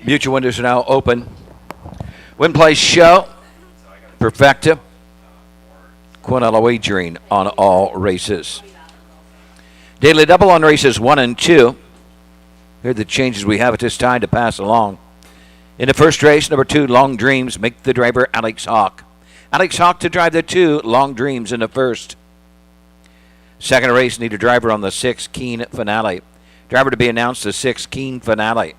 Mutual windows are now open. Win, play, show. Perfecta. Quinella wagering on all races. Daily double on races 1 and 2. Here are the changes we have at this time to pass along. In the first race, number 2, Long Dreams, make the driver Alex Hawk. Alex Hawk to drive the 2, Long Dreams in the first. Second race, need a driver on the 6, Keen Finale. Driver to be announced, the 6, Keen Finale.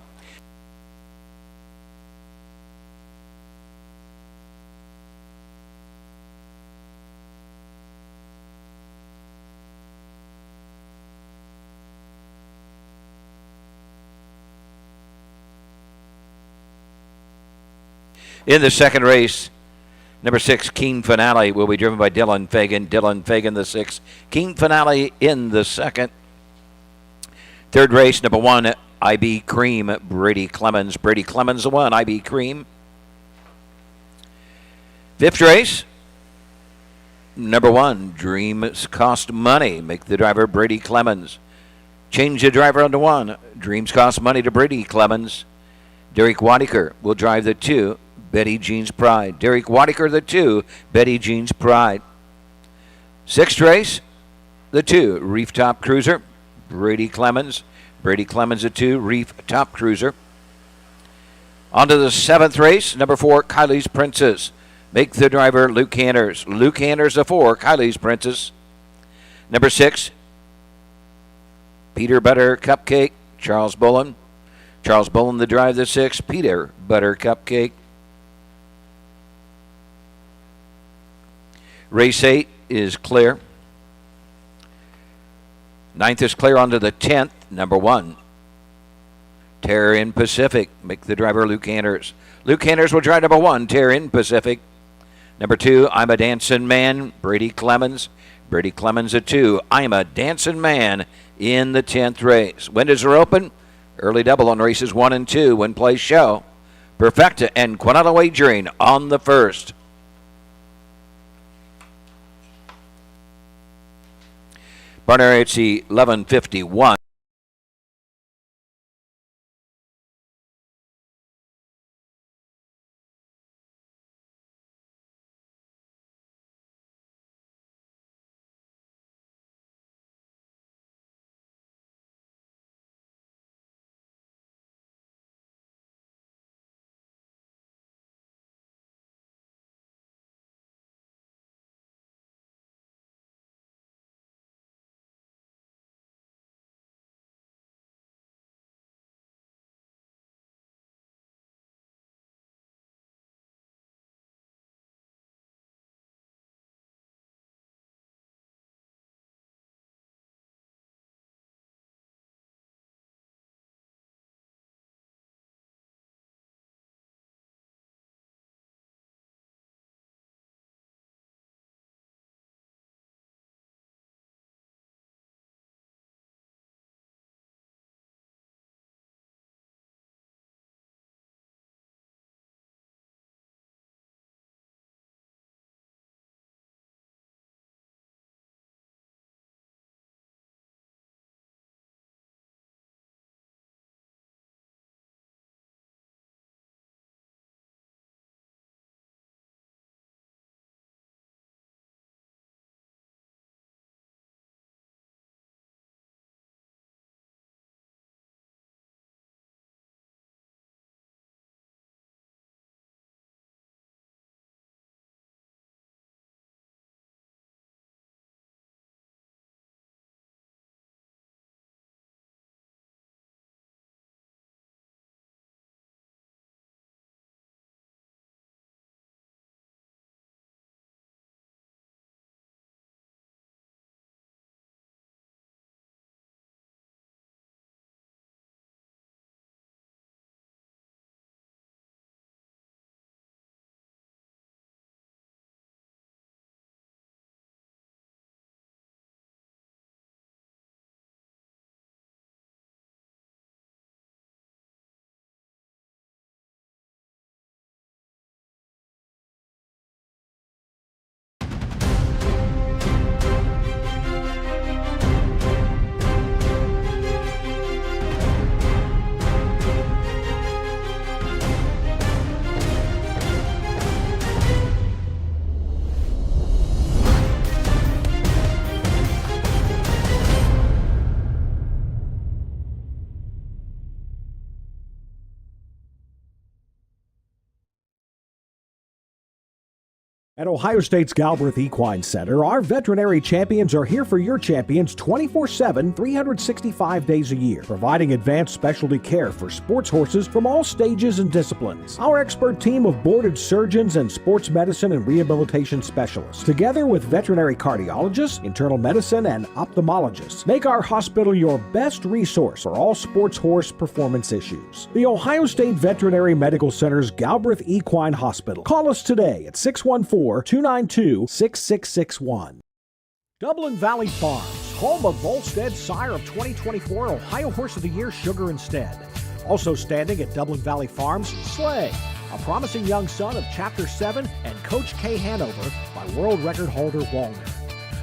In the second race, number 6, Keen Finale, will be driven by Dylan Fagan. Dylan Fagan, the 6. Keen Finale in the second. Third race, number 1, IB Cream, Brady Clemens. Brady Clemens, the 1, IB Cream. Fifth race, number 1, Dreams Cost Money. Make the driver Brady Clemens. Change the driver on the 1. Dreams Cost Money to Brady Clemens. Derek Wadiker will drive the 2, Betty Jean's Pride. Derek Wadiker, the 2, Betty Jean's Pride. Sixth race, the 2, Reef Top Cruiser, Brady Clemens. Brady Clemens, the 2, Reef Top Cruiser. On to the seventh race, number 4, Kylie's Princess. Make the driver Luke Hanners. Luke Hanners, the 4, Kylie's Princess. Number 6, Peter Butter Cupcake, Charles Bullen. Charles Bullen, the drive, the 6, Peter Butter Cupcake. Race 8 is clear. Ninth is clear onto the 10th, number 1. Terror in Pacific. Make the driver Luke Hanners. Luke Hanners will drive number 1, Terror in Pacific. Number 2, I'm a Dancing Man, Brady Clemens. Brady Clemens, a 2, I'm a Dancing Man in the 10th race. Windows are open. Early double on races 1 and 2. Win, play, show. Perfecta and Quinella wagering on the first. Barnard, it's 11:51. At Ohio State's Galbraith Equine Center, our veterinary champions are here for your champions 24/7, 365 days a year, providing advanced specialty care for sports horses from all stages and disciplines. Our expert team of boarded surgeons and sports medicine and rehabilitation specialists, together with veterinary cardiologists, internal medicine, and ophthalmologists, make our hospital your best resource for all sports horse performance issues. The Ohio State Veterinary Medical Center's Galbraith Equine Hospital. Call us today at 614-292-6661. Dublin Valley Farms, home of Volstead Sire of 2024 Ohio Horse of the Year Sugar Instead. Also standing at Dublin Valley Farms, Slay, a promising young son of Chapter 7 and Coach K Hanover by world record holder Walner.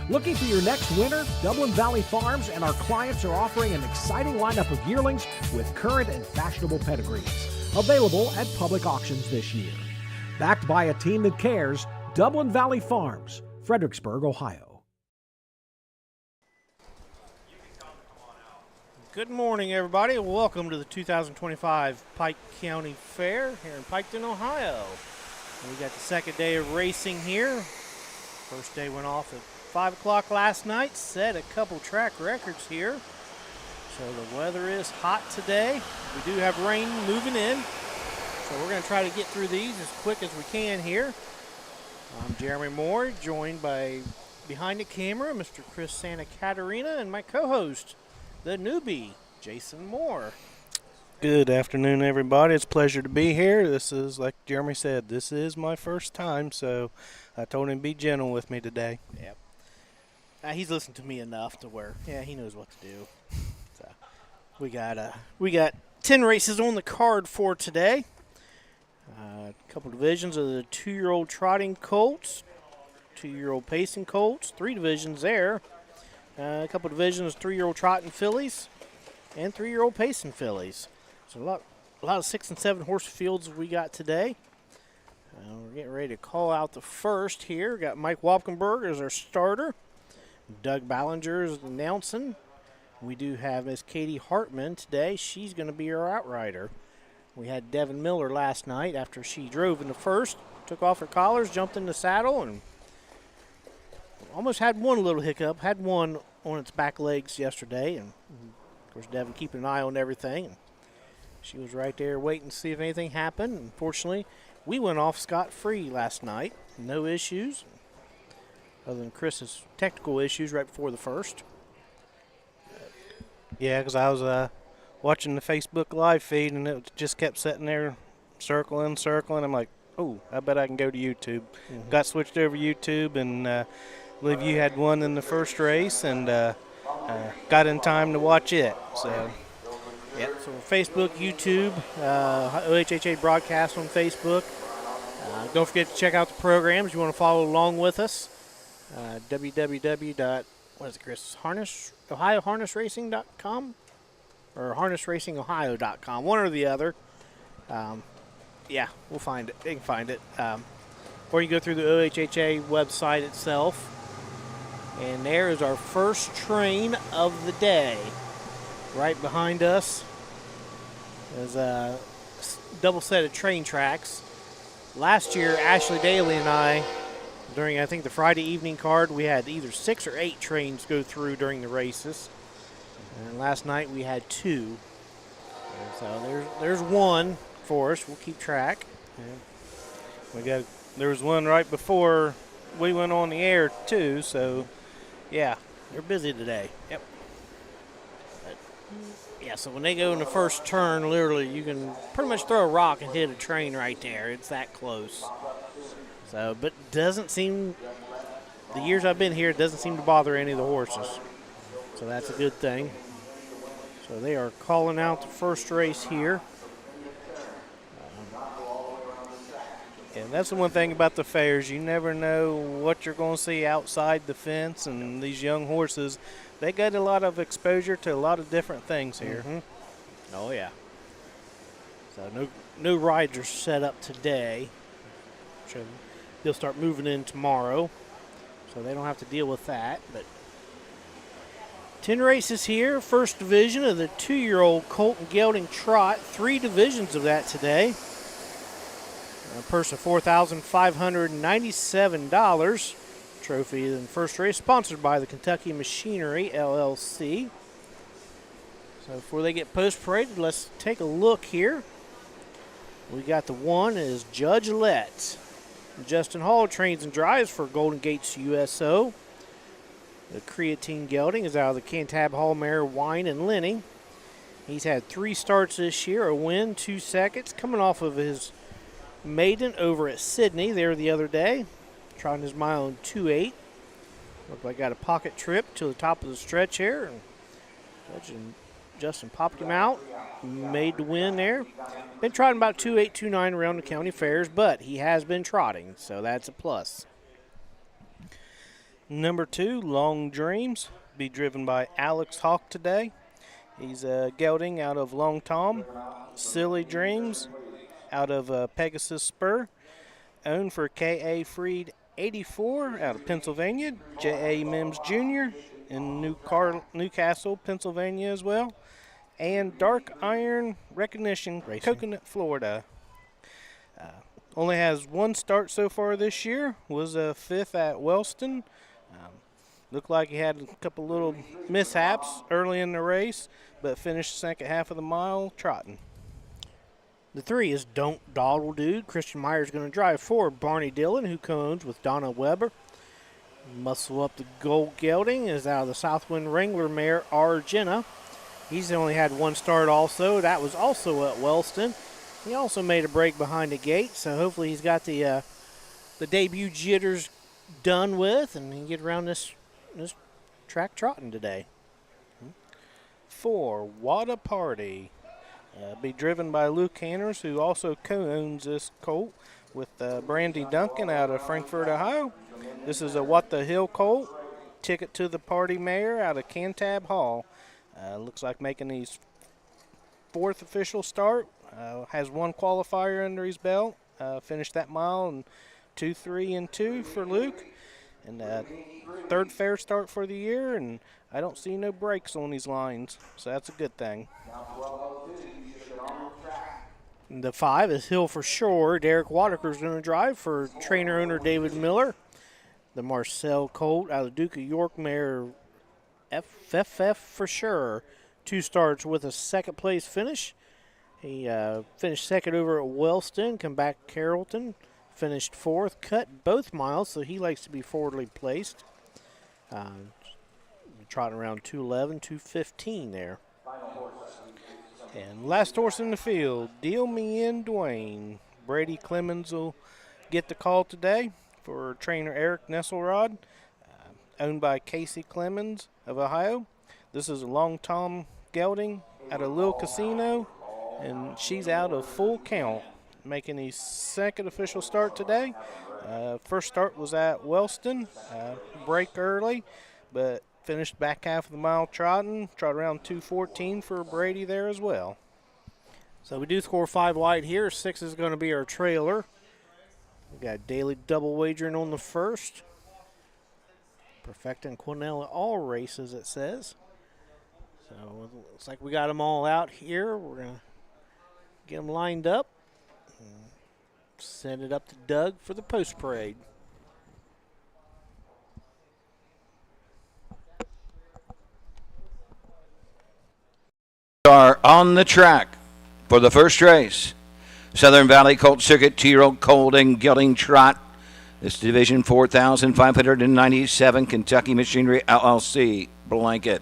Looking for your next winner? Dublin Valley Farms and our clients are offering an exciting lineup of yearlings with current and fashionable pedigrees. Available at public auctions this year. Backed by a team that cares, Dublin Valley Farms, Fredericksburg, Ohio. Good morning, everybody. Welcome to the 2025 Pike County Fair here in Piketon, Ohio. We got the second day of racing here. First day went off at 5 o'clock last night, set a couple track records here. So the weather is hot today. We do have rain moving in. So we're going to try to get through these as quick as we can here. I'm Jeremy Moore, joined by behind the camera, Mr. Chris Santa Caterina, and my co-host, the newbie, Jason Moore. Good afternoon, everybody. It's a pleasure to be here. This is, like Jeremy said, this is my first time, so I told him to be gentle with me today. Yep. He's listened to me enough to where, he knows what to do. So we got 10 races on the card for today. A couple divisions of the 2-year-old trotting colts, 2-year-old pacing colts, 3 divisions there. A couple divisions of 3-year-old trotting fillies and 3-year-old pacing fillies. So a lot of 6 and 7 horse fields we got today. We're getting ready to call out the first here. We got Mike Wapkenberg as our starter. Doug Ballinger is announcing. We do have Miss Katie Hartman today. She's going to be our outrider. We had Devin Miller last night after she drove in the first, took off her collars, jumped in the saddle, and almost had one little hiccup. Had one on its back legs yesterday, and of course Devin keeping an eye on everything. And she was right there waiting to see if anything happened. Unfortunately, we went off scot-free last night. No issues, other than Chris's technical issues right before the first. Yeah, because I was watching the Facebook live feed, and it just kept sitting there circling. I'm like, oh, I bet I can go to YouTube. Mm-hmm. Got switched over to YouTube, and I believe you had one in the first race, and got in time to watch it. So, yep. So Facebook, YouTube, OHHA broadcast on Facebook. Don't forget to check out the programs. You want to follow along with us. OhioHarnessRacing.com or HarnessRacingOhio.com, one or the other. We'll find it. They can find it. Or you can go through the OHHA website itself. And there is our first train of the day. Right behind us is a double set of train tracks. Last year, Ashley Daly and I, during I think the Friday evening card, we had either 6 or 8 trains go through during the races. And last night we had 2. And so there's one for us. We'll keep track. Yeah. There was one right before we went on the air too. So, yeah, they're busy today. Yep. So when they go in the first turn, literally you can pretty much throw a rock and hit a train right there. It's that close. So, but doesn't seem, the years I've been here, it doesn't seem to bother any of the horses. So that's a good thing. So they are calling out the first race here. And that's the one thing about the fairs. You never know what you're going to see outside the fence, and these young horses, they get a lot of exposure to a lot of different things here. Mm-hmm. Oh, yeah. So no rides are set up today. So they'll start moving in tomorrow, so they don't have to deal with that. But 10 races here. First division of the 2-year-old colt and gelding trot. 3 divisions of that today. A purse of $4,597. Trophy in the first race, sponsored by the Kentucky Machinery, LLC. So before they get post-paraded, let's take a look here. We got the one is Judge Let. Justin Hall trains and drives for Golden Gates USO. The creatine gelding is out of the Cantab Hall mare Wine and Lenny. He's had 3 starts this year, a win, 2 seconds, coming off of his maiden over at Sydney there the other day. Trotting his mile in 2.8. Looked like got a pocket trip to the top of the stretch here. And Justin popped him out, made the win there. Been trotting about 2.8, 2.9 around the county fairs, but he has been trotting, so that's a plus. Number 2, Long Dreams, be driven by Alex Hawk today. He's a gelding out of Long Tom. Silly Dreams out of Pegasus Spur. Owned for K.A. Freed 84 out of Pennsylvania. J.A. Mims Jr. in Newcastle, Pennsylvania as well. And Dark Iron Recognition, Coconut, Florida. Only has 1 start so far this year. Was a 5th at Wellston. Looked like he had a couple little mishaps early in the race, but finished the second half of the mile trotting. The 3 is Don't Dawdle Dude. Christian Meyer's going to drive for Barney Dillon, who co-owns with Donna Weber. Muscle Up the Gold Gelding is out of the Southwind Wrangler mare Argena. He's only had 1 start also. That was also at Wellston. He also made a break behind the gate, so hopefully he's got the debut jitters done with, and he can get around this track trotting today. 4, What a Party. Be driven by Luke Hanners, who also co-owns this colt with Brandy Duncan out of Frankfort, Ohio. This is a What the Hill colt. Ticket to the Party mare out of Cantab Hall. Looks like making his 4th official start. Has 1 qualifier under his belt. Finished that mile in 2-3 and 2 for Luke. And 3rd fair start for the year, and I don't see no breaks on these lines, so that's a good thing. The 5 is Hill for Shore. Derek Waterker's going to drive for trainer-owner David Miller. The Marcel colt out of the Duke of York mare FFF for sure. 2 starts with a 2nd place finish. He finished 2nd over at Wellston, come back Carrollton, finished 4th, cut both miles, so he likes to be forwardly placed. Trotting around 2:11, 2:15 there. And last horse in the field, Deal Me In Dwayne. Brady Clemens will get the call today for trainer Eric Nesselrod, owned by Casey Clemens of Ohio. This is a Long Tom gelding out of Lil Casino, and she's out of Full Count, making his 2nd official start today. First start was at Wellston, break early, but finished back half of the mile trotting, trot around 2:14 for Brady there as well. So we do score 5 wide here. 6 is going to be our trailer. We got daily double wagering on the 1st. Perfecta and Quinella all races, it says. So it looks like we got them all out here. We're going to get them lined up and send it up to Doug for the post parade. Are on the track for the first race. Southern Valley Colt Circuit 2-year-old colt and gelding trot. This division 4,597 Kentucky Machinery LLC blanket.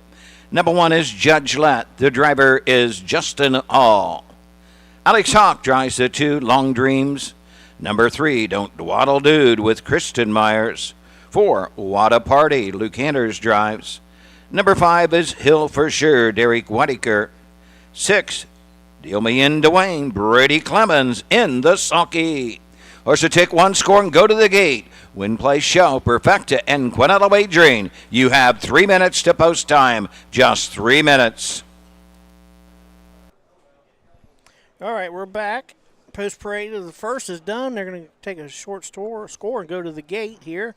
Number 1 is Judge Let. The driver is Justin Hall. Alex Hawk drives the 2 Long Dreams. Number 3, Don't Dawdle Dude with Kristen Myers. 4, What a Party. Luke Hanners drives. Number 5 is Hill for Sure. Derek Whitaker. 6, Deal Me In Dwayne. Brady Clemens in the sulky. Horse to take 1 score and go to the gate. Win, play, show, Perfecta, and Quinella wagering. You have 3 minutes to post time. Just 3 minutes. All right, we're back. Post parade of the 1st is done. They're going to take a short score and go to the gate here.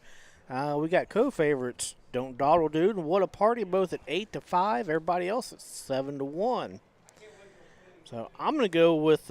We got co-favorites, Don't Dawdle Dude and What a Party, both at 8-5. Everybody else at 7-1. So I'm going to go with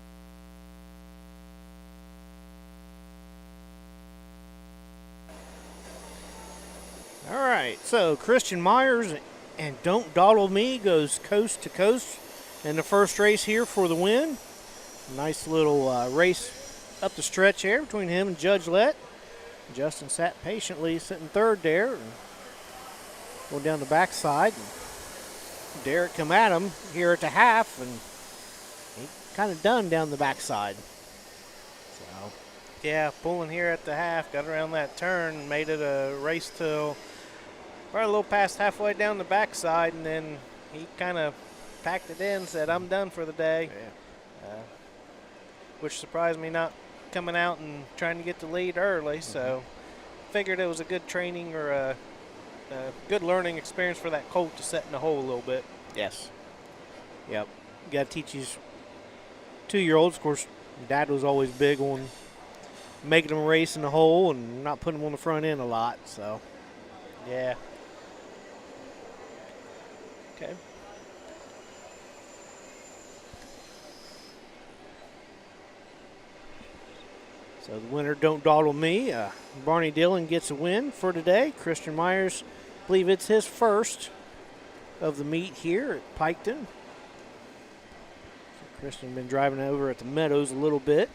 right, so Christian Myers and Don't Dawdle Me goes coast to coast in the first race here for the win. Nice little race up the stretch here between him and Judge Lett. Justin sat patiently, sitting third there, and going down the backside. And Derek come at him here at the half, and he kind of done down the backside. So, Yeah, pulling here at the half, got around that turn, made it a race till right a little past halfway down the backside, and then he kind of packed it in, said, I'm done for the day. yeah. Which surprised me not coming out and trying to get the lead early, so figured it was a good training or a good learning experience for that colt to set in the hole a little bit. Yes. Yep. You got to teach these 2-year-olds. Of course, Dad was always big on making them race in the hole and not putting them on the front end a lot. So, Yeah. Okay. so the winner, Don't Dawdle Me. Barney Dillon gets a win for today. Christian Myers, I believe it's his first of the meet here at Piketon. So Christian been driving over at the Meadows a little bit.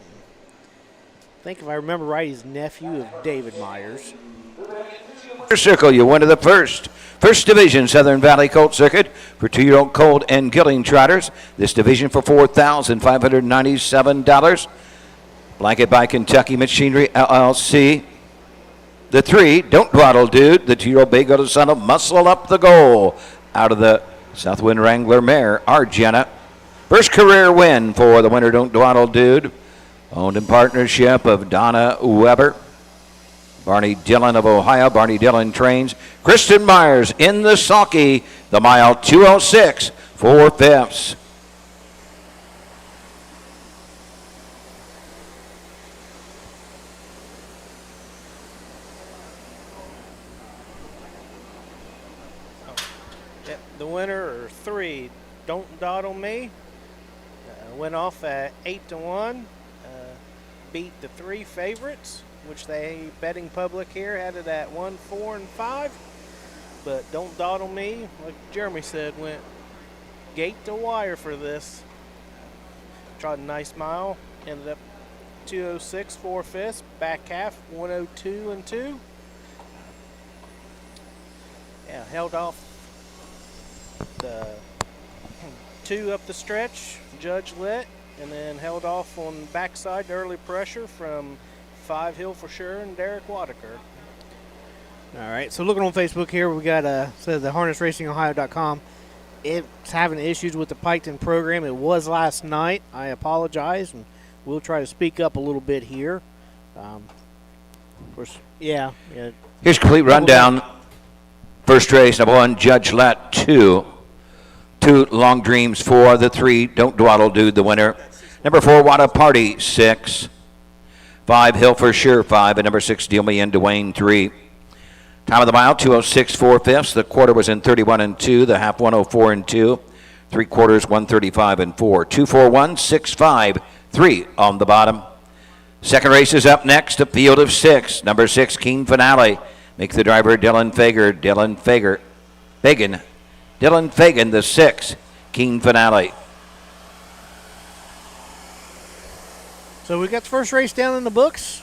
I think if I remember right, he's nephew of David Myers. Circle, you win to the first Division Southern Valley Colt Circuit for 2-year-old colt and gelding trotters. This division for $4,597. Blanket by Kentucky Machinery LLC. The 3, Don't Dawdle Dude. The 2-year-old bay goat son of Muscle Up the Goal out of the Southwind Wrangler mare, Argenta. First career win for the winner, Don't Dawdle Dude. Owned in partnership of Donna Weber. Barney Dillon of Ohio. Barney Dillon trains. Kristen Myers in the sulky. The mile 2:06, 4/5. Yep, the winner, or 3, Don't Dawdle Me, went off at 8-1, beat the 3 favorites, which the betting public here had it at 1, 4, and 5. But Don't Dawdle Me, like Jeremy said, went gate to wire for this. Trotted a nice mile, ended up 2:06, 4/5, back half 1:02 and 2. Yeah, held off the 2 up the stretch, Judge Lett, and then held off on the backside early pressure from 5 Hill for Sure and Derek Wadaker. All right, so looking on Facebook here, we got says the harnessracingohio.com. It's having issues with the Piketon program. It was last night. I apologize, and we'll try to speak up a little bit here. Of course, yeah. Here's a complete rundown. First race, number 1, Judge Lett, 2. 2, Long Dreams, 4. The 3, Don't Dawdle Dude, the winner. Number 4, Wada Party, 6. 5, Hill for Sure, 5. And number 6, Deal Me In, Dwayne, 3. Time of the mile, 2:06, 4/5. The quarter was in 31 and 2. The half, 1:04 and 2. 3/4, 1:35 and 4. 2:41, 6:5, 3 on the bottom. Second race is up next, a field of 6. Number 6, Keen Finale. Make the driver Dylan Fagan, the 6, Keen Finale. So we got the first race down in the books.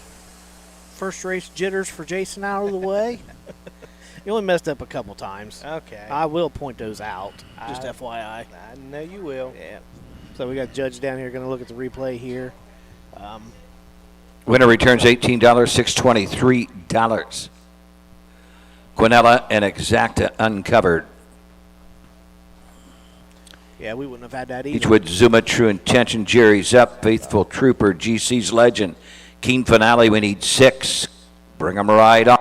First race jitters for Jason out of the way. He only messed up a couple times. Okay. I will point those out, just FYI. I know you will. Yeah. So we got Judge down here going to look at the replay here. Winner returns $18, $623. Quinella and Exacta uncovered. Yeah, we wouldn't have had that either. Beechwood, Zuma, True Intention, Jerry's Up, Faithful Trooper, GC's Legend. Keen Finale, we need 6. Bring them right on.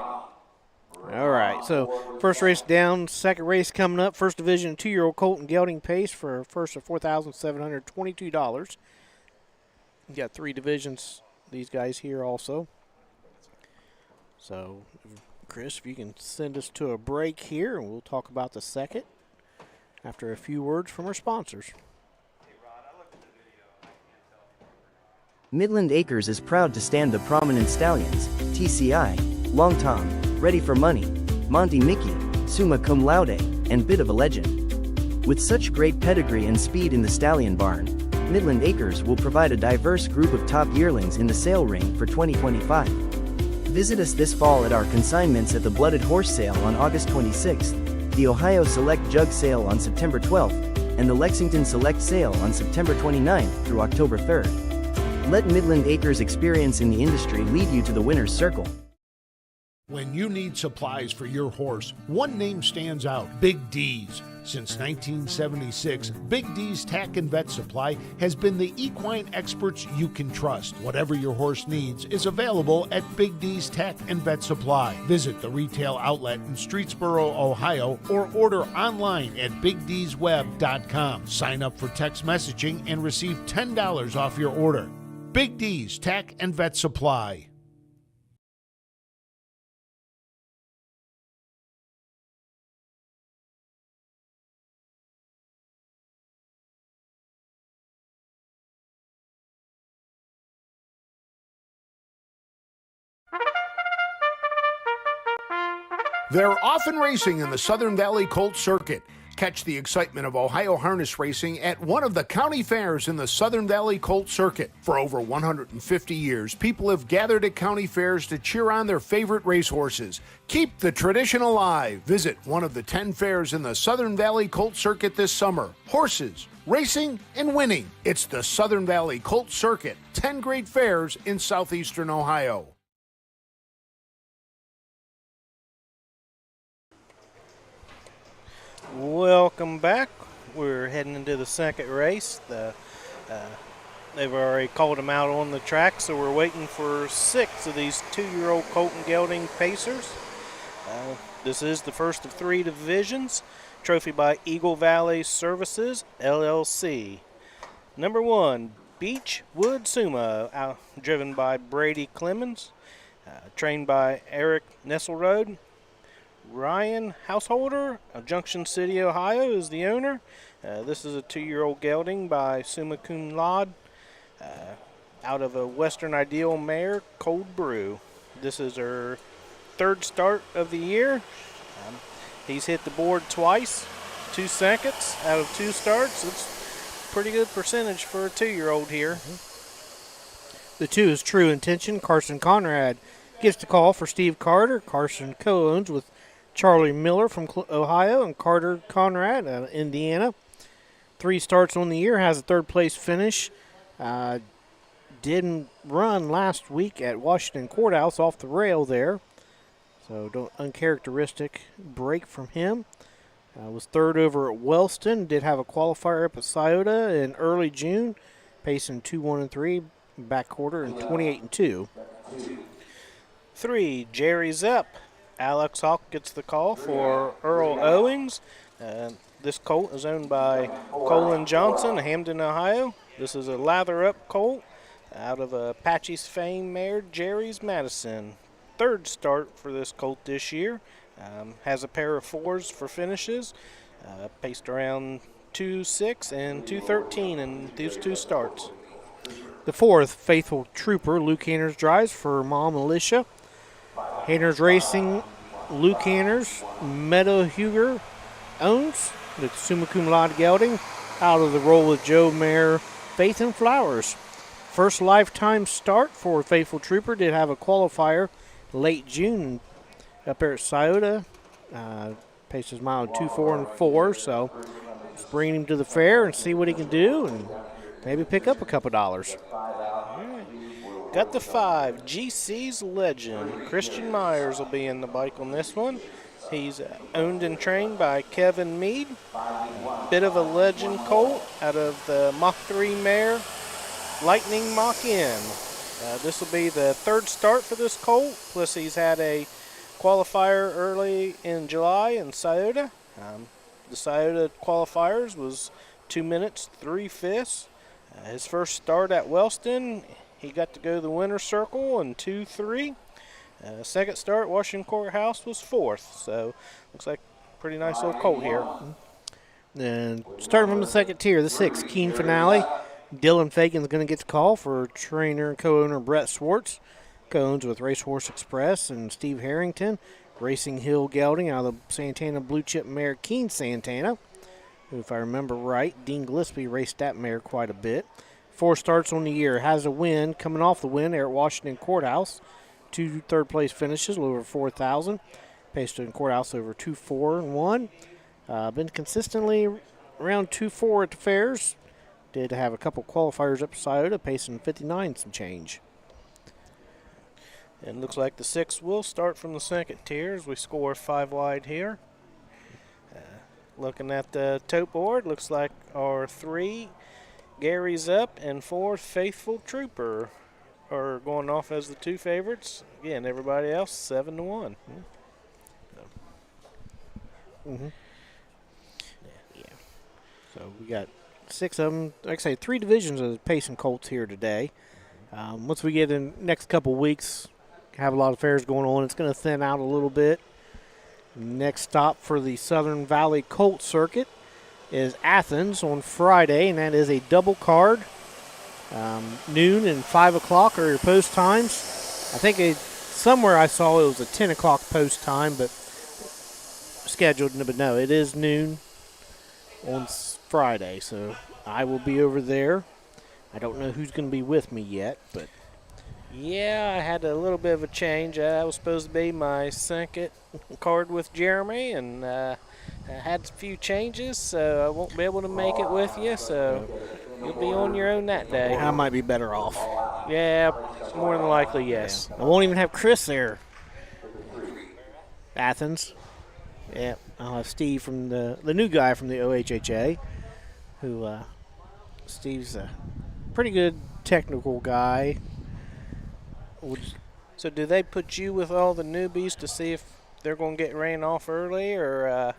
All right, so first race down, second race coming up. First division, 2-year-old colt and gelding pace for a first of $4,722. You got 3 divisions, these guys here also. So, Chris, if you can send us to a break here, and we'll talk about the second after a few words from our sponsors. Midland Acres is proud to stand the prominent stallions, TCI, Long Tom, Ready for Money, Monty Mickey, summa cum laude, and bit of a legend. With such great pedigree and speed in the stallion barn, Midland Acres will provide a diverse group of top yearlings in the sale ring for 2025. Visit us this fall at our consignments at the Blooded Horse Sale on August 26th, the Ohio Select Jug Sale on September 12th, and the Lexington Select Sale on September 29th through October 3rd. Let Midland Acres experience in the industry lead you to the winner's circle. When you need supplies for your horse, one name stands out: Big D's. Since 1976, Big D's Tack and Vet Supply has been the equine experts you can trust. Whatever your horse needs is available at Big D's Tack and Vet Supply. Visit the retail outlet in Streetsboro, Ohio, or order online at BigD'sWeb.com. Sign up for text messaging and receive $10 off your order. Big D's Tack and Vet Supply. They're often racing in the Southern Valley Colt Circuit. Catch the excitement of Ohio harness racing at one of the county fairs in the Southern Valley Colt Circuit. For over 150 years, people have gathered at county fairs to cheer on their favorite racehorses. Keep the tradition alive. Visit one of the 10 fairs in the Southern Valley Colt Circuit this summer. Horses, racing, and winning. It's the Southern Valley Colt Circuit. 10 great fairs in southeastern Ohio. Welcome back. We're heading into the second race. They've already called them out on the track, so we're waiting for 6 of these 2-year-old Colton Gelding Pacers. This is the first of 3 divisions. Trophy by Eagle Valley Services, LLC. Number 1, Beechwood Summa, driven by Brady Clemens, trained by Eric Nesselrode. Ryan Householder of Junction City, Ohio, is the owner. This is a 2-year-old gelding by Summa Cum Laude, out of a Western Ideal mare, Cold Brew. This is her 3rd start of the year. He's hit the board twice, 2 seconds out of 2 starts. That's a pretty good percentage for a 2-year-old here. The 2 is True Intention. Carson Conrad gives the call for Steve Carter. Carson co-owns with Charlie Miller from Ohio and Carter Conrad out of Indiana. 3 starts on the year, has a 3rd place finish. Didn't run last week at Washington Courthouse, off the rail there. So uncharacteristic break from him. Was 3rd over at Wellston. Did have a qualifier up at Scioto in early June, pacing 2-1-3, back quarter, and 28-2. 3, Jerry's Up. Alex Hawk gets the call for Earl Owings. This colt is owned by Colin Johnson of Hamden, Ohio. This is a lather-up colt out of Apache's fame mare, Jerry's Madison. 3rd start for this colt this year. Has a pair of 4s for finishes. Paced around 2.6 and 2.13 in these 2 starts. The 4th, Faithful Trooper, Luke Hanners drives for Mom Alicia. Hanners Racing, Luke Hanners, Meadow Huger owns the Summa Cum Laude gelding out of the Roll with Joe mare, Faith and Flowers. First lifetime start for Faithful Trooper. Did have a qualifier late June up there at Scioto. Paces mile 2-4-4, so let's bring him to the fair and see what he can do and maybe pick up a couple dollars. Got the 5, GC's Legend. Christian Myers will be in the bike on this one. He's owned and trained by Kevin Mead. Bit of a legend colt out of the Mach 3 mare, Lightning Mach N. This will be the 3rd start for this colt, plus he's had a qualifier early in July in Scioto. The Scioto qualifiers was 2 minutes, 3/5. His first start at Wellston, he got to go the winner's circle in 2-3. 2nd start, Washington Courthouse, was 4th. So looks like a pretty nice little colt here. Then starting from the 2nd tier, the 6th, Keen Finale. Dylan Fagan's going to get the call for trainer and co-owner Brett Swartz. Co-owns with Racehorse Express and Steve Harrington. Racing Hill Gelding out of the Santana Blue Chip mare Keen Santana, who, if I remember right, Dean Gillespie raced that mare quite a bit. 4 starts on the year. Has a win, coming off the win there at Washington Courthouse. 2 third-place finishes, a little over 4,000. Payson Courthouse over 2-4-1. Been consistently around 2-4 at the fairs. Did have a couple qualifiers up Scioto, pacing 59 some change. And looks like the 6 will start from the second tier as we score 5 wide here. Looking at the tote board, looks like our 3, Gary's Up, and 4, Faithful Trooper, are going off as the 2 favorites. Again, everybody else 7-1. Mm-hmm. Yeah. So we got 6 of them. Like I say, 3 divisions of the Payson Colts here today. Once we get in the next couple weeks, have a lot of fairs going on. It's going to thin out a little bit. Next stop for the Southern Valley Colt Circuit is Athens on Friday, and that is a double card. Noon and 5 o'clock are your post times. I think somewhere I saw it was a 10 o'clock post time, but scheduled. But no, it is noon on Friday, so I will be over there. I don't know who's going to be with me yet, but Yeah, I had a little bit of a change. That was supposed to be my second card with Jeremy, and I had a few changes, so I won't be able to make it with you, so you'll be on your own that day. I might be better off. Yeah, more than likely, yes. I won't even have Chris there. Athens. Yeah, I'll have Steve from the new guy from the OHHA, who Steve's a pretty good technical guy. So do they put you with all the newbies to see if they're going to get ran off early, or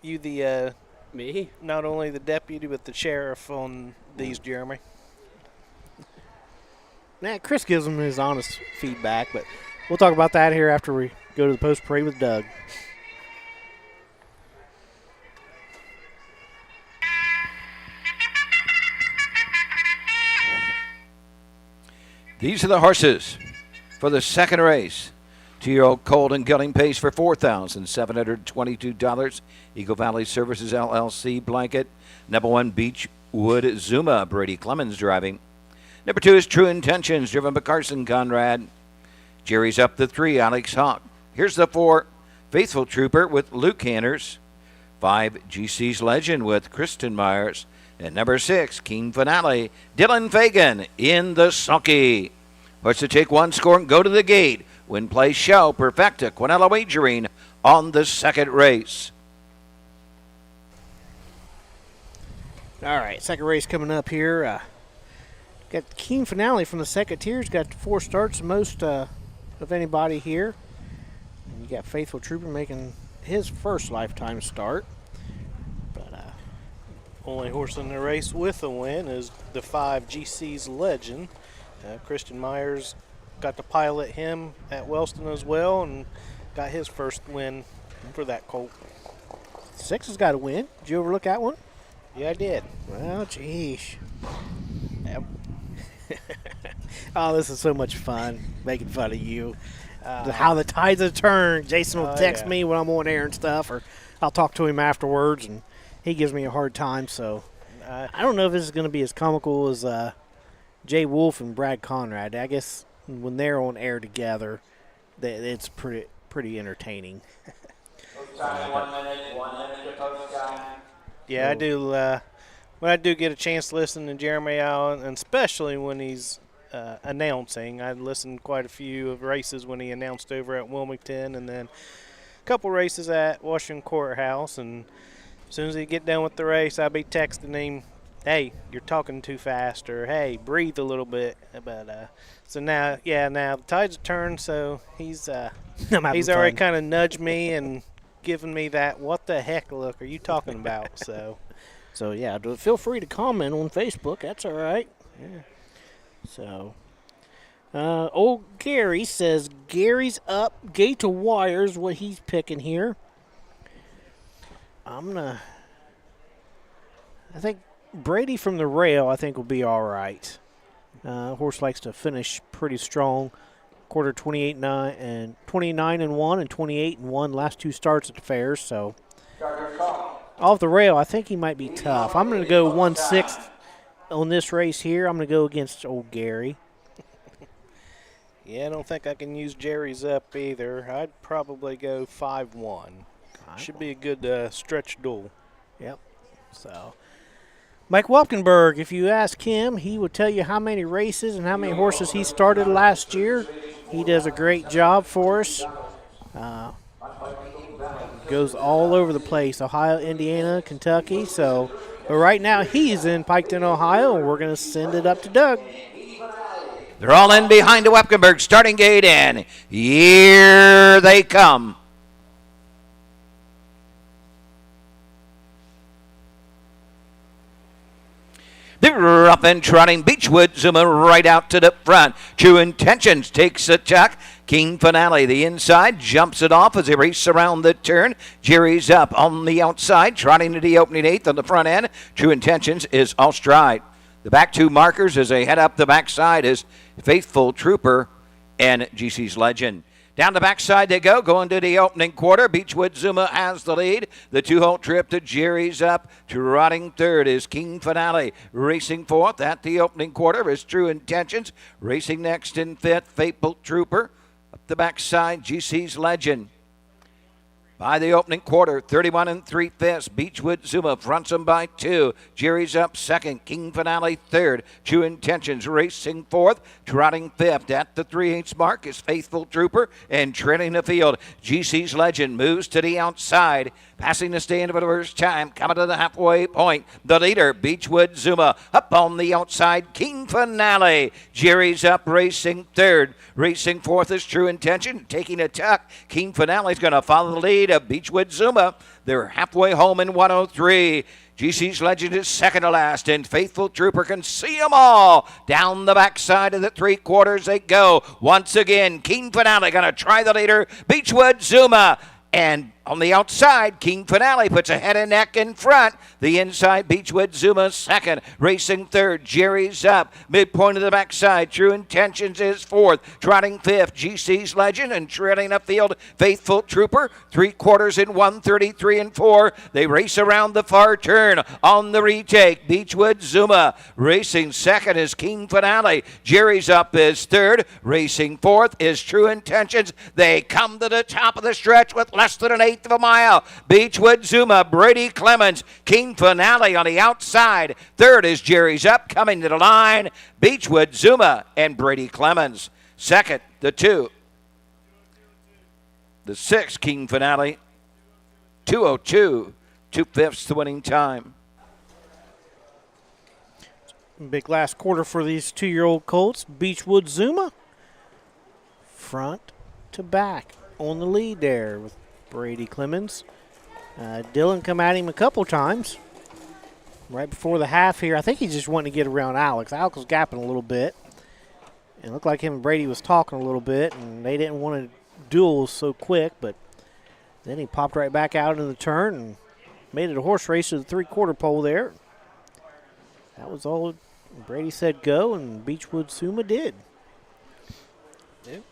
you the Me? not only the deputy but the sheriff on these, Jeremy? Nah, Chris gives him his honest feedback, but we'll talk about that here after we go to the post parade with Doug. These are the horses for the second race. 2-year-old Colt and Gelding pays for $4,722. Eagle Valley Services LLC blanket. Number 1, Beechwood Zuma, Brady Clemens driving. Number 2 is True Intentions, driven by Carson Conrad. Jerry's Up, the 3, Alex Hawk. Here's the 4, Faithful Trooper with Luke Hanners. 5, GC's Legend with Kristen Myers. And number 6, Keen Finale, Dylan Fagan in the sulky. Horse to take 1 score and go to the gate. Win, play, show, perfecta, Quinella wagering on the second race. All right, second race coming up here. Got the Keen Finale from the second tier. He's got 4 starts, the most of anybody here. And you got Faithful Trooper making his first lifetime start. Only horse in the race with a win is the 5, GC's Legend. Christian Myers got to pilot him at Wellston as well and got his first win for that colt. 6 has got a win. Did you overlook that one? Yeah, I did. Well, geez. Yep. Oh, this is so much fun, making fun of you. How the tides have turned. Jason will text me when I'm on air and stuff, or I'll talk to him afterwards, and he gives me a hard time. So I don't know if this is going to be as comical as Jay Wolf and Brad Conrad. I guess when they're on air together, it's pretty entertaining. Yeah, I do. When I do get a chance to listen to Jeremy Allen, and especially when he's announcing, I listened quite a few of races when he announced over at Wilmington, and then a couple races at Washington Courthouse. And as soon as he get done with the race, I'll be texting him, "Hey, you're talking too fast," or "Hey, breathe a little bit." But so now the tides have turned, so he's already kind of nudged me and given me that "what the heck" look are you talking about? So yeah, feel free to comment on Facebook. That's all right. Yeah. So, old Gary says Gary's Up, Gate to Wires, what he's picking here. I think Brady from the rail, I think, will be all right. Horse likes to finish pretty strong. quarter 28-9 and 29-1 and 28-1 last two starts at the fairs. So off the rail, I think he might be tough. I'm going to go 1/6 on this race here. I'm going to go against old Gary. Yeah, I don't think I can use Jerry's up either. I'd probably go 5-1. Should be a good stretch duel. Yep. So Mike Walkenberg, if you ask him, he would tell you how many races and how many horses he started last year. He does a great job for us. Goes all over the place, Ohio, Indiana, Kentucky. So, but right now he's in Piketon, Ohio, and we're going to send it up to Doug. They're all in behind the Wepkenberg starting gate, and here they come. They're up and trotting. Beechwood Zuma right out to the front. True Intentions takes a tuck. King Finale, the inside, jumps it off as they race around the turn. Jerry's up on the outside, trotting to the opening eighth on the front end. True Intentions is all stride. The back two markers as they head up the backside is Faithful Trooper and GC's Legend. Down the backside they go, going to the opening quarter. Beechwood Zuma has the lead. The two-hole trip to Jerry's up. Trotting third is King Finale. Racing fourth at the opening quarter is True Intentions. Racing next in fifth, Faithful Trooper. Up the backside, GC's Legend. By the opening quarter, 31 3/5. Beechwood Zuma fronts them by 2. Jerry's up second. King Finale third. True Intentions racing fourth. Trotting fifth. At the 3/8 mark is Faithful Trooper. And trailing the field, GC's Legend moves to the outside. Passing the stand for the first time. Coming to the halfway point. The leader, Beechwood Zuma. Up on the outside, King Finale. Jerry's up racing third. Racing fourth is True Intention. Taking a tuck. King Finale's going to follow the lead of Beechwood Zuma. They're halfway home in 103. GC's Legend is second to last, and Faithful Trooper can see them all. Down the backside of the three-quarters they go. Once again, King Finale going to try the leader, Beechwood Zuma. And on the outside, King Finale puts a head and neck in front. The inside, Beechwood Zuma second. Racing third, Jerry's up. Midpoint of the backside, True Intentions is fourth. Trotting fifth, GC's Legend. And trailing up field, Faithful Trooper. Three-quarters in 133 4. They race around the far turn. On the retake, Beechwood Zuma. Racing second is King Finale. Jerry's up is third. Racing fourth is True Intentions. They come to the top of the stretch with less than an eighth of a mile. Beechwood Zuma, Brady Clemens, King Finale on the outside. Third is Jerry's up, coming to the line. Beechwood Zuma and Brady Clemens. Second, the 2. The 6, King Finale. 2:02, 2/5 the winning time. Big last quarter for these 2-year-old colts. Beechwood Zuma, front to back on the lead there with Brady Clemens. Dylan come at him a couple times right before the half here. I think he's just wanting to get around Alex. Alex was gapping a little bit. It looked like him and Brady was talking a little bit, and they didn't want to duel so quick, but then he popped right back out in the turn and made it a horse race to the three-quarter pole there. That was all Brady said go, and Beechwood Zuma did. Yep.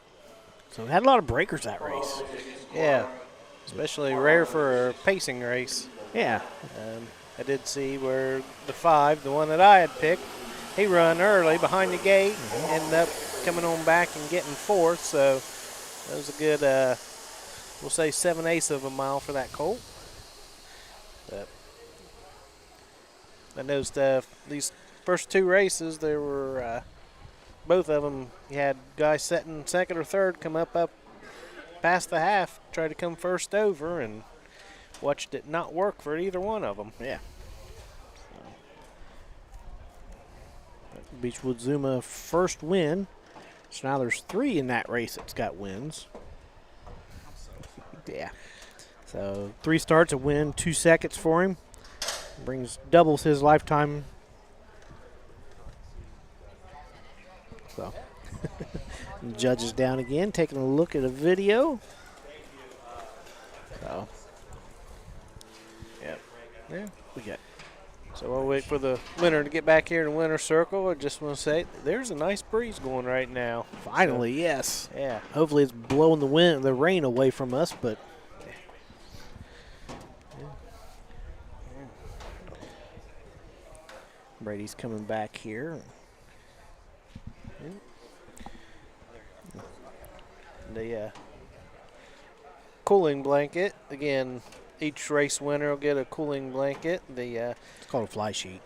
So we had a lot of breakers that race. Yeah, especially rare for a pacing race. Yeah. I did see where the 5, the one that I had picked, he run early behind the gate, ended up coming on back and getting fourth. So that was a good, we'll say 7/8 of a mile for that colt. But I noticed these first 2 races, there were both of them. You had guys setting second or third come up past the half, try to come first over, and watched it not work for either one of them. Yeah. Beechwood Zuma first win. So now there's 3 in that race that's got wins. Yeah. So 3 starts, a win, 2 seconds for him. Doubles his lifetime. So the judge is down again, taking a look at a video. So, yeah, we got So I'll wait for the winner to get back here in the winner's circle. I just want to say there's a nice breeze going right now. Finally, yes. Yeah. Hopefully it's blowing the rain away from us, but Brady's coming back here. The cooling blanket. Again, each race winner will get a cooling blanket. It's called a fly sheet.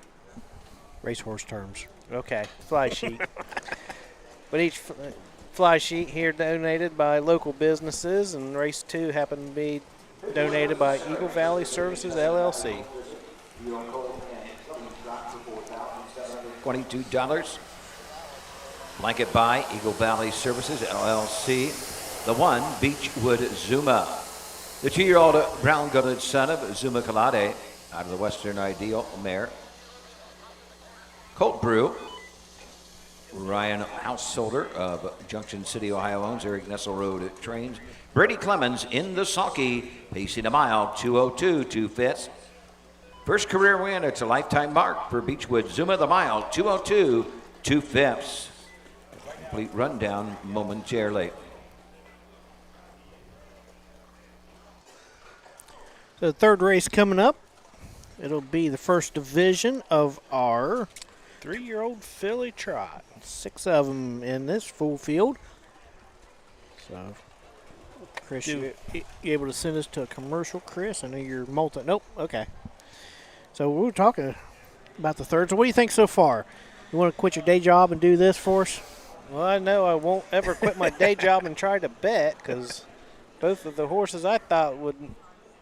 Racehorse terms. Okay, fly sheet. But each fly sheet here donated by local businesses, and race 2 happened to be donated by Eagle Valley Services, LLC. $22. Blanket by Eagle Valley Services, LLC. The 1, Beechwood Zuma. The 2-year-old brown-gutted son of Zuma Kalade out of the Western Ideal mare. Colt Brew. Ryan Householder of Junction City, Ohio owns. Eric Nessel Road trains. Brady Clemens in the sulky, pacing a mile, 2:02, 2/5. First career win. It's a lifetime mark for Beechwood Zuma. The mile, 2:02, 2/5. Complete rundown momentarily. So the third race coming up, it'll be the first division of our 3-year-old filly trot. 6 of them in this full field. So, Chris, you able to send us to a commercial, Chris? I know you're Nope, okay. So we were talking about the third. So what do you think so far? You want to quit your day job and do this for us? Well, I know I won't ever quit my day job and try to bet, because both of the horses I thought would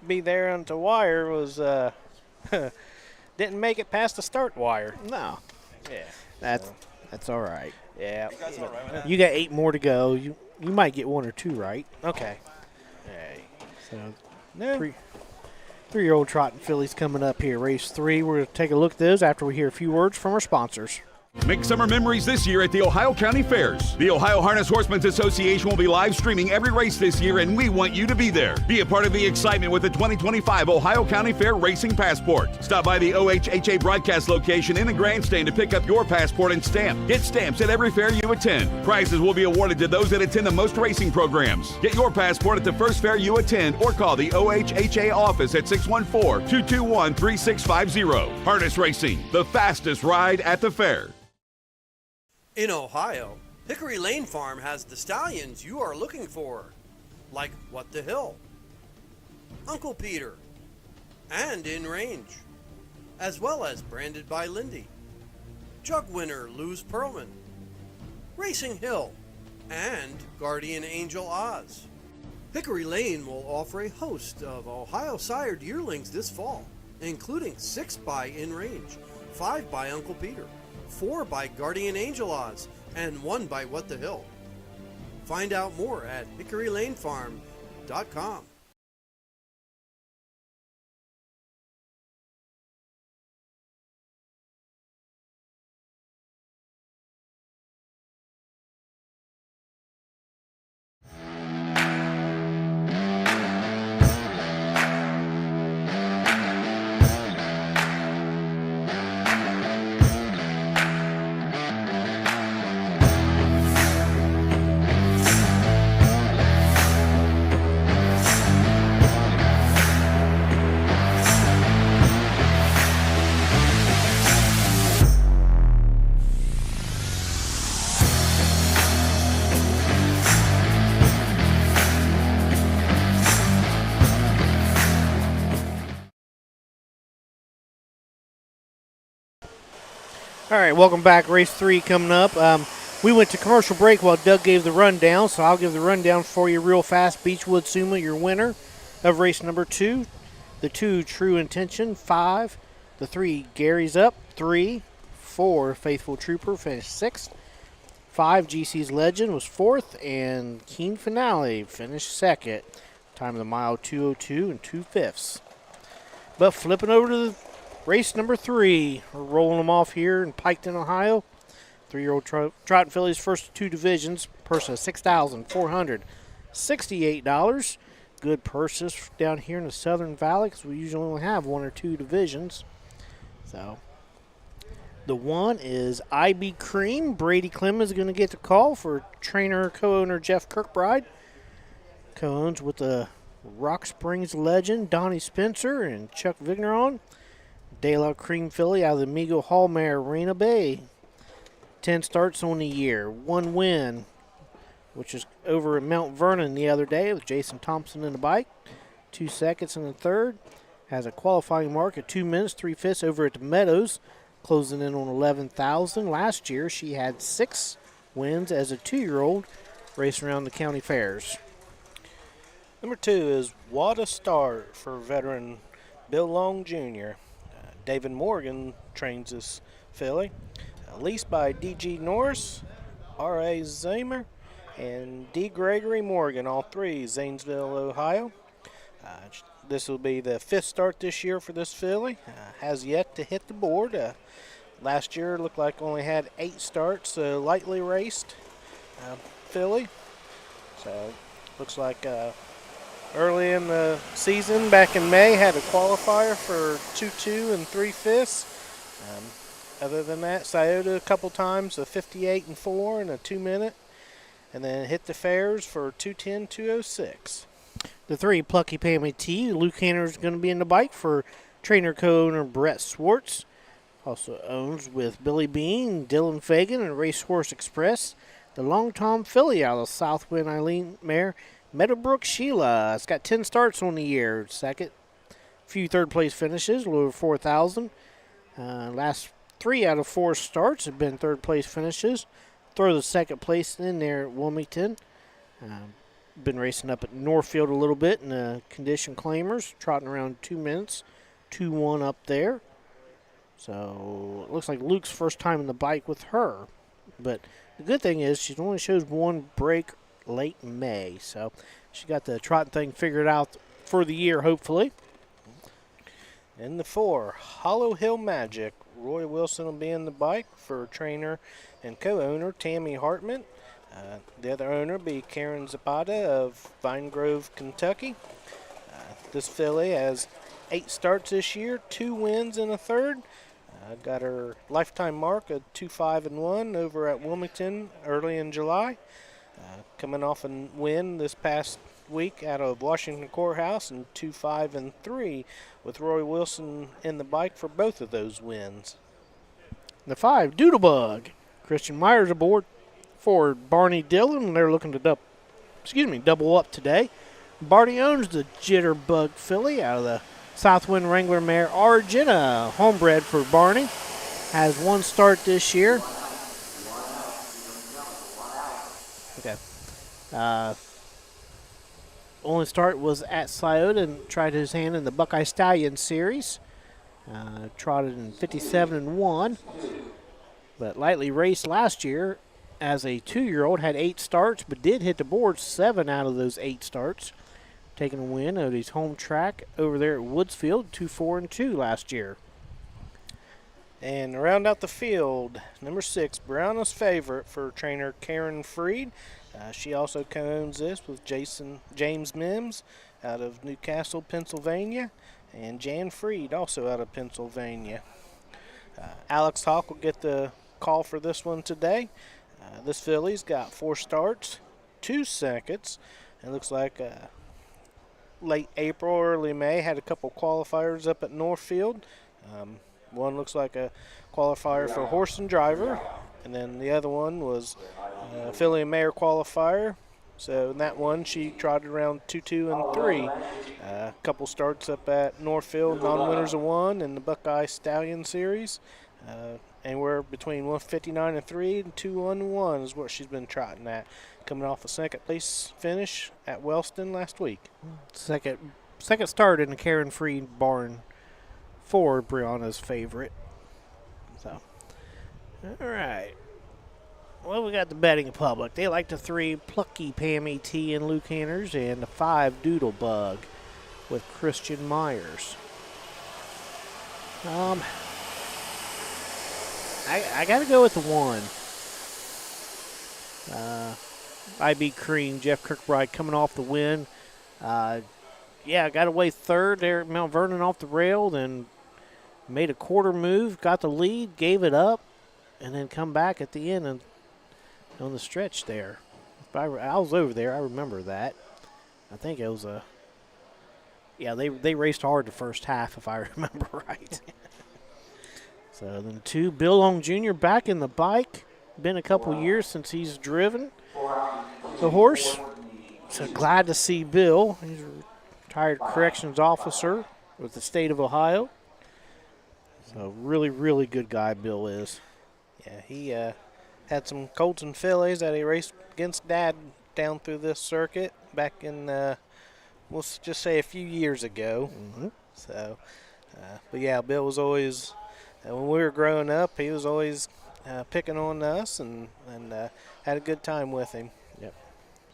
be there onto wire was didn't make it past the start wire. No. Yeah. That's all right. Yeah. You got 8 more to go. You might get 1 or 2 right. Okay. Hey. So No. 3-year-old trotting fillies coming up here. Race 3. We're going to take a look at those after we hear a few words from our sponsors. Make summer memories this year at the Ohio County Fairs. The Ohio Harness Horsemen's Association will be live streaming every race this year, and we want you to be there. Be a part of the excitement with the 2025 Ohio County Fair Racing Passport. Stop by the OHHA broadcast location in the grandstand to pick up your passport and stamp. Get stamps at every fair you attend. Prizes will be awarded to those that attend the most racing programs. Get your passport at the first fair you attend or call the OHHA office at 614-221-3650. Harness Racing, the fastest ride at the fair. In Ohio, Hickory Lane Farm has the stallions you are looking for, like What the Hill, Uncle Peter, and In Range, as well as Branded by Lindy, Jug Winner Luz Pearlman, Racing Hill, and Guardian Angel Oz. Hickory Lane will offer a host of Ohio sired yearlings this fall, including 6 by In Range, 5 by Uncle Peter, 4 by Guardian Angel Oz, and 1 by What the Hill. Find out more at hickorylanefarm.com. All right, welcome back. Race 3 coming up. We went to commercial break while Doug gave the rundown, so I'll give the rundown for you real fast. Beechwood Zuma, your winner of race number 2. The 2, True Intention, 5. The 3, Gary's Up, 3. 4, Faithful Trooper, finished 6th. 5, GC's Legend was 4th, and Keen Finale finished 2nd. Time of the mile, 2:02 and 2/5. But flipping over to the race number 3, we're rolling them off here in Piketon, Ohio. 3-year-old trot fillies, first 2 divisions, purse of $6,468. Good purses down here in the Southern Valley because we usually only have 1 or 2 divisions. So the 1 is IB Cream. Brady Clemens is going to get the call for trainer co-owner Jeff Kirkbride. Co-owns with the Rock Springs legend Donnie Spencer and Chuck Vigneron. De La Cream filly out of the Migo Hall mare Reina Bay. 10 starts on the year. 1 win, which is over at Mount Vernon the other day with Jason Thompson in the bike. 2 seconds in the third. Has a qualifying mark at 2 minutes, 3/5 over at the Meadows, closing in on 11,000. Last year, she had 6 wins as a 2-year-old racing around the county fairs. Number 2 is What a Start for veteran Bill Long Jr. David Morgan trains this filly. Leased by D.G. Norris, R.A. Zamer, and D. Gregory Morgan, all 3, Zanesville, Ohio. This will be the 5th start this year for this filly. Has yet to hit the board. Last year looked like only had 8 starts, lightly raced filly. So looks like early in the season, back in May, had a qualifier for 2-2 and 3/5. Other than that, Scioto a couple times, a 58 and 4 and a 2 minute, and then hit the fairs for 210, 206. The 3, Plucky Pammy T. Luke Hanner is going to be in the bike for trainer co-owner Brett Swartz. Also owns with Billy Bean, Dylan Fagan, and Racehorse Express. The Long Tom filly out of Southwind Eileen mare Meadowbrook Sheila. It's got 10 starts on the year. Second, few third-place finishes, a little over 4,000. Last 3 out of 4 starts have been third-place finishes. Throw the second place in there at Wilmington. Been racing up at Northfield a little bit in the condition claimers, trotting around 2 minutes, 2-1 up there. So it looks like Luke's first time in the bike with her. But the good thing is she only shows 1 break late May, so she got the trotting thing figured out for the year, hopefully. And the 4, Hollow Hill Magic. Roy Wilson will be in the bike for trainer and co-owner Tammy Hartman. The other owner will be Karen Zapata of Vine Grove, Kentucky. This filly has 8 starts this year, 2 wins and a third. Got her lifetime mark of 2-5 and 1 over at Wilmington early in July. Coming off a win this past week out of Washington Courthouse, and 2-5 and 3 with Roy Wilson in the bike for both of those wins. The 5, Doodlebug. Christian Myers aboard for Barney Dillon. They're looking to double up today. Barney owns the Jitterbug filly out of the Southwind Wrangler mare Argenta, homebred for Barney. Has 1 start this year. Okay. Only start was at Scioto and tried his hand in the Buckeye Stallion series. Trotted in 57 and 1. But lightly raced last year as a 2-year-old, had 8 starts, but did hit the board 7 out of those 8 starts. Taking a win at his home track over there at Woodsfield, 2-4 and 2 last year. And to round out the field, number 6, Brown's Favorite for trainer Karen Freed. She also co-owns this with James Mims out of Newcastle, Pennsylvania, and Jan Freed also out of Pennsylvania. Alex Hawk will get the call for this one today. This filly's got 4 starts, 2 seconds. It looks like late April, early May, had a couple qualifiers up at Northfield. One looks like a qualifier for horse and driver, and then the other one was a filly and mare qualifier. So in that one, she trotted around 2-2 and 3. A couple starts up at Northfield, non-winners of 1 in the Buckeye Stallion Series. Anywhere between 159 and 3 and 2-1 and 1 is what she's been trotting at. Coming off a second place finish at Wellston last week. Second start in the Karen Freed barn for Brianna's Favorite. So, all right. Well, we got the betting public. They like the 3, Plucky Pammy T and Luke Hanners, and the 5, Doodlebug with Christian Myers. I got to go with the 1. IB Cream, Jeff Kirkbride coming off the win. Got away 3rd there at Mount Vernon off the rail, then made a quarter move, got the lead, gave it up, and then come back at the end and on the stretch there. I was over there. I remember that. I think it was a – yeah, they raced hard the first half, if I remember right. So then 2, Bill Long Jr. back in the bike. Been a couple years since he's driven the horse. So glad to see Bill. He's a retired corrections officer with the state of Ohio. So really, really good guy Bill is. Yeah, he had some colts and fillies that he raced against Dad down through this circuit back in, let's just say a few years ago. Mm-hmm. So, but yeah, Bill was always, when we were growing up, he was always picking on us and had a good time with him. Yep.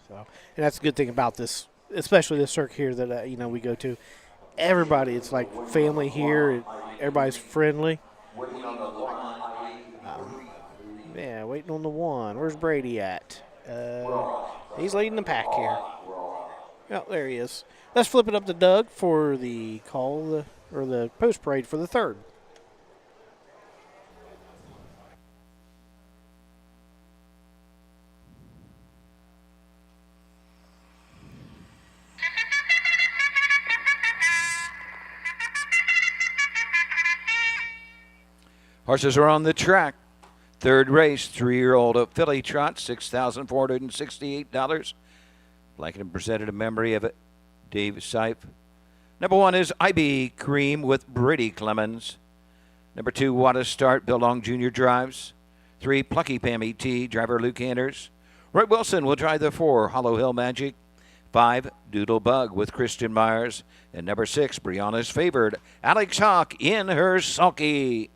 So, and that's a good thing about this, especially this circuit here that we go to. Everybody, it's like family here. Everybody's friendly. Yeah, waiting on the 1. Where's Brady at? He's leading the pack here. Oh, there he is. Let's flip it up to Doug for the call or the post parade for the 3rd. Horses are on the track. 3rd race, 3-year-old filly trot, $6,468. Blanket and presented in memory of Dave Seif. Number 1 is IB Cream with Brady Clemens. Number 2, What a Start, Bill Long Jr. drives. 3, Plucky Pammy T, driver Luke Anders. Roy Wilson will drive the 4, Hollow Hill Magic. 5, Doodle Bug with Christian Myers. And number 6, Brianna's favored, Alex Hawk in her sulky.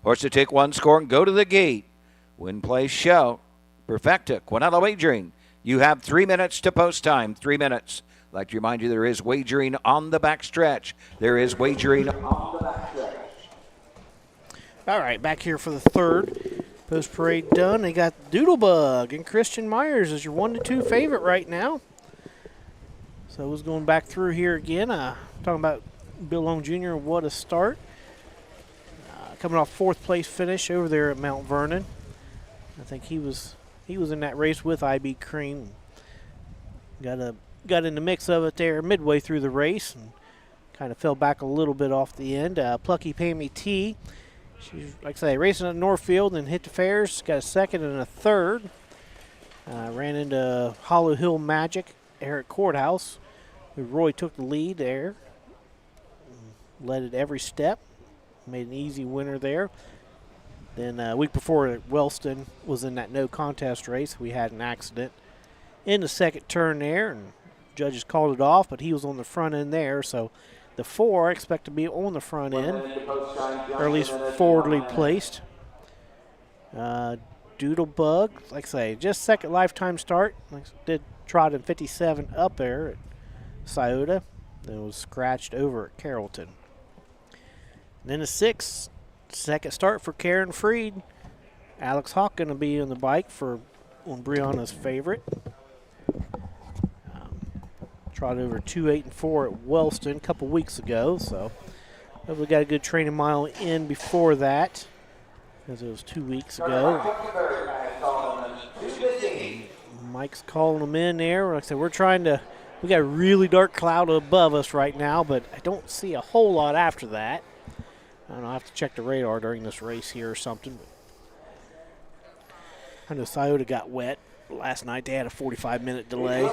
Horse to take 1 score and go to the gate. Win, play, show. Perfecta, Quinella Wagering. You have 3 minutes to post time. 3 minutes. I'd like to remind you there is wagering on the backstretch. There is wagering on the backstretch. All right, back here for the 3rd. Post parade done. They got Doodlebug and Christian Myers as your 1-2 favorite right now. So who's going back through here again? Talking about Bill Long Jr. What a Start. Coming off 4th place finish over there at Mount Vernon. I think he was in that race with IB Cream. Got in the mix of it there midway through the race and kind of fell back a little bit off the end. Plucky Pammy T. She's, like I say, racing at Northfield and hit the fairs. Got a 2nd and a 3rd. Ran into Hollow Hill Magic here at Courthouse. Roy took the lead there. Led it every step. Made an easy winner there. Then a week before, Wellston was in that no contest race. We had an accident in the 2nd turn there, and judges called it off, but he was on the front end there. So the 4 I expect to be on the front end, or at least forwardly placed. Doodlebug, like I say, just 2nd lifetime start. Did trot in 57 up there at Scioto. Then was scratched over at Carrollton. Then a 6, 2nd start for Karen Freed. Alex Hawk going to be on the bike on Brianna's favorite. Trotted over 2, 8, and 4 at Wellston a couple weeks ago, so hopefully got a good training mile in before that, because it was 2 weeks ago. Mike's calling them in there. Like I said, we got a really dark cloud above us right now, but I don't see a whole lot after that. I don't know, I have to check the radar during this race here or something. I know Scioto got wet last night. They had a 45-minute delay.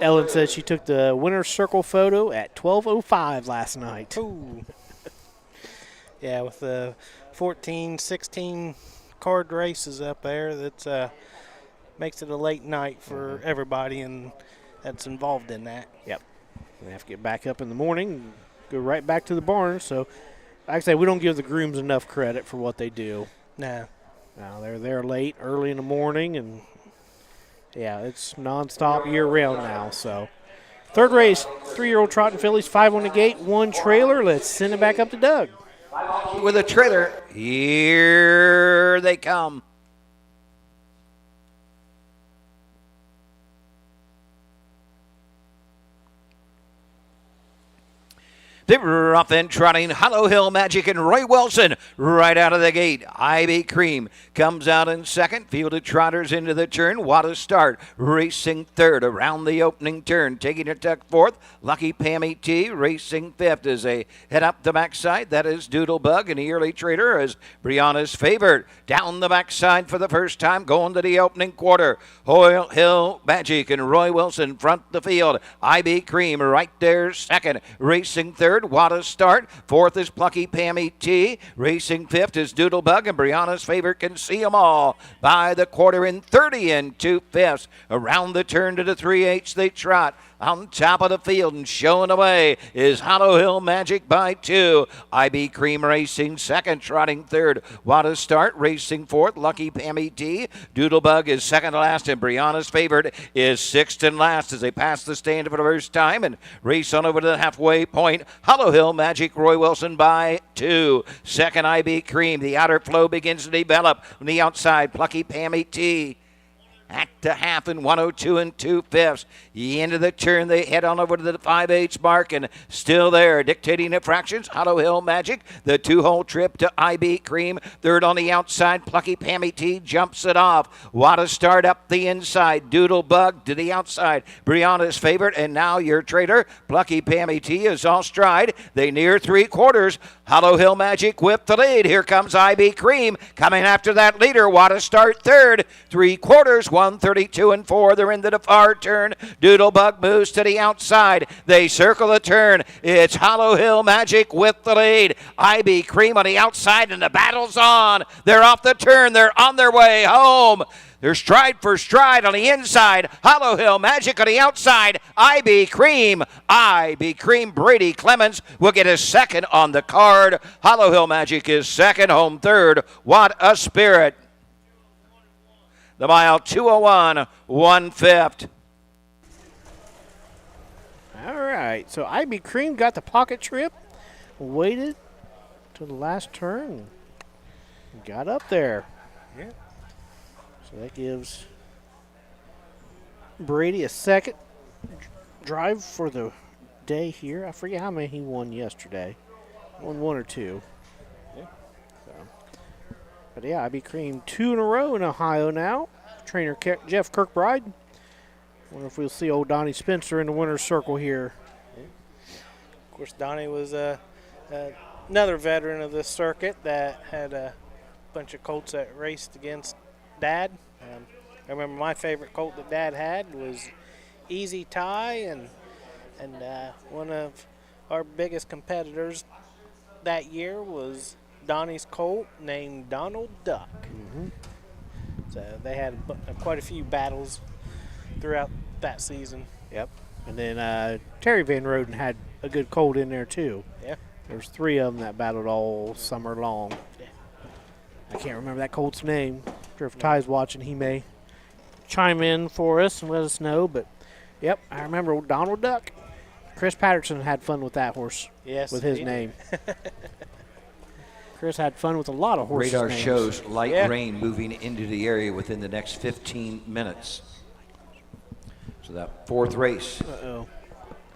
Ellen said she took the winner's circle photo at 12:05 last night. Ooh. Yeah, with the 14, 16 card races up there, that makes it a late night for everybody and that's involved in that. Yep. We have to get back up in the morning and go right back to the barn. So, like I say, we don't give the grooms enough credit for what they do. No. Now they're there late, early in the morning, and yeah, it's nonstop year round now. So, 3rd race, 3-year-old trotting fillies, 5 on the gate, 1 trailer. Let's send it back up to Doug. With a trailer, here they come. They were off and trotting Hollow Hill Magic and Roy Wilson right out of the gate. IB Cream comes out in second. Fielded trotters into the turn. What a start. Racing third around the opening turn. Taking a tuck fourth. Lucky Pammy T racing fifth as they head up the backside. That is Doodlebug and the early trader as Brianna's favored. Down the backside for the first time going to the opening quarter. Hollow Hill Magic and Roy Wilson front the field. IB Cream right there second. Racing third. What a start. Fourth is Plucky Pammy T. Racing fifth is Doodlebug, and Brianna's favorite can see them all by the quarter in 30 and 2/5. Around the turn to the 3/8 they trot. On top of the field and showing away is Hollow Hill Magic by 2. IB Cream racing second, trotting third. What a start, racing fourth. Lucky Pammy T. Doodlebug is second to last, and Brianna's favorite is sixth and last as they pass the stand for the first time and race on over to the halfway point. Hollow Hill Magic, Roy Wilson by 2. Second, IB Cream. The outer flow begins to develop. On the outside, Plucky Pammy T. At the half in 102 and 2/5. The end of the turn, they head on over to the 5/8 mark and still there, dictating the fractions. Hollow Hill Magic, the 2-hole trip to IB Cream. Third on the outside, Plucky Pammy T jumps it off. What a start up the inside. Doodlebug to the outside. Brianna's favorite, and now your trader, Plucky Pammy T, is all stride. They near 3/4. Hollow Hill Magic with the lead. Here comes IB Cream coming after that leader. What a start third. 3/4. 132 and 4. They're into the far turn. Doodlebug moves to the outside. They circle the turn. It's Hollow Hill Magic with the lead. IB Cream on the outside, and the battle's on. They're off the turn. They're on their way home. They're stride for stride on the inside. Hollow Hill Magic on the outside. IB Cream. IB Cream. Brady Clemens will get his second on the card. Hollow Hill Magic is second, home third. What a spirit. The mile 2:01, 1/5. All right, so IB Cream got the pocket trip, waited to the last turn, and got up there. Yeah. So that gives Brady a second drive for the day here. I forget how many he won yesterday. Won 1 or 2. Yeah. So. But yeah, IB Cream 2 in a row in Ohio now. Trainer Jeff Kirkbride. Wonder if we'll see old Donnie Spencer in the winner's circle here. Yeah. Of course, Donnie was another veteran of this circuit that had a bunch of colts that raced against Dad. I remember my favorite colt that Dad had was Easy Tie, and one of our biggest competitors that year was Donnie's colt named Donald Duck. Mm-hmm. So they had quite a few battles throughout that season. Yep. And then Terry Van Roden had a good colt in there too. Yeah. There's 3 of them that battled all summer long. Yeah. I can't remember that colt's name. Sure, if Ty's watching, he may chime in for us and let us know. But yep, I remember Donald Duck. Chris Patterson had fun with that horse. Yes. With his name. Chris had fun with a lot of horses. Radar names. shows light Yeah. rain moving into the area within the next 15 minutes. So that fourth race. Uh-oh.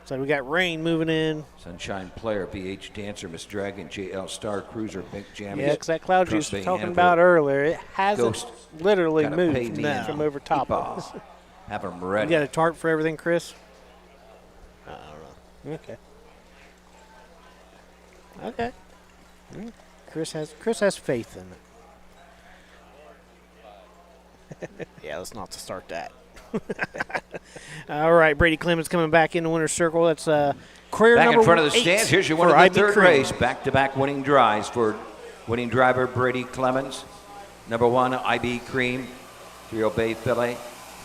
So we got rain moving in. Sunshine Player, PH Dancer, Miss Dragon, JL Star Cruiser, Pink Jammies. Yeah, because that cloud you was Trust me, talking Hannibal, about earlier, it hasn't Ghost. literally Gotta pay moved me from now. over top of us. Have them You ready. got a tarp for everything, Chris? I don't know. Okay. Okay. Chris has faith in it. Yeah, let's not start that. All right, Brady Clemens coming back in the winner's circle. That's career Back number in front of the 8 stands. Here's your for winner of IB the third Cream. race. Back-to-back winning drives for winning driver Brady Clemens. Number 1, IB Cream. 3-0 Bay Fillet.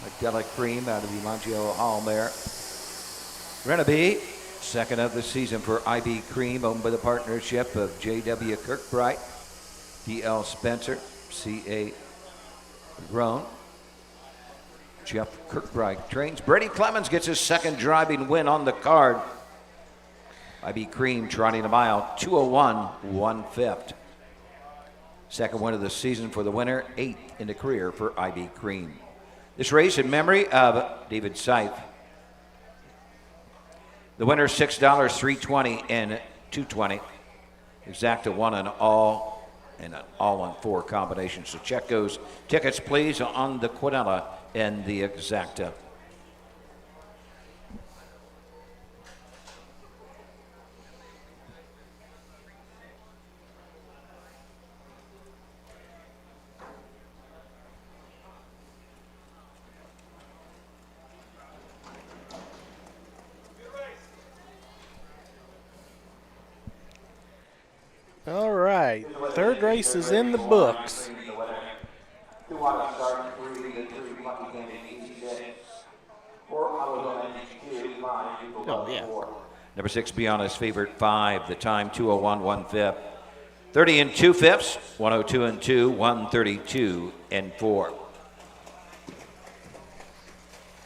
Magdala Cream out of Emangio Hall there. Renabee, second of the season for IB Cream, owned by the partnership of J.W. Kirkbright, D.L. Spencer, C.A. Grown. Jeff Kirkbright trains. Brady Clemens gets his second driving win on the card. IB Cream trotting a mile, 2:01, 1/5. Second win of the season for the winner, 8th in the career for IB Cream. This race in memory of David Seif. The winner, $6, $3.20, and 220. Exacta 1 and all, and an all-on-4 combination. So check those tickets, please, on the Quinella and the Exacta. All right, third race is in the books. Oh, yeah. Number 6, Beyond his favorite 5. The time 2:01 1/5. 30 and 2/5. 102 and 2. 132 and 4.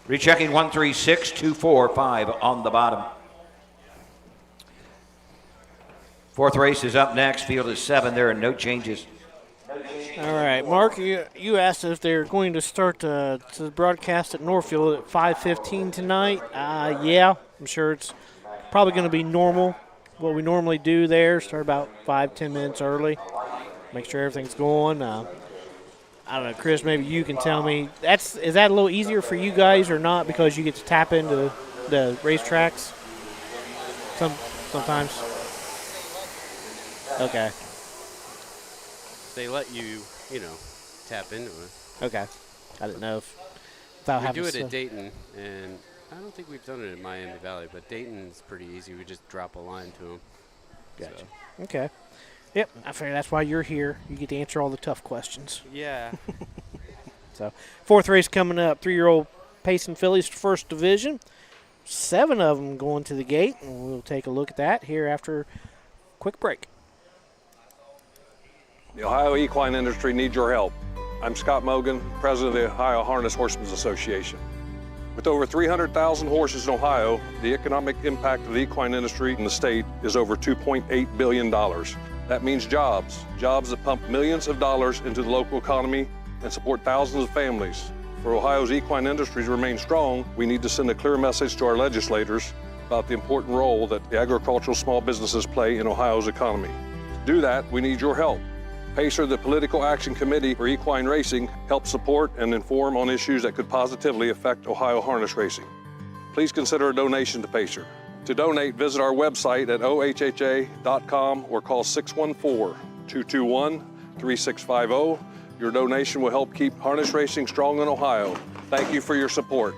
Rechecking 136 245 on the bottom. Fourth race is up next. Field is 7. There are no changes. All right, Mark, you asked if they're going to start to broadcast at Northfield at 5:15 tonight. Yeah, I'm sure it's probably going to be normal, what we normally do there, start about 5-10 minutes early, make sure everything's going. I don't know, Chris, maybe you can tell me, is that a little easier for you guys or not because you get to tap into the racetracks sometimes? Okay. They let you, tap into it. Okay. I didn't know if without We having do it to- at Dayton, and I don't think we've done it in Miami Valley, but Dayton's pretty easy. We just drop a line to them. Gotcha. Okay. Yep, I figure that's why you're here. You get to answer all the tough questions. Yeah. So, fourth race coming up. 3-year-old Payson fillies, first division. 7 of them going to the gate, and we'll take a look at that here after a quick break. The Ohio equine industry needs your help. I'm Scott Mogan, president of the Ohio Harness Horsemen's Association. With over 300,000 horses in Ohio, the economic impact of the equine industry in the state is over $2.8 billion. That means jobs that pump millions of dollars into the local economy and support thousands of families. For Ohio's equine industry to remain strong, we need to send a clear message to our legislators about the important role that the agricultural small businesses play in Ohio's economy. To do that, we need your help. PACER, the Political Action Committee for Equine Racing, helps support and inform on issues that could positively affect Ohio harness racing. Please consider a donation to PACER. To donate, visit our website at ohha.com or call 614-221-3650. Your donation will help keep harness racing strong in Ohio. Thank you for your support.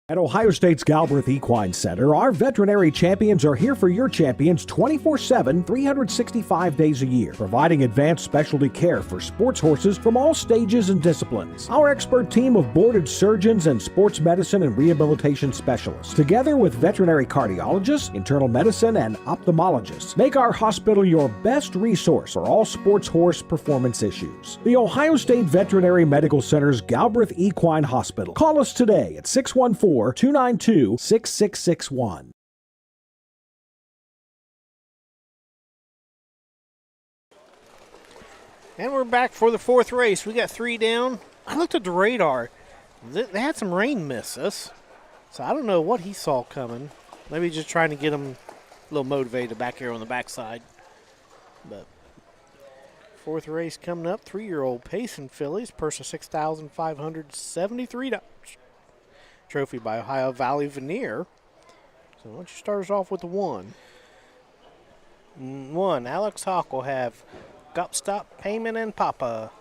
At Ohio State's Galbraith Equine Center, our veterinary champions are here for your champions 24/7, 365 days a year, providing advanced specialty care for sports horses from all stages and disciplines. Our expert team of boarded surgeons and sports medicine and rehabilitation specialists, together with veterinary cardiologists, internal medicine, and ophthalmologists, make our hospital your best resource for all sports horse performance issues. The Ohio State Veterinary Medical Center's Galbraith Equine Hospital. Call us today at 614-292-6661. And we're back for the fourth race. We got 3 down. I looked at the radar. They had some rain miss us. So I don't know what he saw coming. Maybe just trying to get him a little motivated back here on the backside. But fourth race coming up. 3-year-old Payson fillies. Purse of $6,573. Trophy by Ohio Valley Veneer. So why don't you start us off with the 1? 1, Alex Hawk will have Gopstop, Payment, and Papa.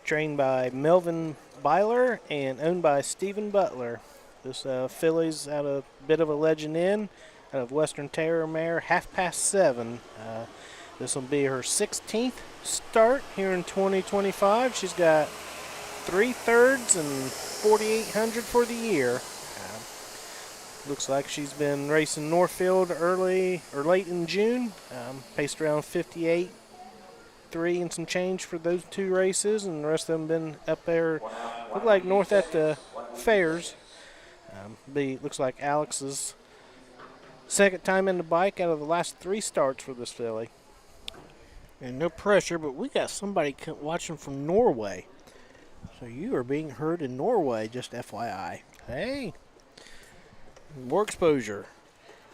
Trained by Melvin Byler and owned by Stephen Butler. This filly's out a bit of a legend in, out of Western Terror Mare, 7:30. This will be her 16th start here in 2025. She's got 3 thirds and 4,800 for the year. Looks like she's been racing Northfield early or late in June. Paced around 58, 3 and some change for those 2 races, and the rest of them been up there. Look like north at the fairs. Looks like Alex's second time in the bike out of the last 3 starts for this filly. And no pressure, but we got somebody watching from Norway. So you are being heard in Norway, just FYI. Hey. More exposure.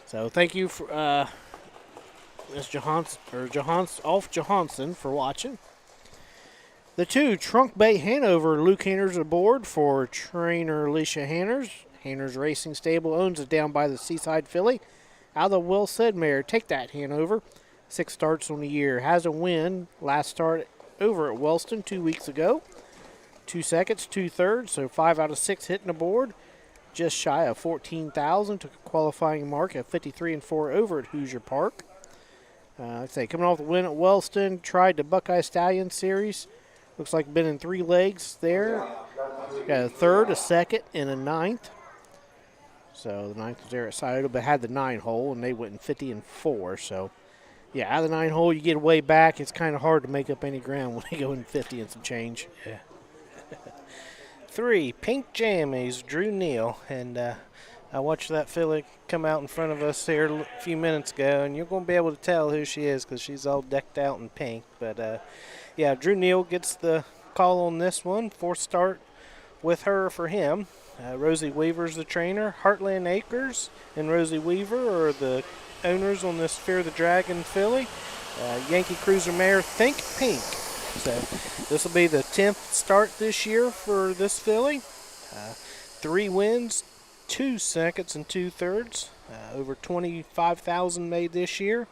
So thank you for Ms. Johansson for watching. The 2 Trunk Bay Hanover Luke Hanners aboard for trainer Alicia Hanners. Hanners Racing Stable owns it down by the Seaside filly. Out of the Well Said mare, Take That Hanover. 6 starts on the year. Has a win. Last start over at Wellston 2 weeks ago. 2 seconds, 2 thirds, so 5 out of 6 hitting the board. Just shy of 14,000. Took a qualifying mark at 53-4 over at Hoosier Park. Coming off the win at Wellston, tried the Buckeye Stallion Series. Looks like been in 3 legs there. Got a third, a second, and a 9th. So the 9th was there at Scioto, but had the 9 hole, and they went in 50-4. So, yeah, out of the 9 hole, you get way back. It's kind of hard to make up any ground when they go in 50 and some change. Yeah. 3 Pink Jammies, Drew Neal, and I watched that filly come out in front of us here a few minutes ago, and you're going to be able to tell who she is because she's all decked out in pink. But, yeah, Drew Neal gets the call on this one. 4th start with her for him. Rosie Weaver's the trainer. Heartland Acres and Rosie Weaver are the owners on this Fear the Dragon filly. Yankee Cruiser mare Think Pink. So this will be the 10th start this year for this filly. 3 wins, 2 seconds, and 2 thirds. Over 25,000 made this year.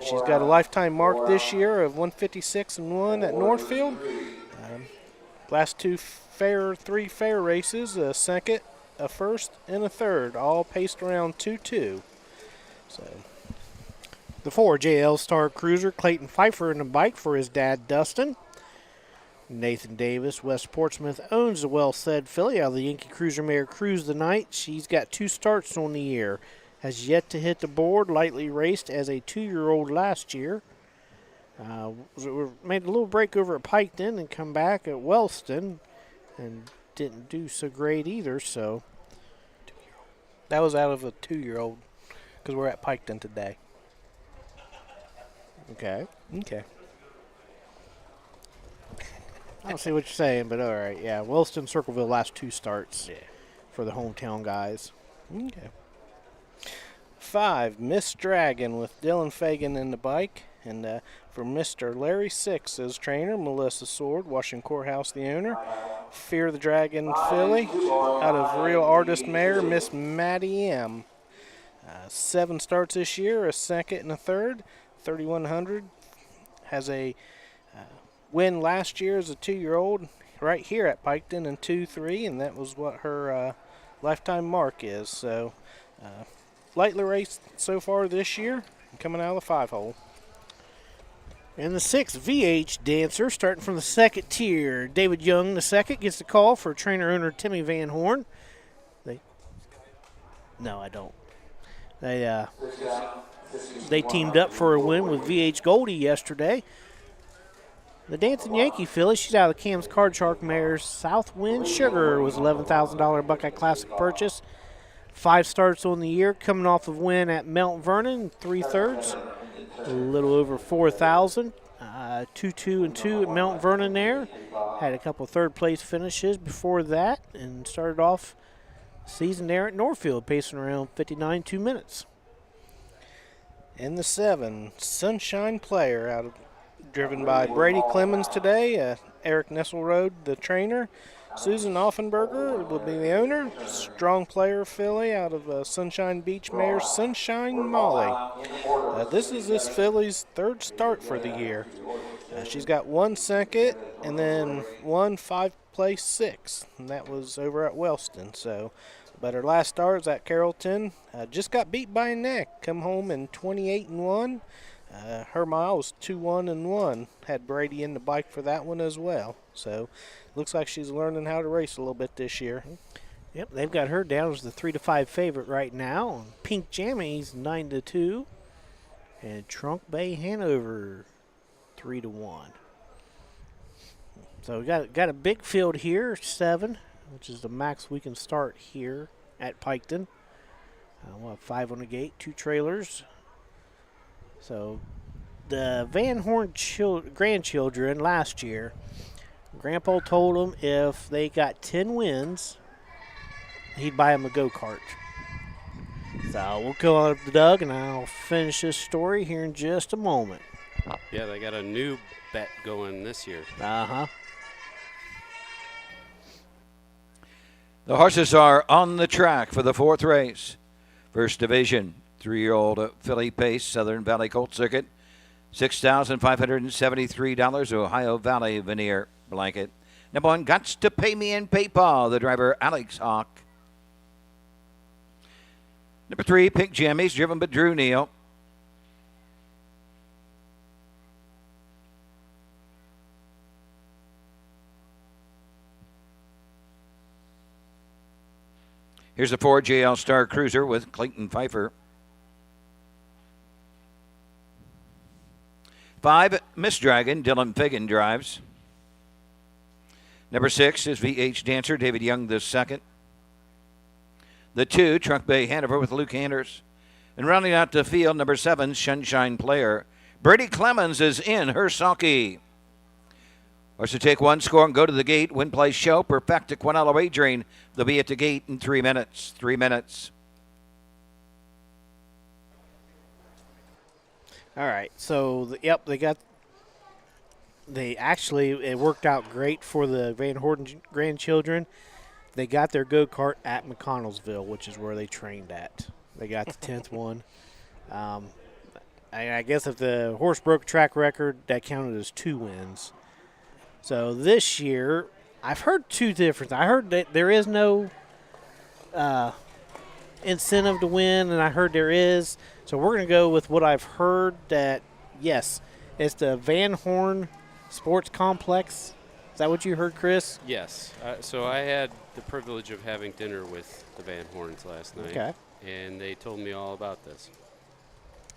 She's got a lifetime mark this year of 156-1 at Northfield. Last 3 fair races, a second, a first, and a third, all paced around 2-2. So. The 4 JL Star Cruiser, Clayton Pfeiffer in the bike for his dad, Dustin. Nathan Davis, West Portsmouth, owns the Well Said filly out of the Yankee Cruiser mare Cruise the Night. She's got 2 starts on the year. Has yet to hit the board, lightly raced as a 2-year-old last year. Made a little break over at Piketon and come back at Wellston and didn't do so great either, so. That was out of a 2-year-old because we're at Piketon today. Okay. Okay. I don't see what you're saying, but all right. Yeah, Wellston, Circleville, last 2 starts for the hometown guys. Okay. 5, Miss Dragon with Dylan Fagan in the bike. And for Mr. Larry Six as trainer, Melissa Sword, Washington Courthouse the owner. Fear the Dragon filly out of Real Artist mare, Miss Maddie M. 7 starts this year, a second and a third. 3,100. Has a win last year as a 2-year-old right here at Piketon in 2-3, and that was what her lifetime mark is. So lightly raced so far this year, coming out of the 5 hole. And the 6th VH Dancer, starting from the 2nd tier. David Young, the 2nd, gets the call for trainer-owner Timmy Van Horn. No, I don't. They teamed up for a win with VH Goldie yesterday. The Dancing Yankee filly, she's out of the Cam's Card Shark mare's Southwind Sugar, was $11,000 Buckeye Classic purchase. 5 starts on the year, coming off of win at Mount Vernon, 3 thirds, a little over 4,000. 2-2-2 at Mount Vernon there. Had a couple third place finishes before that, and started off the season there at Northfield, pacing around 59 2 minutes. In the 7, Sunshine Player, driven by Brady Clemens today. Eric Nesselrode, the trainer. Susan Offenberger will be the owner. Strong Player filly out of Sunshine Beach mare, Sunshine Molly. This is this filly's 3rd start for the year. She's got 1 second and then 1 5-place 6th, and that was over at Wellston. So. But her last start was at Carrollton. Just got beat by a neck. Come home in 28-1. Her mile was 2-1-1. Had Brady in the bike for that one as well. So looks like she's learning how to race a little bit this year. Yep, they've got her down as the 3-5 favorite right now. Pink Jammies 9-2, and Trunk Bay Hanover 3-1. So we got a big field here, 7, which is the max we can start here at Piketon. We'll have 5 on the gate, 2 trailers. So the Van Horn grandchildren last year, Grandpa told them if they got 10 wins, he'd buy them a go-kart. So we'll go on up to Doug, and I'll finish this story here in just a moment. Yeah, they got a new bet going this year. Uh-huh. The horses are on the track for the 4th race. First division, 3-year-old filly pace, Southern Valley Colt Circuit, $6,573, Ohio Valley Veneer Blanket. Number 1, Gots to Pay Me in PayPal, the driver Alex Hawk. Number 3, Pink Jammies, driven by Drew Neal. Here's the 4, JL Star Cruiser with Clayton Pfeiffer. 5, Miss Dragon, Dylan Fagan drives. Number 6 is VH Dancer, David Young II. The 2, Trunk Bay Hanover with Luke Anders. And rounding out the field, number 7, Sunshine Player. Brady Clemens is in her sulky. Or to take one score and go to the gate, win, play, show, perfect Quinella wagering. They'll be at the gate in 3 minutes. 3 minutes. All right, so, it worked out great for the Van Horn grandchildren. They got their go-kart at McConnellsville, which is where they trained at. They got the 10th one. I guess if the horse broke a track record, that counted as 2 wins. So this year, I've heard 2 different. I heard that there is no incentive to win, and I heard there is. So we're going to go with what I've heard that, yes, it's the Van Horn Sports Complex. Is that what you heard, Chris? Yes. So I had the privilege of having dinner with the Van Horns last night. Okay. And they told me all about this.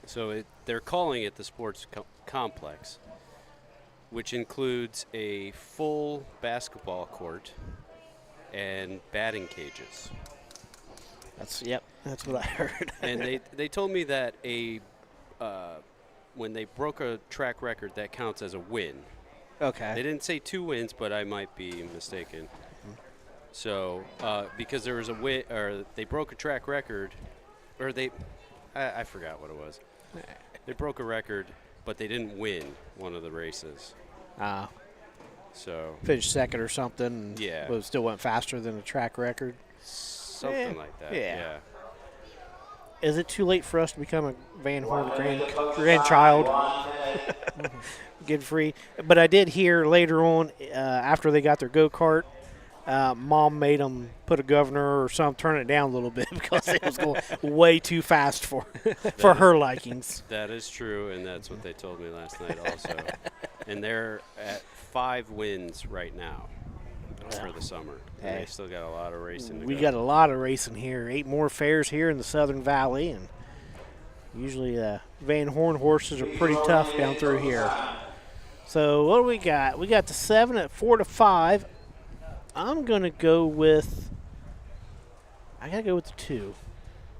So they're calling it the Sports Complex, which includes a full basketball court and batting cages. That's what I heard. And they told me that when they broke a track record, that counts as a win. Okay. They didn't say 2 wins, but I might be mistaken. Mm-hmm. So because there was a win, or they broke a track record, or I forgot what it was. They broke a record, but they didn't win one of the races. So finished second or something. Yeah. But it still went faster than the track record. Something like that. Yeah. Is it too late for us to become a Van Horn grandchild? Get free. But I did hear later on, after they got their go-kart, Mom made them put a governor or something, turn it down a little bit because it was going way too fast for her likings. That is true, and that's what they told me last night also. And they're at 5 wins right now for the summer. And they still got a lot of racing to go. We got a lot of racing here. 8 more fairs here in the Southern Valley, and usually Van Horn horses are pretty tough down through here. So what do we got? We got the 7 at 4-5. I'm going to go with – I got to go with the 2.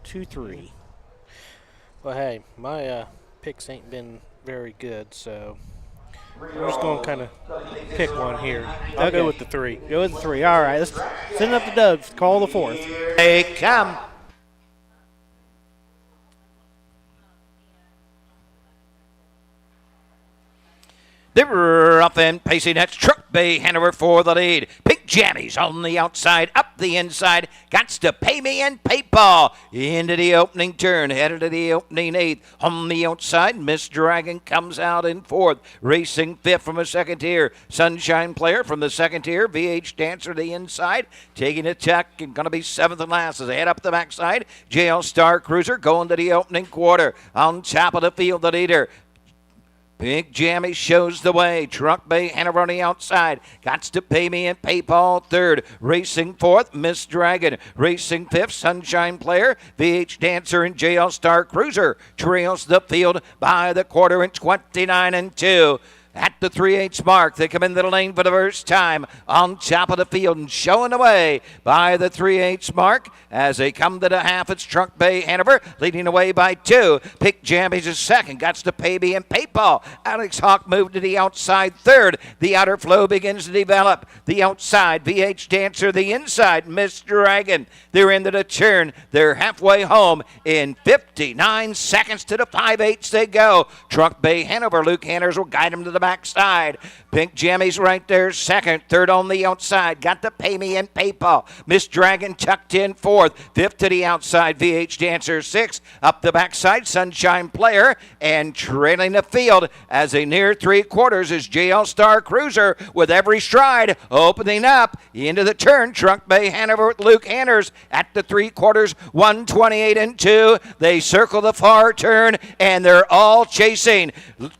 2-3. Well, hey, my picks ain't been very good, so I'm just going to kind of pick one here. I'll go with the 3. Go with the 3. All right, let's send it up to Doug. Call the 4th. They come. They're up and pacing. That's Trunk Bay Hanover for the lead. Pink Jammies on the outside, up the inside. Gots to Pay Me in PayPal. Into the opening turn, headed to the opening 8th. On the outside, Miss Dragon comes out in 4th. Racing 5th from a second tier. Sunshine Player from the second tier. VH Dancer the inside. Taking a check and going to be 7th and last as they head up the backside. JL Star Cruiser going to the opening quarter. On top of the field, the leader. Big Jammy shows the way. Truck Bay Hanover on the outside. Gots to Pay Me and PayPal third. Racing fourth, Miss Dragon. Racing fifth, Sunshine Player. VH Dancer and JL Star Cruiser trails the field by the quarter in 29-2. At the 3/8 mark, they come into the lane for the first time on top of the field and showing away by the 3/8 mark. As they come to the half, it's Truck Bay Hanover leading away by 2. Pick Jammies is second. Gots to Pay Me and PayPal. Alex Hawk moved to the outside third. The outer flow begins to develop. The outside, VH Dancer, the inside, Miss Dragon. They're into the turn. They're halfway home in 59 seconds to the 5/8 they go. Truck Bay Hanover, Luke Hanners will guide them to the backside. Pink Jammies right there second. Third on the outside. Got to Pay Me and PayPal. Miss Dragon tucked in fourth. Fifth to the outside. VH Dancer sixth. Up the backside. Sunshine Player. And trailing the field as they near 3/4 is JL Star Cruiser with every stride opening up into the turn. Truck Bay Hanover with Luke Hanners at the 3/4. 128-2. They circle the far turn and they're all chasing.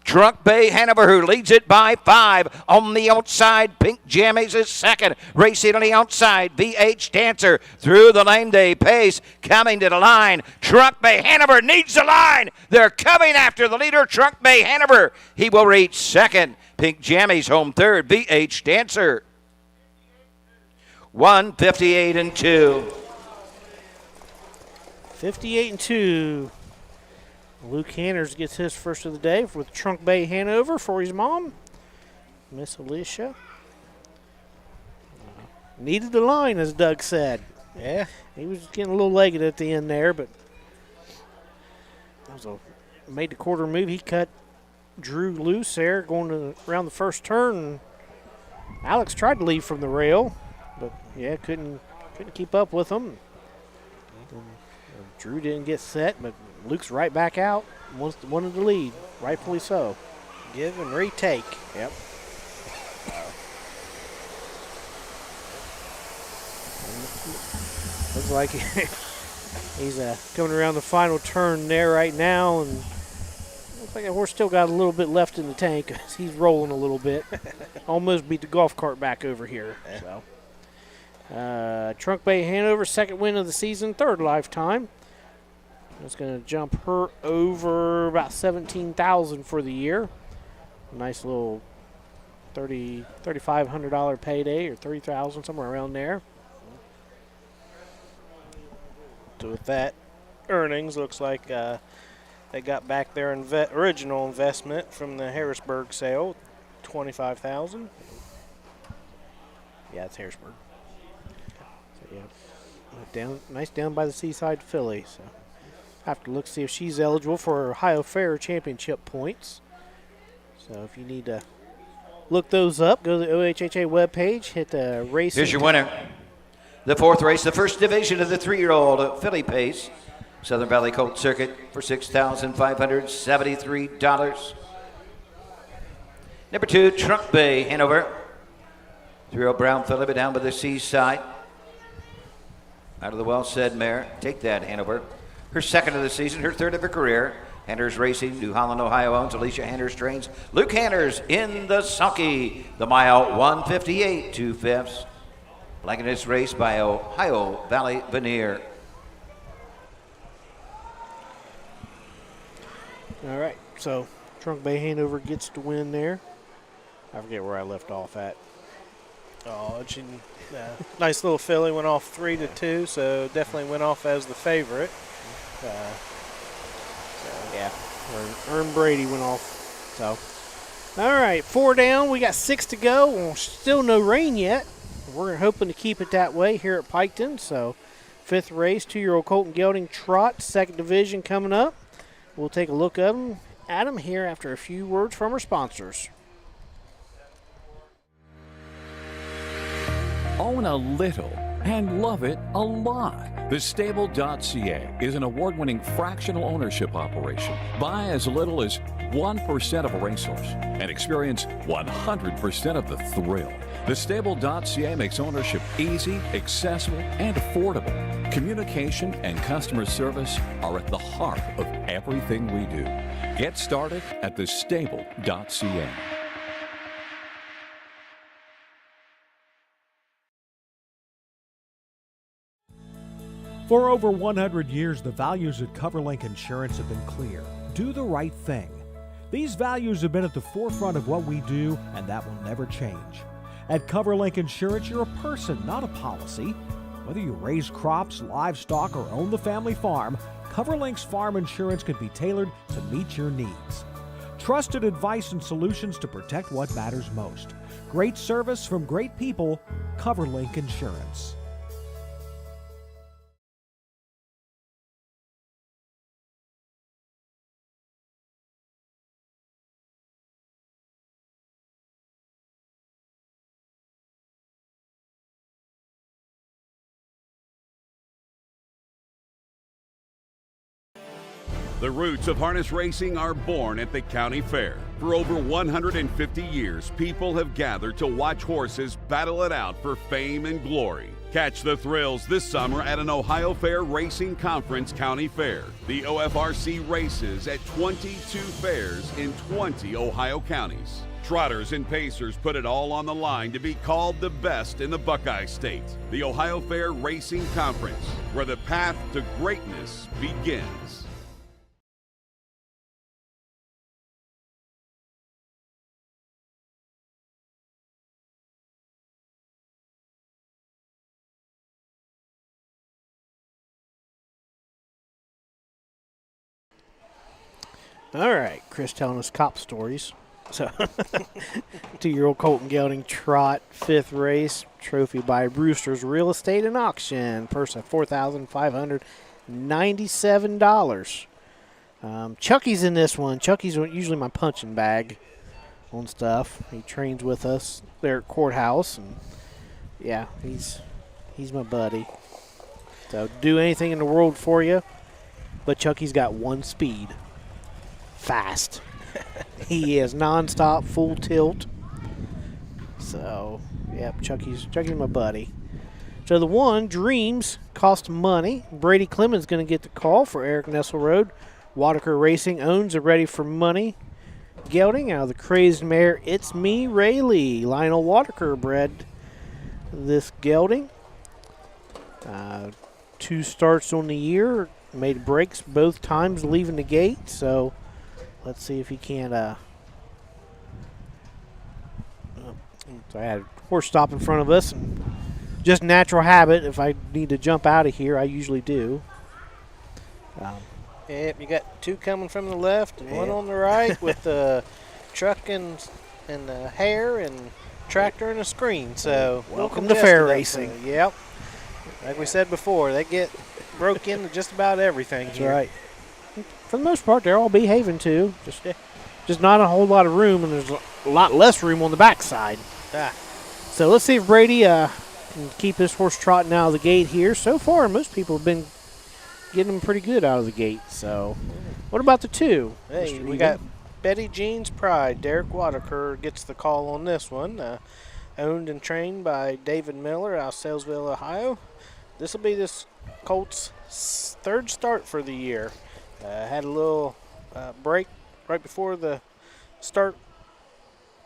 Truck Bay Hanover, who leads it by 5 on the outside. Pink Jammies is second. Racing on the outside. VH Dancer through the lane day pace. Coming to the line. Truck Bay Hanover needs the line. They're coming after the leader, Truck Bay Hanover. He will reach second. Pink Jammies home third. VH Dancer. 158-2. 58-2. Luke Hanners gets his first of the day with Trunk Bay Hanover for his mom, Miss Alicia. Needed the line, as Doug said. Yeah. He was getting a little legged at the end there, but that was made the quarter move. He cut Drew loose there going around the first turn. Alex tried to leave from the rail, but yeah, couldn't keep up with him. Drew didn't get set, but Luke's right back out. Wanted to lead, rightfully so. Give and retake. Yep. Looks like he's coming around the final turn there right now, and looks like that horse still got a little bit left in the tank. He's rolling a little bit. Almost beat the golf cart back over here. So, Trunk Bay Hanover, second win of the season, third lifetime. That's going to jump her over about $17,000 for the year. Nice little $3,500 payday, or $3,000, somewhere around there. So with that earnings, looks like they got back their original investment from the Harrisburg sale, $25,000. Yeah, it's Harrisburg. So yeah, nice down by the Seaside filly. So have to look see if she's eligible for Ohio Fair Championship points. So if you need to look those up, go to the OHHA webpage, hit the race. Here's your winner. The fourth race, the first division of the 3-year-old filly pace. Southern Valley Colt Circuit for $6,573. Number 2, Trunk Bay Hanover. 3-year-old brown filly, but down by the Seaside. Out of the well-said mare. Take that, Hanover. Her second of the season, her third of her career. Hanners Racing, New Holland, Ohio owns. Alicia Hanners trains. Luke Hanners in the sulky. The mile 158, 2/5. Like in this race by Ohio Valley Veneer. All right, so Trunk Bay Hanover gets the win there. I forget where I left off at. Oh, nice little filly, went off 3-2, so definitely went off as the favorite. Yeah, Ern Brady went off. So, all right, 4 down. We got 6 to go. Well, still no rain yet. We're hoping to keep it that way here at Piketon. So, 5th race, 2-year-old Colton Gelding Trot, 2nd division coming up. We'll take a look at them here after a few words from our sponsors. Own a little and love it a lot. TheStable.ca is an award-winning fractional ownership operation. Buy as little as 1% of a racehorse and experience 100% of the thrill. TheStable.ca makes ownership easy, accessible, and affordable. Communication and customer service are at the heart of everything we do. Get started at thestable.ca. For over 100 years, the values at CoverLink Insurance have been clear. Do the right thing. These values have been at the forefront of what we do, and that will never change. At CoverLink Insurance, you're a person, not a policy. Whether you raise crops, livestock, or own the family farm, CoverLink's farm insurance can be tailored to meet your needs. Trusted advice and solutions to protect what matters most. Great service from great people, CoverLink Insurance. The roots of harness racing are born at the county fair. For over 150 years, people have gathered to watch horses battle it out for fame and glory. Catch the thrills this summer at an Ohio Fair Racing Conference County Fair. The OFRC races at 22 fairs in 20 Ohio counties. Trotters and pacers put it all on the line to be called the best in the Buckeye State. The Ohio Fair Racing Conference, where the path to greatness begins. All right, Chris telling us cop stories. So, 2-year-old Colton Gelding Trot, 5th race, trophy by Brewster's Real Estate and Auction, purse of $4,597. Chucky's in this one. Chucky's usually my punching bag on stuff. He trains with us there at Courthouse, and yeah, he's my buddy. So, do anything in the world for you, but Chucky's got one speed. Fast. He is nonstop, full tilt. So, yep, Chucky's my buddy. So the one, Dreams, cost money. Brady Clemens going to get the call for Eric Nessel Road. Wadaker Racing owns a Ready for Money gelding out of the Crazed Mare It's Me Rayleigh. Lionel Wadaker bred this gelding. 2 starts on the year. Made breaks both times leaving the gate, so let's see if he can. So I had a horse stop in front of us, and just natural habit. If I need to jump out of here, I usually do. Yep, you got 2 coming from the left and 1 on the right with the truck and the hare and tractor and a screen. So welcome to fair racing. Yep. Like we said before, they get broke into just about everything. That's here. right. For the most part, they're all behaving too. Just not a whole lot of room, and there's a lot less room on the backside. So let's see if Brady can keep this horse trotting out of the gate here. So far, most people have been getting him pretty good out of the gate. So, what about the 2? Hey, we got Betty Jean's Pride. Derek Wadaker gets the call on this one. Owned and trained by David Miller out of Salesville, Ohio. This will be this colt's 3rd start for the year. Had a little break right before the start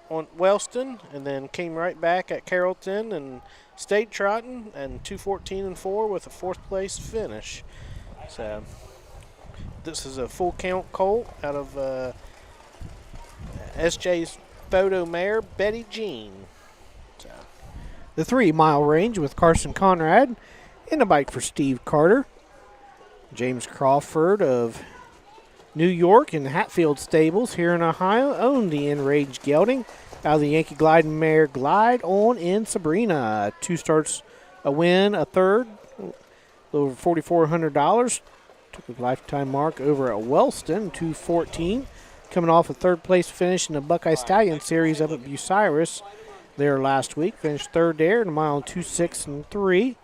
on Wellston, and then came right back at Carrollton and stayed trotting, and 2:14-4 with a 4th place finish. So this is a full count colt out of SJ's photo mare, Betty Jean. So the 3-mile range with Carson Conrad, and a bike for Steve Carter. James Crawford of New York in the Hatfield Stables here in Ohio owned the Enraged gelding out of the Yankee Glide mare Glide on in Sabrina. 2 starts, a win, a 3rd, over $4,400. Took a lifetime mark over at Wellston, 2:14. Coming off a 3rd place finish in the Buckeye Stallion Series up at Bucyrus there last week. Finished 3rd there in a mile 2:06-3.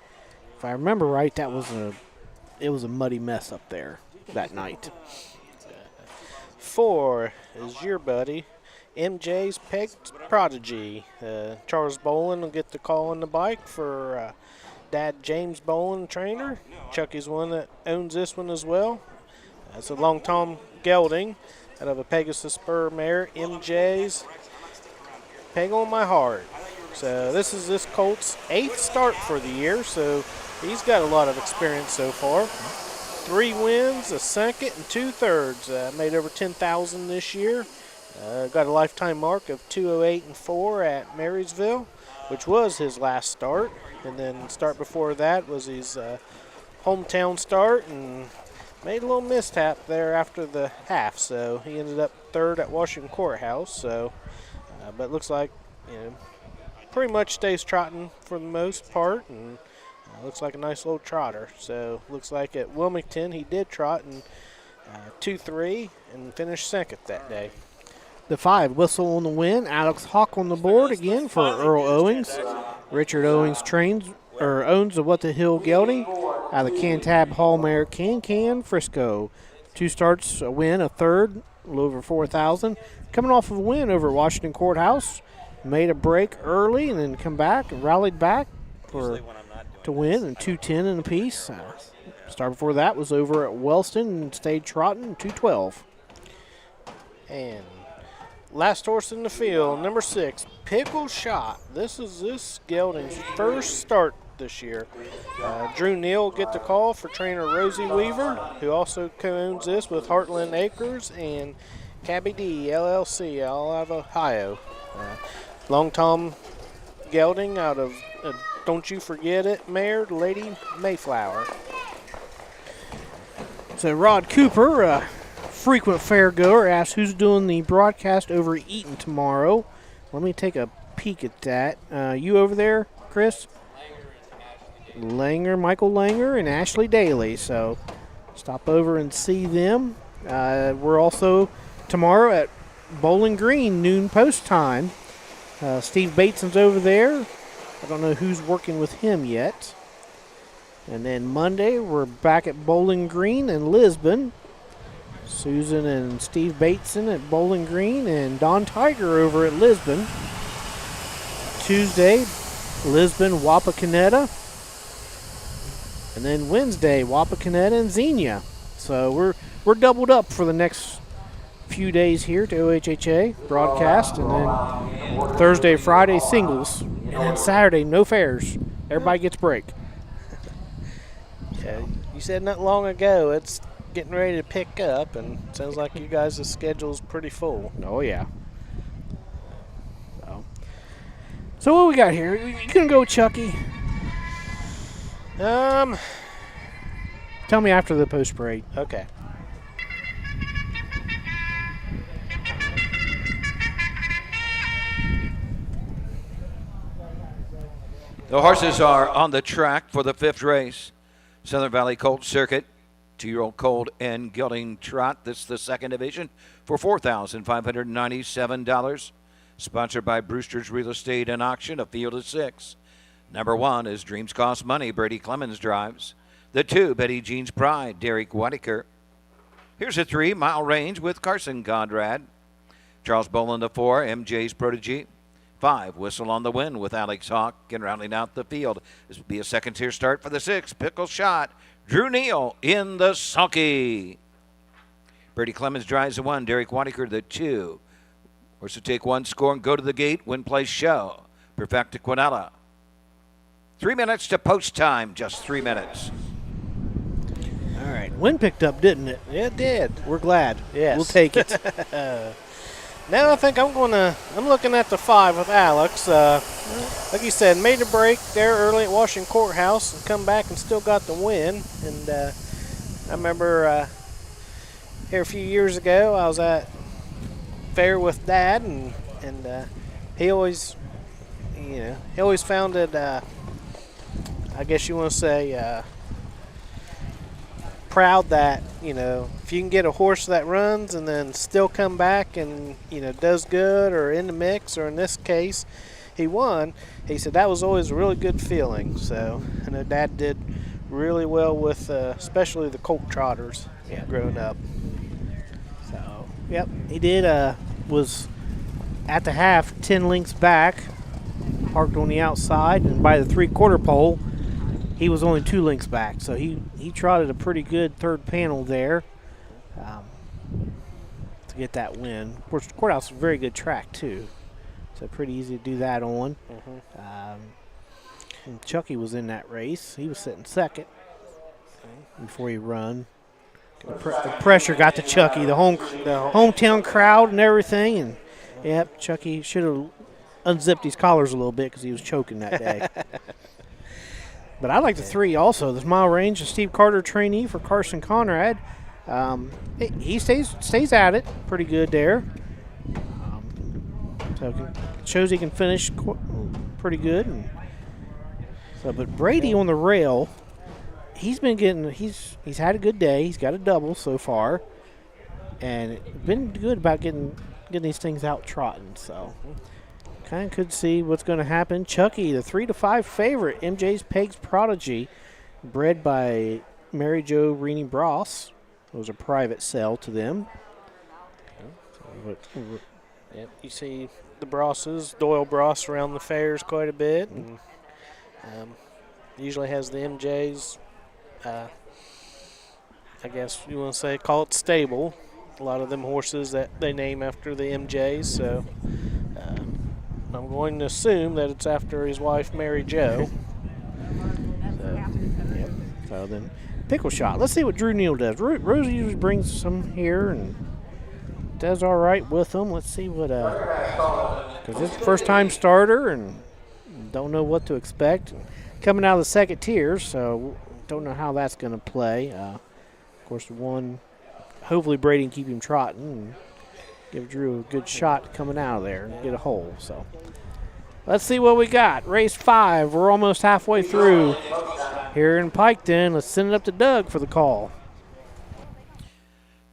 If I remember right, it was a muddy mess up there that night. 4 is your buddy, MJ's Peg Prodigy. Charles Bolin will get the call on the bike for Dad James Bolin, trainer. Chucky's one that owns this one as well. That's a long Tom gelding out of a Pegasus Spur mare, MJ's Peg on My Heart. So this is this colt's 8th start for the year, so he's got a lot of experience so far. 3 wins, a second, and 2/3. Made over $10,000 this year. Got a lifetime mark of 2:08.4 at Marysville, which was his last start. And then start before that was his hometown start, and made a little mishap there after the half. So he ended up 3rd at Washington Courthouse. So, but looks like, pretty much stays trotting for the most part, and looks like a nice little trotter. So looks like at Wilmington he did trot in 2-3 and finished 2nd that day. The 5, Whistle on the Win. Alex Hawk on the board again for Earl Owings. Richard Owings owns the What the Hill gelding out of the Cantab Hall mare Can Frisco. 2 starts, a win, a 3rd, a little over 4,000. Coming off of a win over at Washington Courthouse. Made a break early and then come back and rallied back to win, and 2:10 in a piece. Start before that was over at Wellston and stayed trotting, 2:12. And last horse in the field, number 6, Pickle Shot. This is this gelding's first start this year. Drew Neal get the call for trainer Rosie Weaver, who also co-owns this with Heartland Acres and Cabby D LLC, all out of Ohio. Long Tom gelding out of Don't You Forget It mare, Lady Mayflower. So Rod Cooper, a frequent fairgoer, asks who's doing the broadcast over at Eaton tomorrow. Let me take a peek at that. You over there, Chris? Michael Langer, and Ashley Daly. So stop over and see them. We're also tomorrow at Bowling Green, noon post time. Steve Bateson's over there. I don't know who's working with him yet. And then Monday, we're back at Bowling Green in Lisbon. Susan and Steve Bateson at Bowling Green, and Don Tiger over at Lisbon. Tuesday, Lisbon, Wapakoneta. And then Wednesday, Wapakoneta and Xenia. So we're doubled up for the next few days here to OHHA broadcast, and then Thursday, Friday singles, and then Saturday no fairs. Everybody gets break. Yeah, you said not long ago it's getting ready to pick up, and it sounds like you guys' schedule's pretty full. Oh yeah. So what we got here? You gonna go, Chucky? Tell me after the post parade. Okay. The horses are on the track for the 5th race. Southern Valley Colt Circuit, 2-year-old colt and gelding trot. This is the 2nd division for $4,597. Sponsored by Brewster's Real Estate and Auction, a field of 6. Number 1 is Dreams Cost Money, Brady Clemens drives. The 2, Betty Jean's Pride, Derek Whitaker. Here's a 3, Mile Range with Carson Conrad. Charles Boland, the 4, MJ's Protege. 5, Whistle on the Wind with Alex Hawk, and rounding out the field. This will be a 2nd-tier start for the 6, Pickle Shot, Drew Neal in the sulky. Brady Clemens drives the 1, Derek Whitaker the 2. Horse to take 1, score and go to the gate, win, place, show. Perfecta Quinella. 3 minutes to post time, just 3 minutes. All right, wind picked up, didn't it? It did. We're glad. Yes. We'll take it. Now I think I'm looking at the 5 with Alex. Like you said, made a break there early at Washington Courthouse and come back and still got the win. And I remember here a few years ago I was at fair with Dad, and he always found it, I guess you want to say, proud that, if you can get a horse that runs and then still come back and, does good or in the mix, or in this case, he won, he said that was always a really good feeling. So I know Dad did really well with especially the colt trotters growing up. So, yep, he did. Was at the half 10 lengths back, parked on the outside, and by the 3/4 pole, he was only 2 lengths back, so he trotted a pretty good third panel there to get that win. Of course, Courthouse is a very good track too, so pretty easy to do that on. And Chucky was in that race. He was sitting second before he run. The pressure got to Chucky, the hometown crowd and everything, and yep, Chucky should have unzipped his collars a little bit because he was choking that day. But I like the 3 also. The Mile Range, the Steve Carter trainee for Carson Conrad. He stays at it pretty good there. So it shows he can finish pretty good. And so, but Brady on the rail, he's had a good day. He's got a double so far, and been good about getting these things out trotting. So kind of could see what's going to happen. Chucky, the 3-5 favorite, MJ's Peg's Prodigy, bred by Mary Jo Reaney Bross. It was a private sale to them. Yep, you see the Brosses, Doyle Bross, around the fairs quite a bit, and usually has the MJs. I guess you want to say call it stable. A lot of them horses that they name after the MJs, so I'm going to assume that it's after his wife Mary Jo. So then Pickle Shot. Let's see what Drew Neal does. Rosie usually brings some here and does all right with them. Let's see what because it's first time starter and don't know what to expect. Coming out of the second tier, so don't know how that's going to play. Of course, hopefully Brady can keep him trotting and give Drew a good shot coming out of there and get a hole. So let's see what we got. Race 5. We're almost halfway through here in Piketon. Let's send it up to Doug for the call.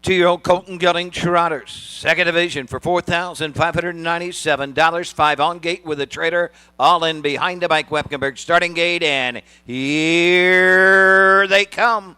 2-year-old Colton Gelding Trotters, second division for $4,597. 5 on gate with a trailer, all in behind the bike. Wepkenberg starting gate, and here they come.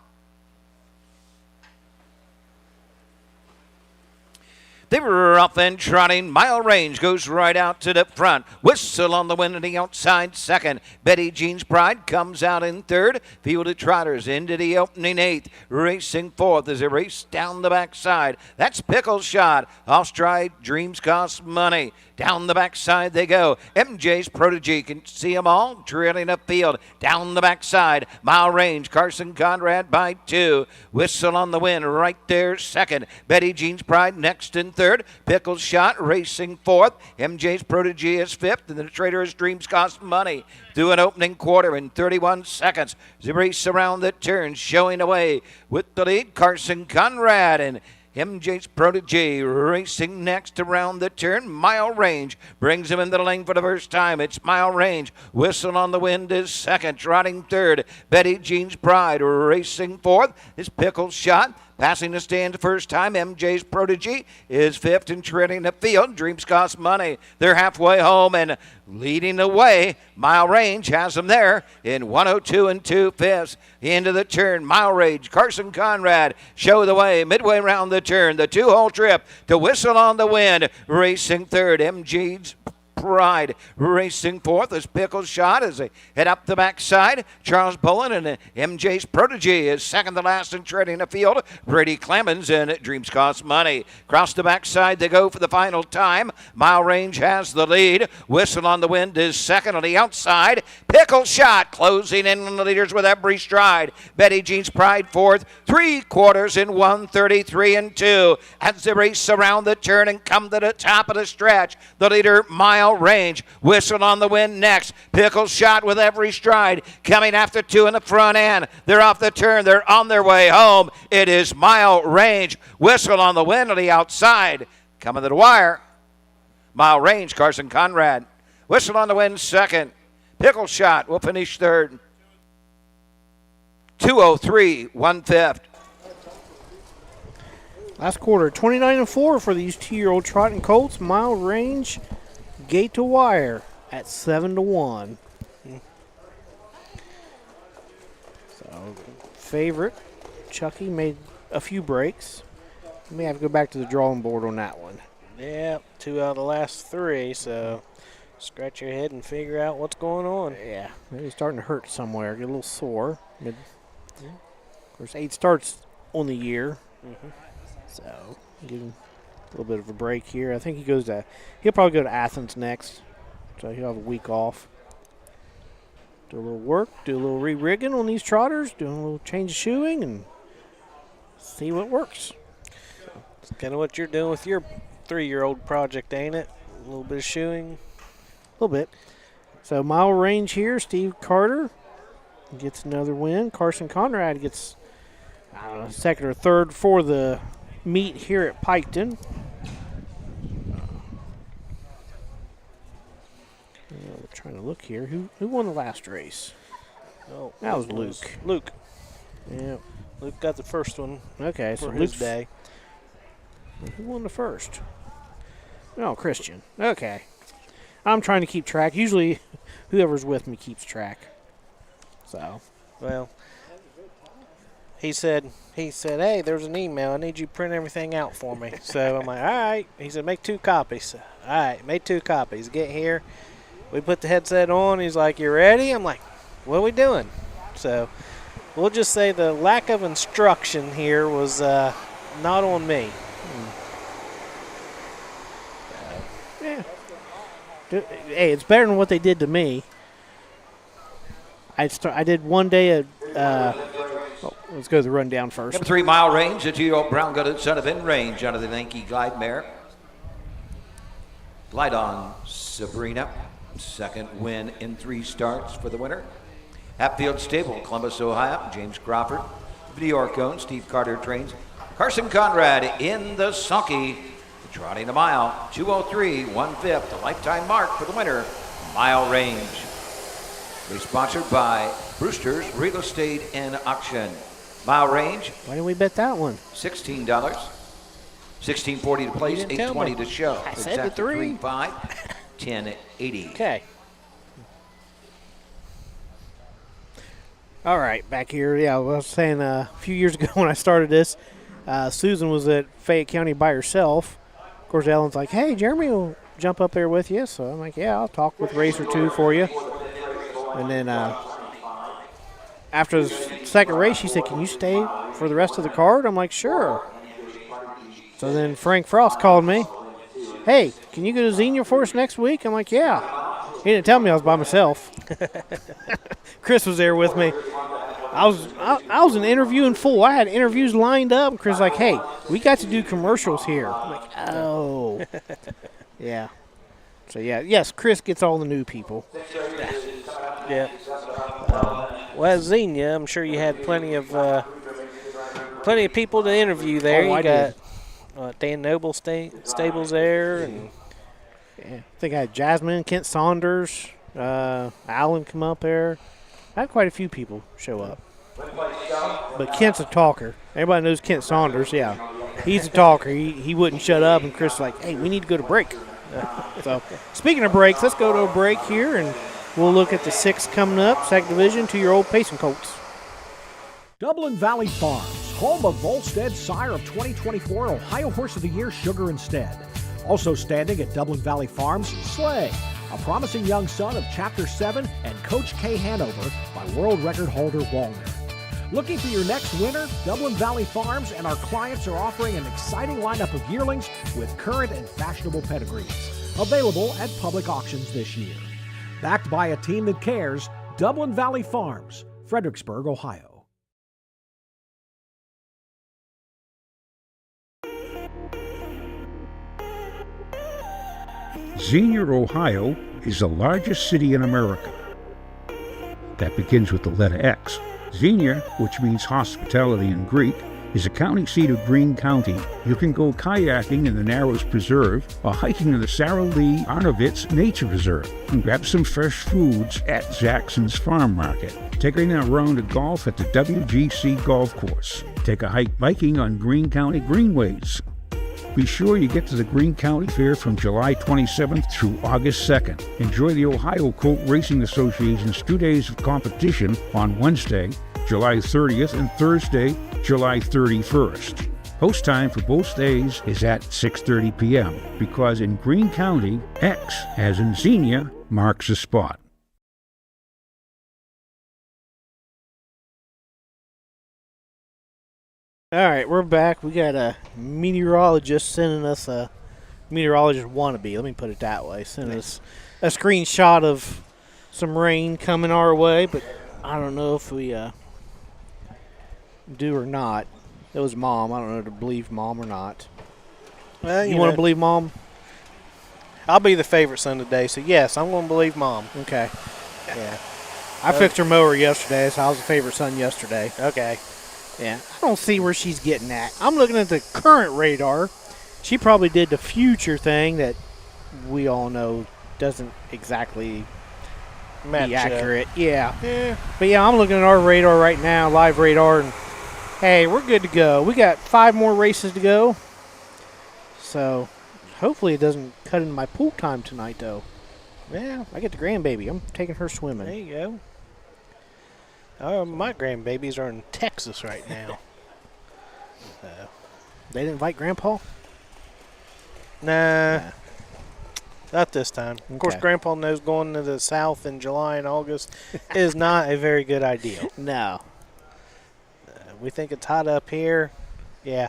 They were off and trotting. Mile Range goes right out to the front. Whistle on the wind to the outside second. Betty Jean's Pride comes out in third. Field of Trotters into the opening 8th. Racing 4th as they race down the backside. That's Pickle Shot. Off stride, Dreams Cost Money. Down the backside they go. MJ's Prodigy, can see them all trailing up field. Down the backside, Mile Range, Carson Conrad by 2. Whistle on the wind right there second. Betty Jean's Pride next and third. Pickle Shot racing 4th. MJ's Prodigy is 5th, and the Trader is Dreams Cost Money. Through an opening quarter in 31 seconds. The race around the turn, showing away with the lead, Carson Conrad, and MJ's Prodigy racing next around the turn. Mile Range brings him into the lane for the first time. It's Mile Range. Whistle on the wind is second. Trotting third. Betty Jean's Pride racing 4th. Is Pickle Shot. Passing the stand first time, MJ's Prodigy is 5th and treading the field. Dreams Cost Money. They're halfway home and leading the way. Mile Range has them there in 102 and 2/5. Into the turn, Mile Range, Carson Conrad show the way midway around the turn. The 2-hole trip to Whistle on the Wind. Racing third, MJ's Pride racing 4th as Pickle Shot as they head up the backside. Charles Bullen and MJ's Prodigy is second to last and treading the field. Brady Clemens and Dreams Cost Money. Across the backside they go for the final time. Mile Range has the lead. Whistle on the Wind is second on the outside. Pickle Shot closing in on the leaders with every stride. Betty Jean's Pride 4th. 3/4 in 1:33 and 2 as they race around the turn and come to the top of the stretch. The leader, Mile Range. Whistle on the Wind next. Pickle Shot with every stride. Coming after 2 in the front end. They're off the turn. They're on their way home. It is Mile Range. Whistle on the Wind on the outside. Coming to the wire. Mile Range, Carson Conrad. Whistle on the Wind second. Pickle Shot will finish third. 2:03, 1/5. Last quarter, 29 and 4 for these 2-year-old trotting colts. Mile Range, gate to wire at 7-1. So, favorite, Chucky made a few breaks. May have to go back to the drawing board on that one. Yeah, 2 out of the last 3, so scratch your head and figure out what's going on. Yeah, maybe starting to hurt somewhere. Get a little sore. Of course, 8 starts on the year, so give him a little bit of a break here. I think he'll probably go to Athens next, so he'll have a week off. Do a little work, do a little re-rigging on these trotters, do a little change of shoeing, and see what works. It's kind of what you're doing with your 3-year-old project, ain't it? A little bit of shoeing. A little bit. So mile range here, Steve Carter gets another win. Carson Conrad gets, I don't know, second or third for the meet here at Piketon. We're trying to look here. Who won the last race? Oh, that was Luke. Luke. Yeah. Luke got the first one. Okay, so for his day. Who won the first? Oh, Christian. Okay. I'm trying to keep track. Usually, whoever's with me keeps track. So, well, he said, hey, there's an email. I need you to print everything out for me. So I'm like, all right. He said, make 2 copies. All right, make 2 copies. Get here. We put the headset on. He's like, you ready? I'm like, what are we doing? So we'll just say the lack of instruction here was not on me. Yeah. Hey, it's better than what they did to me. I did one day at. Let's go to the rundown first. Number 3 mile range, the 2-year-old brown gutted son of In Range under the Yankee Guide mare. Glide on Sabrina, second win in 3 starts for the winner. Hatfield Stable, Columbus, Ohio, James Crawford. Video Orcone, Steve Carter trains. Carson Conrad in the sulky, trotting a mile, 2:03, 1/5, the lifetime mark for the winner, mile range. We're sponsored by Brewster's Real Estate and Auction. Mile range. Why didn't we bet that one? $16. $16.40 to place, $8.20 to show. I said the 3. 3.5, $10.80. Okay. All right, back here. Yeah, I was saying a few years ago when I started this, Susan was at Fayette County by herself. Of course, Ellen's like, hey, Jeremy will jump up there with you. So I'm like, yeah, I'll talk with race or 2 for you. And then after the second race, she said, can you stay for the rest of the card? I'm like, sure. So then Frank Frost called me. Hey, can you go to Xenia for us next week? I'm like, yeah. He didn't tell me I was by myself. Chris was there with me. I was an interviewing fool. I had interviews lined up. And Chris was like, hey, we got to do commercials here. I'm like, oh. Yeah. So, yeah, yes, Chris gets all the new people. Yeah. Well, at Xenia, I'm sure you had plenty of people to interview there. Oh, you got Dan Noble Stables there. And yeah, I think I had Jasmine, Kent Saunders, Alan come up there. I had quite a few people show up. But Kent's a talker. Everybody knows Kent Saunders, yeah. He's a talker. He wouldn't shut up, and Chris was like, hey, we need to go to break. So, speaking of breaks, let's go to a break here, and we'll look at the 6 coming up, second division, 2-year-old Pacing Colts. Dublin Valley Farms, home of Volstead sire of 2024 Ohio Horse of the Year Sugar Instead. Also standing at Dublin Valley Farms, Slay, a promising young son of Chapter 7 and Coach K Hanover by world record holder Wallner. Looking for your next winner? Dublin Valley Farms and our clients are offering an exciting lineup of yearlings with current and fashionable pedigrees. Available at public auctions this year. Backed by a team that cares, Dublin Valley Farms, Fredericksburg, Ohio. Xenia, Ohio is the largest city in America. That begins with the letter X. Xenia, which means hospitality in Greek, is a county seat of Greene County. You can go kayaking in the Narrows Preserve or hiking in the Sarah Lee Arnovitz Nature Reserve and grab some fresh foods at Jackson's Farm Market. Take a round of golf at the WGC Golf Course. Take a hike biking on Greene County Greenways. Be sure you get to the Greene County Fair from July 27th through August 2nd. Enjoy the Ohio Colt Racing Association's 2 days of competition on Wednesday, July 30th, and Thursday, July 31st. Host time for both days is at 6:30 p.m. because in Greene County, X, as in Xenia, marks the spot. All right, we're back. We got a meteorologist sending us a meteorologist wannabe. Let me put it that way. Sending us a screenshot of some rain coming our way, but I don't know if we do or not. It was Mom. I don't know to believe Mom or not. Well, You want to believe Mom? I'll be the favorite son today, so yes, I'm going to believe Mom. Okay. Yeah. I fixed her mower yesterday, so I was the favorite son yesterday. Okay. Yeah. I don't see where she's getting at. I'm looking at the current radar. She probably did the future thing that we all know doesn't exactly Match be up. accurate. Yeah. But yeah, I'm looking at our radar right now, live radar, and hey, we're good to go. We got 5 more races to go. So hopefully it doesn't cut into my pool time tonight, though. Yeah, I get the grandbaby. I'm taking her swimming. There you go. My grandbabies are in Texas right now. They didn't invite Grandpa? Nah, not this time. Of course, Okay. Grandpa knows going to the South in July and August is not a very good idea. No. We think it's hot up here. Yeah,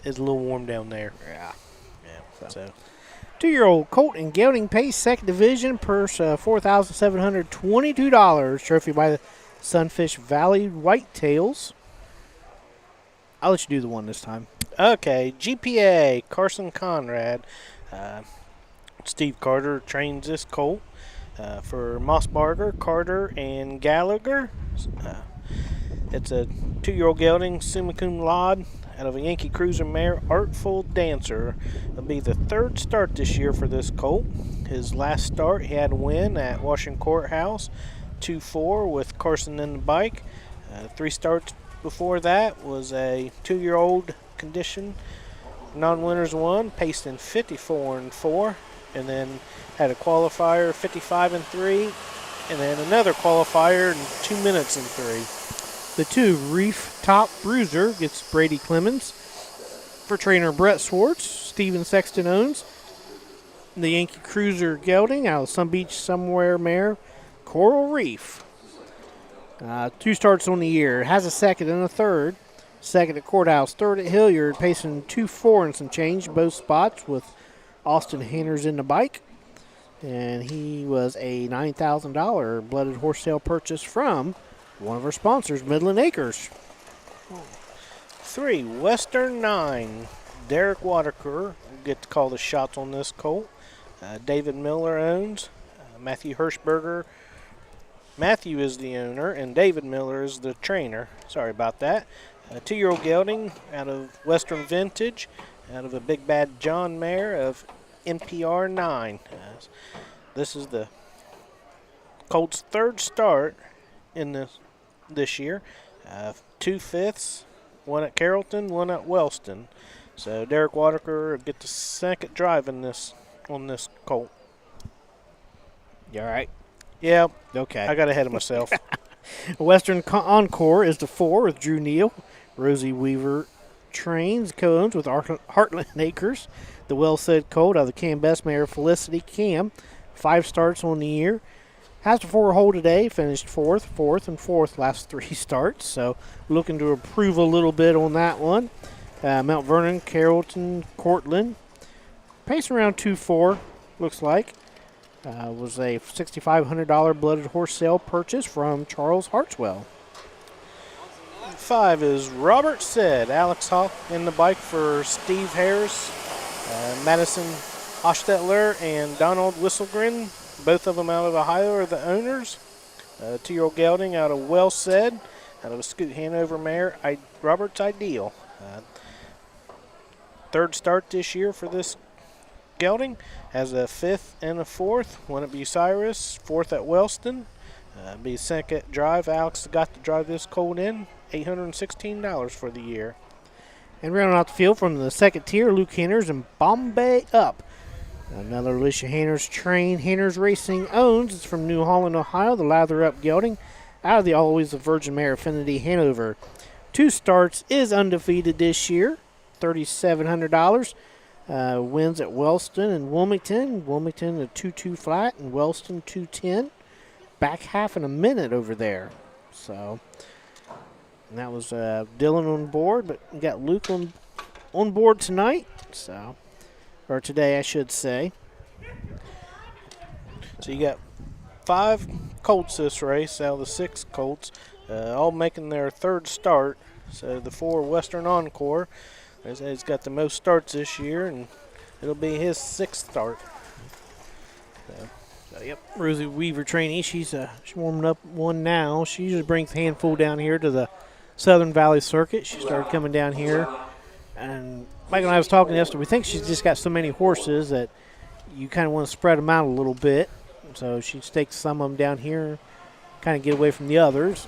it's a little warm down there. Yeah. So 2-year-old Colt and Gelding Pace, second division, purse $4,722. Trophy by the Sunfish Valley Whitetails. I'll let you do the one this time. okay, GPA Carson Conrad. Steve Carter trains this colt for Mossbarger, Carter, and Gallagher. It's a 2-year-old gelding, summa cum laude, out of a Yankee Cruiser mare, Artful Dancer. It'll be the 3rd start this year for this colt. His last start, he had a win at Washington Courthouse, 2-4 with Carson in the bike. 3 starts before that was a 2-year-old condition, non-winners won, paced in 54-4, and then had a qualifier 55-3, and then another qualifier in 2 minutes and 3. The 2 Reef Top Bruiser gets Brady Clemens for trainer Brett Swartz. Steven Sexton owns the Yankee Cruiser Gelding out of Sun Beach Somewhere mare, Coral Reef. 2 starts on the year. It has a second and a third. Second at Courthouse, third at Hilliard, pacing 2-4 and some change, both spots with Austin Hanners in the bike. And he was a $9,000 blooded horse sale purchase from one of our sponsors, Midland Acres. 3 Western 9, Derek Waterker will get to call the shots on this colt. David Miller owns. Matthew Hirschberger. Matthew is the owner, and David Miller is the trainer. Sorry about that. A 2-year-old gelding out of Western Vintage, out of a Big Bad John mare of NPR 9. This is the colt's 3rd start in this year. 2 fifths, one at Carrollton, one at Wellston. So Derek Waterker will get the 2nd drive in on this colt. You all right? Yeah, Okay. I got ahead of myself. Western Encore is the 4 with Drew Neal. Rosie Weaver trains, co-owns with Heartland Acres. The well-said colt out of the Cam Best mare Felicity Cam. 5 starts on the year. Has the 4-hole today. Finished 4th, and 4th last 3 starts. So looking to improve a little bit on that one. Mount Vernon, Carrollton, Cortland. Pace around 2-4, looks like. Was a $6,500 blooded horse sale purchase from Charles Hartswell. 5 is Robert Said. Alex Hawk in the bike for Steve Harris. Madison Hostetler and Donald Whistlegren, both of them out of Ohio, are the owners. 2-year-old gelding out of Well Said, out of a Scoot Hanover mare, Robert's Ideal. 3rd start this year for this gelding. Has a 5th and a 4th. One at Bucyrus, 4th at Wellston. Be 2nd drive. Alex got to drive this colt in. $816 for the year. And rounding out the field from the 2nd tier, Luke Hanners and Bombay Up. Another Alicia Hanners train. Hanners Racing owns. It's from New Holland, Ohio. The Lather Up gelding out of the Always the Virgin Mare Affinity Hanover. 2 starts, is undefeated this year, $3,700. Wins at Wellston and Wilmington. Wilmington a 2-2 flat and Wellston 2-10. Back half in a minute over there. So and that was Dylan on board, but we got Luke on board tonight. So, or today, I should say. So you got 5 colts this race out of the 6 colts, all making their 3rd start. So the 4 Western Encore, he's got the most starts this year, and it'll be his 6th start. So, yep, Rosie Weaver trainee, she's warming up one now. She usually brings a handful down here to the Southern Valley Circuit. She started coming down here, and Mike and I was talking yesterday. We think she's just got so many horses that you kind of want to spread them out a little bit. So she stakes some of them down here, kind of get away from the others.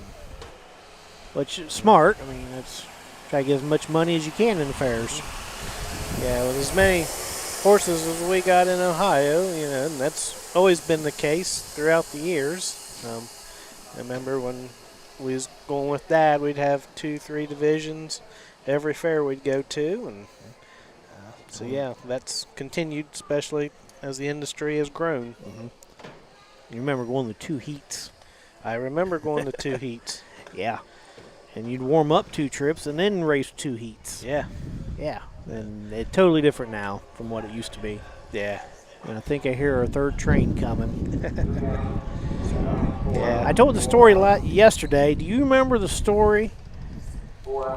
Which is smart. I mean, that's try to get as much money as you can in the fairs. Yeah, with as many horses as we got in Ohio, and that's always been the case throughout the years. I remember when we was going with Dad, we'd have 2-3 divisions every fair we'd go to, and so yeah, that's continued, especially as the industry has grown. You remember going to 2 heats? I remember going to 2 heats. Yeah. And you'd warm up 2 trips and then race 2 heats. Yeah. Yeah. And it's totally different now from what it used to be. Yeah. And I think I hear a 3rd train coming. Yeah. I told the story yesterday. Do you remember the story?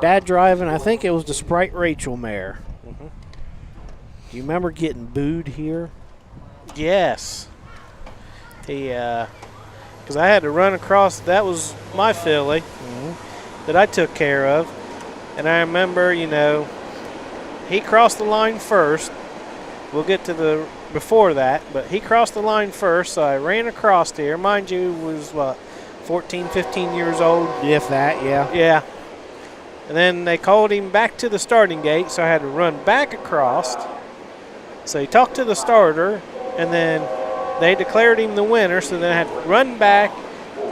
Dad driving, I think it was the Sprite Rachel mare. Do you remember getting booed here? Yes. He, because I had to run across, that was my filly that I took care of. And I remember, he crossed the line first. We'll get to the before that, but he crossed the line first, so I ran across here. Mind you, was 14, 15 years old? If that, yeah. Yeah. And then they called him back to the starting gate, so I had to run back across. So he talked to the starter, and then they declared him the winner, so then I had to run back,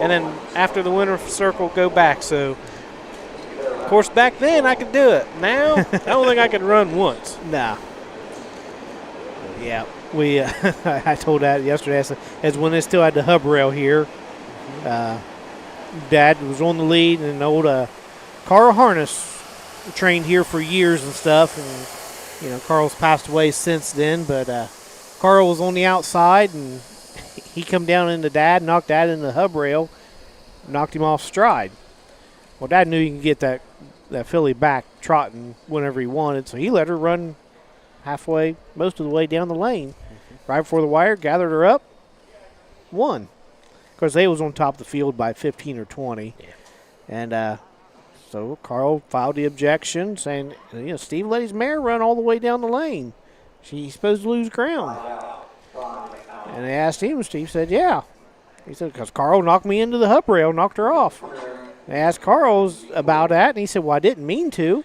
and then after the winner circle, go back. So, of course, back then I could do it. Now, I don't think I could run once. Nah. Yeah. We, I told Dad yesterday, as when they still had the hub rail here, Dad was on the lead, and old Carl Harness trained here for years and stuff, and Carl's passed away since then, but Carl was on the outside, and he come down into Dad, knocked Dad into the hub rail, knocked him off stride. Well, Dad knew he could get that filly back trotting whenever he wanted, so he let her run halfway, most of the way down the lane. Right before the wire, gathered her up, won. Of course, they was on top of the field by 15 or 20. Yeah. And so Carl filed the objection saying, Steve let his mare run all the way down the lane. She's supposed to lose ground. And they asked him, and Steve said, yeah. He said, because Carl knocked me into the hub rail, knocked her off. They asked Carl about that, and he said, well, I didn't mean to.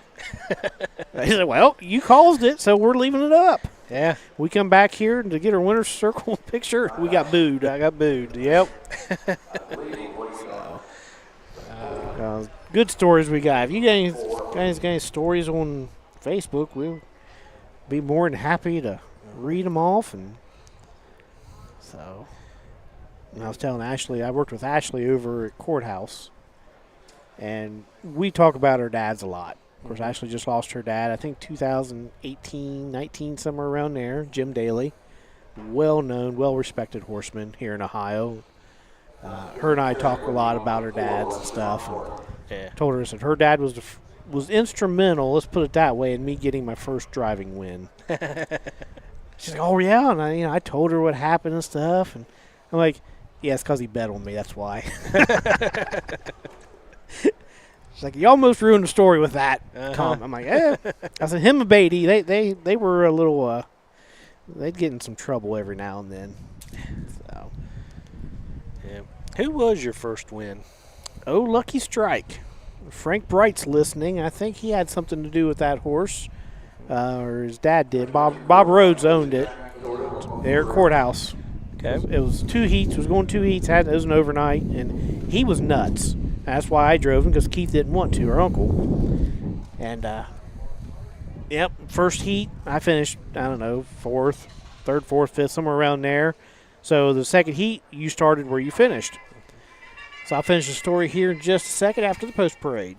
He said, well, you caused it, so we're leaving it up. Yeah. We come back here to get our winner's circle picture. We got booed. I got booed. Yep. Good stories we got. If you guys got any stories on Facebook, we'll be more than happy to read them off. And so, I was telling Ashley, I worked with Ashley over at Courthouse, and we talk about our dads a lot. Of course, Ashley just lost her dad, I think 2018, 19, somewhere around there, Jim Daly. Well-known, well-respected horseman here in Ohio. Her and I talk a lot about her dads and stuff. And told her, I said, her dad was instrumental, let's put it that way, in me getting my first driving win. She's like, oh, yeah? And I told her what happened and stuff. And I'm like, yeah, it's because he bet on me, that's why. She's like, you almost ruined the story with that comment. I'm like, yeah. I said, him and Beatty, they were a little, they'd get in some trouble every now and then. So, yeah. Who was your first win? Oh, Lucky Strike. Frank Bright's listening. I think he had something to do with that horse, or his dad did. Bob Rhodes owned it there at Courthouse. Okay. It was 2 heats. It was going 2 heats. It was an overnight, and he was nuts. That's why I drove him, because Keith didn't want to, her uncle. And, yep, first heat, I finished, I don't know, third, fourth, fifth, somewhere around there. So the second heat, you started where you finished. So I'll finish the story here in just a second after the post parade.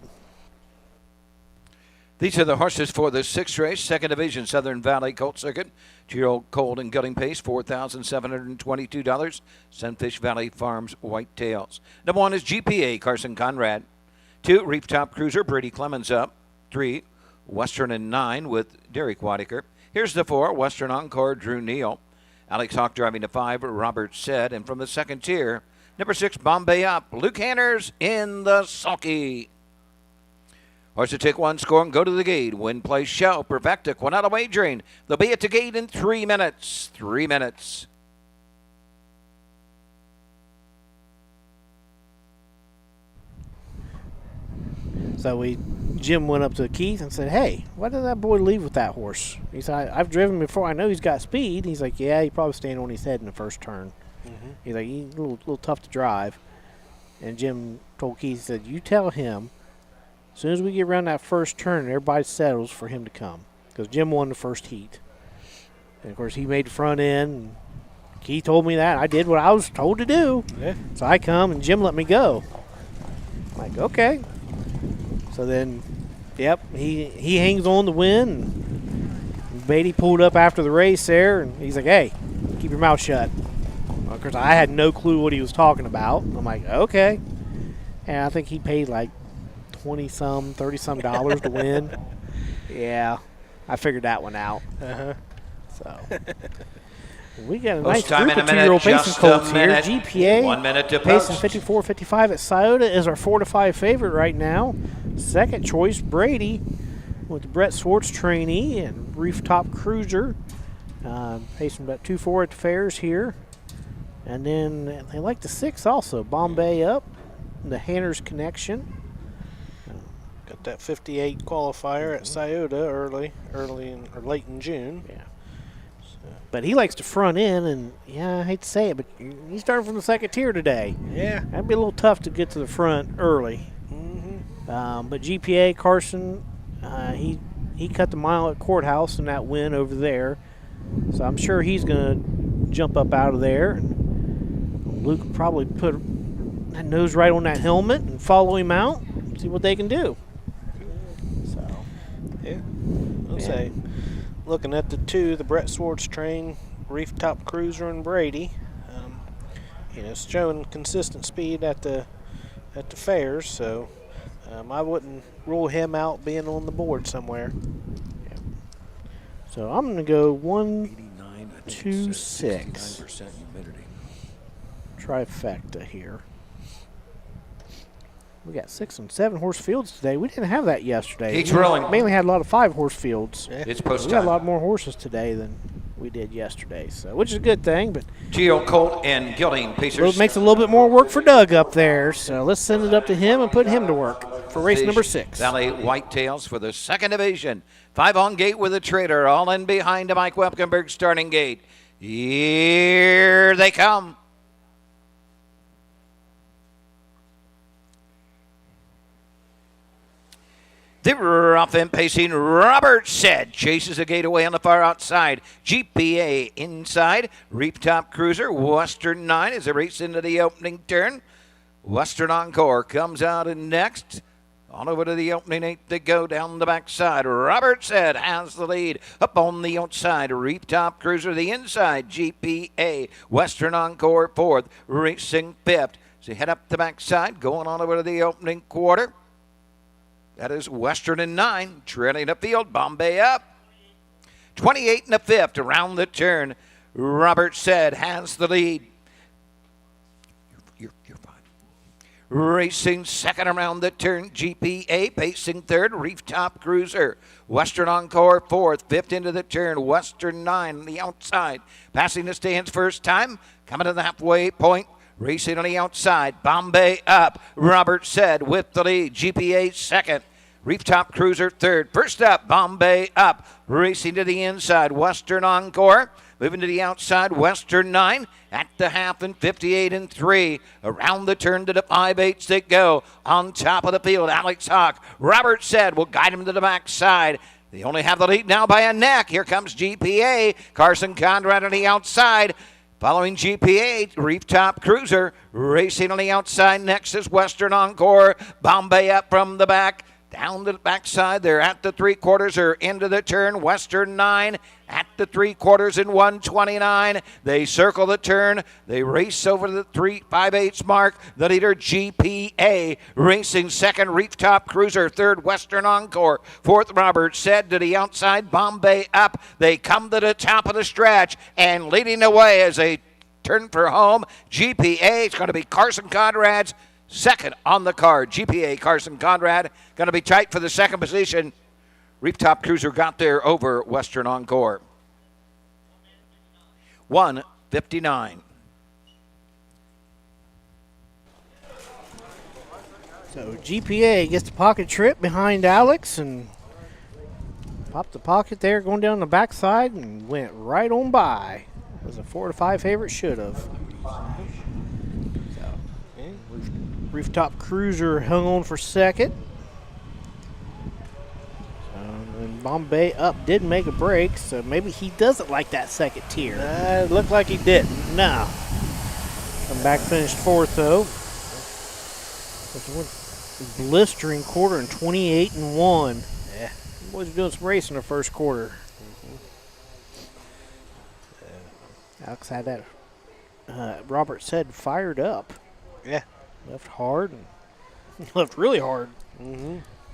These are the horses for the 6th race, 2nd Division Southern Valley Colt Circuit. 2-year-old Colt and Gelding Pace, $4,722. Sunfish Valley Farms White Tails. Number 1 is GPA, Carson Conrad. 2, Reef Top Cruiser, Brady Clemens up. 3, Western and 9 with Derek Whitaker. Here's the 4, Western Encore, Drew Neal. Alex Hawk driving to 5, Robert Said. And from the second tier, number 6, Bombay up. Luke Hanners in the sulky. Horse to take one, score, and go to the gate. Win, play, show, perfecta, Quinella wagering. They'll be at the gate in 3 minutes. 3 minutes. So Jim went up to Keith and said, "Hey, why did that boy leave with that horse?" He said, "I've driven before. I know he's got speed." He's like, "Yeah, he probably standing on his head in the first turn." Mm-hmm. He's like, "He's a little tough to drive." And Jim told Keith, he said, "You tell him, as soon as we get around that first turn, everybody settles for him to come." Because Jim won the first heat. And, of course, he made the front end. And Keith told me that. I did what I was told to do. Yeah. So I come, and Jim let me go. I'm like, okay. So then, yep, he hangs on to win. And Beatty pulled up after the race there, and he's like, "Hey, keep your mouth shut." Of course, I had no clue what he was talking about. I'm like, okay. And I think he paid like $20-some, $30-some to win. Yeah, I figured that one out. So we got a nice time group in a of minute, 2-year-old pacing just a colts here. minute. GPA 1 minute to pacing post. 54.55 at Scioto is our 4-5 favorite right now. Second choice, Brady, with the Brett Swartz trainee and Reef Top Cruiser. Pacing about 2-4 at the fairs here. And then they like the 6 also, Bombay up, the Hanners Connection. Got that 58 qualifier at Scioto early or late in June. Yeah. But he likes to front end, and yeah, I hate to say it, but he's starting from the second tier today. Yeah. That'd be a little tough to get to the front early. Mm-hmm. But GPA Carson, he cut the mile at Courthouse in that win over there, so I'm sure he's going to jump up out of there. And Luke will probably put that nose right on that helmet and follow him out, and see what they can do. So, yeah, I'll say. Looking at the 2, the Brett Swartz train, Reef Top Cruiser and Brady, it's showing consistent speed at the fairs, so I wouldn't rule him out being on the board somewhere. yeah. So I'm going to go 1, 2, 6. Trifecta here. We got 6 and 7 horse fields today. We didn't have that yesterday. Keeps We rolling. mainly had a lot of 5 horse fields. It's post We got a time. lot more horses today than we did yesterday, so which is a good thing. But 2-year-old Colt and Gelding Pacers. makes a little bit more work for Doug up there. So let's send it up to him and put him to work for race number 6. Valley Whitetails for the 2nd Division. 5 on gate with a traitor, all in behind to Mike Wepkenberg starting gate. Here they come. The rough and pacing Robert Said chases the gate away on the far outside. GPA inside. Reef Top Cruiser, Western 9 as they race into the opening turn. Western Encore comes out and next. On over to the opening 8 to go down the backside. Robert Said has the lead. Up on the outside, Reef Top Cruiser, the inside. GPA, Western Encore 4th, racing 5th. So head up the backside, going on over to the opening quarter. That is Western and 9, trailing the field. Bombay up. 28 in the 5th, around the turn. Robert Said has the lead. You're fine. Racing second around the turn. GPA pacing 3rd. Reef Top Cruiser. Western Encore 4th. 5th into the turn. Western 9 on the outside. Passing the stands first time. Coming to the halfway point. Racing on the outside. Bombay up. Robert Said with the lead. GPA second. Rooftop Cruiser third. First up, Bombay up. Racing to the inside, Western Encore. Moving to the outside, Western 9 at the half and 58 and 3. Around the turn to the 5/8 they go. On top of the field, Alex Hawk. Robert said will guide him to the backside. They only have the lead now by a neck. Here comes GPA. Carson Conrad on the outside. Following GPA, Rooftop Cruiser. Racing on the outside. Next is Western Encore. Bombay up from the back. Down to the backside, they're at the 3/4 or into the turn. Western 9 at the 3/4 in 1:29. They circle the turn. They race over the 3/5/8 mark. The leader, GPA, racing second. Rooftop Cruiser, third. Western Encore, fourth. Robert said to the outside. Bombay up. They come to the top of the stretch and leading the way as they turn for home. GPA, it's going to be Carson Conrad's second on the card. GPA Carson Conrad going to be tight for the second position. Rooftop Cruiser got there over Western Encore. 1:59. So GPA gets the pocket trip behind Alex and popped the pocket there going down the backside and went right on by. It was a 4-5 favorite, should have. Rooftop Cruiser hung on for second. And Bombay up did make a break, so maybe he doesn't like that second tier. It looked like he didn't. No. Come back, finished fourth, though. Blistering quarter in 28 and 1. Yeah. Boys are doing some racing in the first quarter. Alex had that, Robert said, fired up. Yeah. Left hard and left really hard.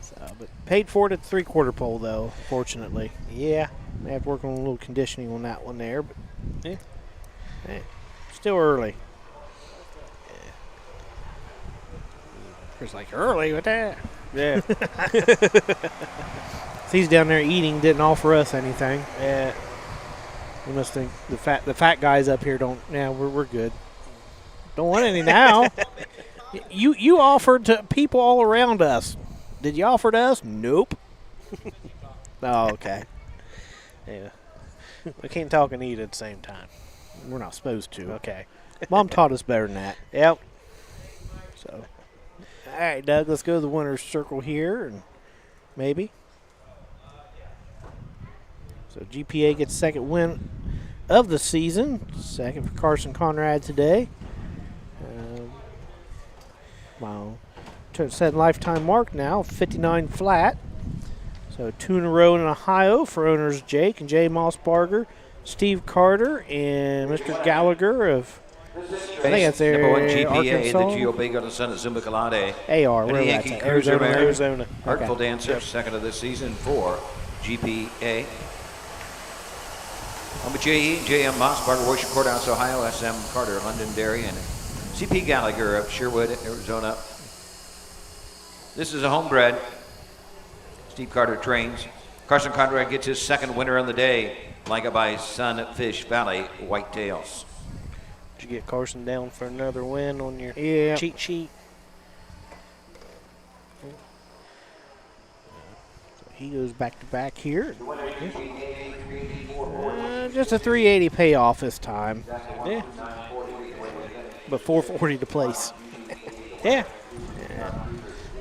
So, but paid for it at the 3/4 pole, though, fortunately. Yeah. May have to work on a little conditioning on that one there, but Yeah. hey, still early. It's like early with that. Yeah. He's down there eating, didn't offer us anything. Yeah. You must think the fat guys up here don't. Yeah, we're good. Don't want any now. You offered to people all around us. Did you offer to us? Nope. Oh, okay. Yeah. We can't talk and eat at the same time. We're not supposed to. Okay. Mom taught us better than that. Yep. So, all right, Doug, let's go to the winner's circle here, and maybe. So GPA gets second win of the season. Second for Carson Conrad today. Wow. Set lifetime mark now, 59 flat. So 2 in a row in Ohio for owners Jake and Jay Mossbarger, Steve Carter, and Mr. Gallagher of, I think that's their number 1 GPA, Arkansas. the Gio of the Sun at Zumba Calade. AR, And where the that's Yankee at? Cruiser Mare. Arizona. Artful Okay. Dancer, second of the season for GPA. Home of JE, JM Mossbarger, Worship Courthouse, Ohio, SM Carter, Londonderry, and CP Gallagher of Sherwood, Arizona. This is a homebred. Steve Carter trains. Carson Conrad gets his second winner on the day, flanked by Sunfish Valley Whitetails. Did you get Carson down for another win on your cheat sheet? So he goes back to back here. Just a 380 payoff this time. Yeah. But 440 to place. Yeah.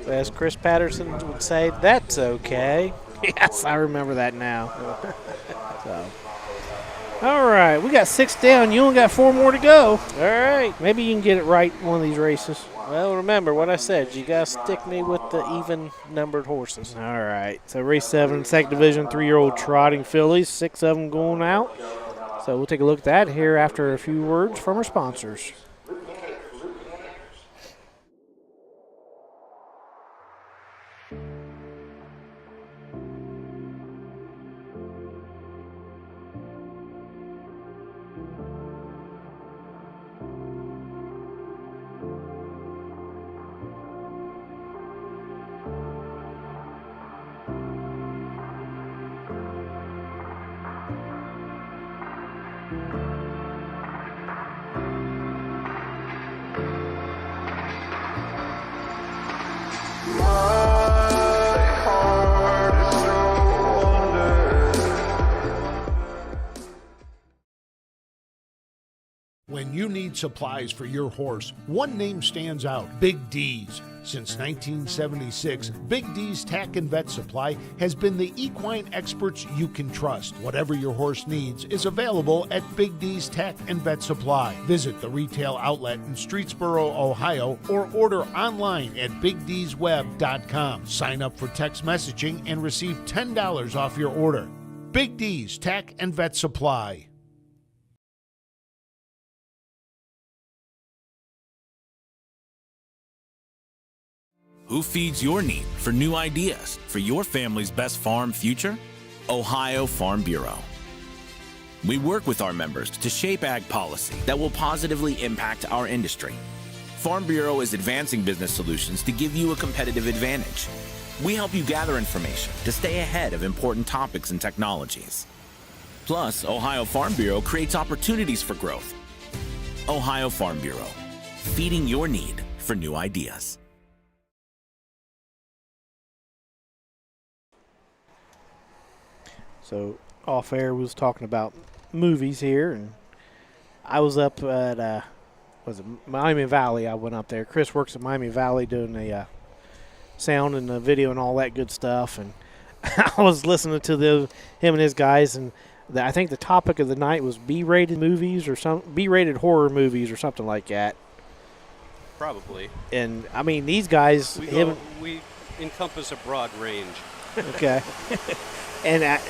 As Chris Patterson would say, that's okay. Yes, I remember that now. So, all right, we got 6 down. You only got 4 more to go. All right. Maybe you can get it right one of these races. Well, remember what I said. You got to stick me with the even-numbered horses. All right. So race 7, second division, 3-year-old trotting fillies. 6 of them going out. So we'll take a look at that here after a few words from our sponsors. When you need supplies for your horse, one name stands out: Big D's. Since 1976, Big D's Tack and Vet Supply has been the equine experts you can trust. Whatever your horse needs is available at Big D's Tack and Vet Supply. Visit the retail outlet in Streetsboro, Ohio, or order online at BigD'sWeb.com. Sign up for text messaging and receive $10 off your order. Big D's Tack and Vet Supply. Who feeds your need for new ideas for your family's best farm future? Ohio Farm Bureau. We work with our members to shape ag policy that will positively impact our industry. Farm Bureau is advancing business solutions to give you a competitive advantage. We help you gather information to stay ahead of important topics and technologies. Plus, Ohio Farm Bureau creates opportunities for growth. Ohio Farm Bureau, feeding your need for new ideas. So off air was talking about movies here, and I was up at was it Miami Valley? I went up there. Chris works at Miami Valley doing the sound and the video and all that good stuff, and I was listening to him and his guys, and I think the topic of the night was B-rated movies or B-rated horror movies or something like that. Probably. And I mean, these guys, we encompass a broad range. Okay. And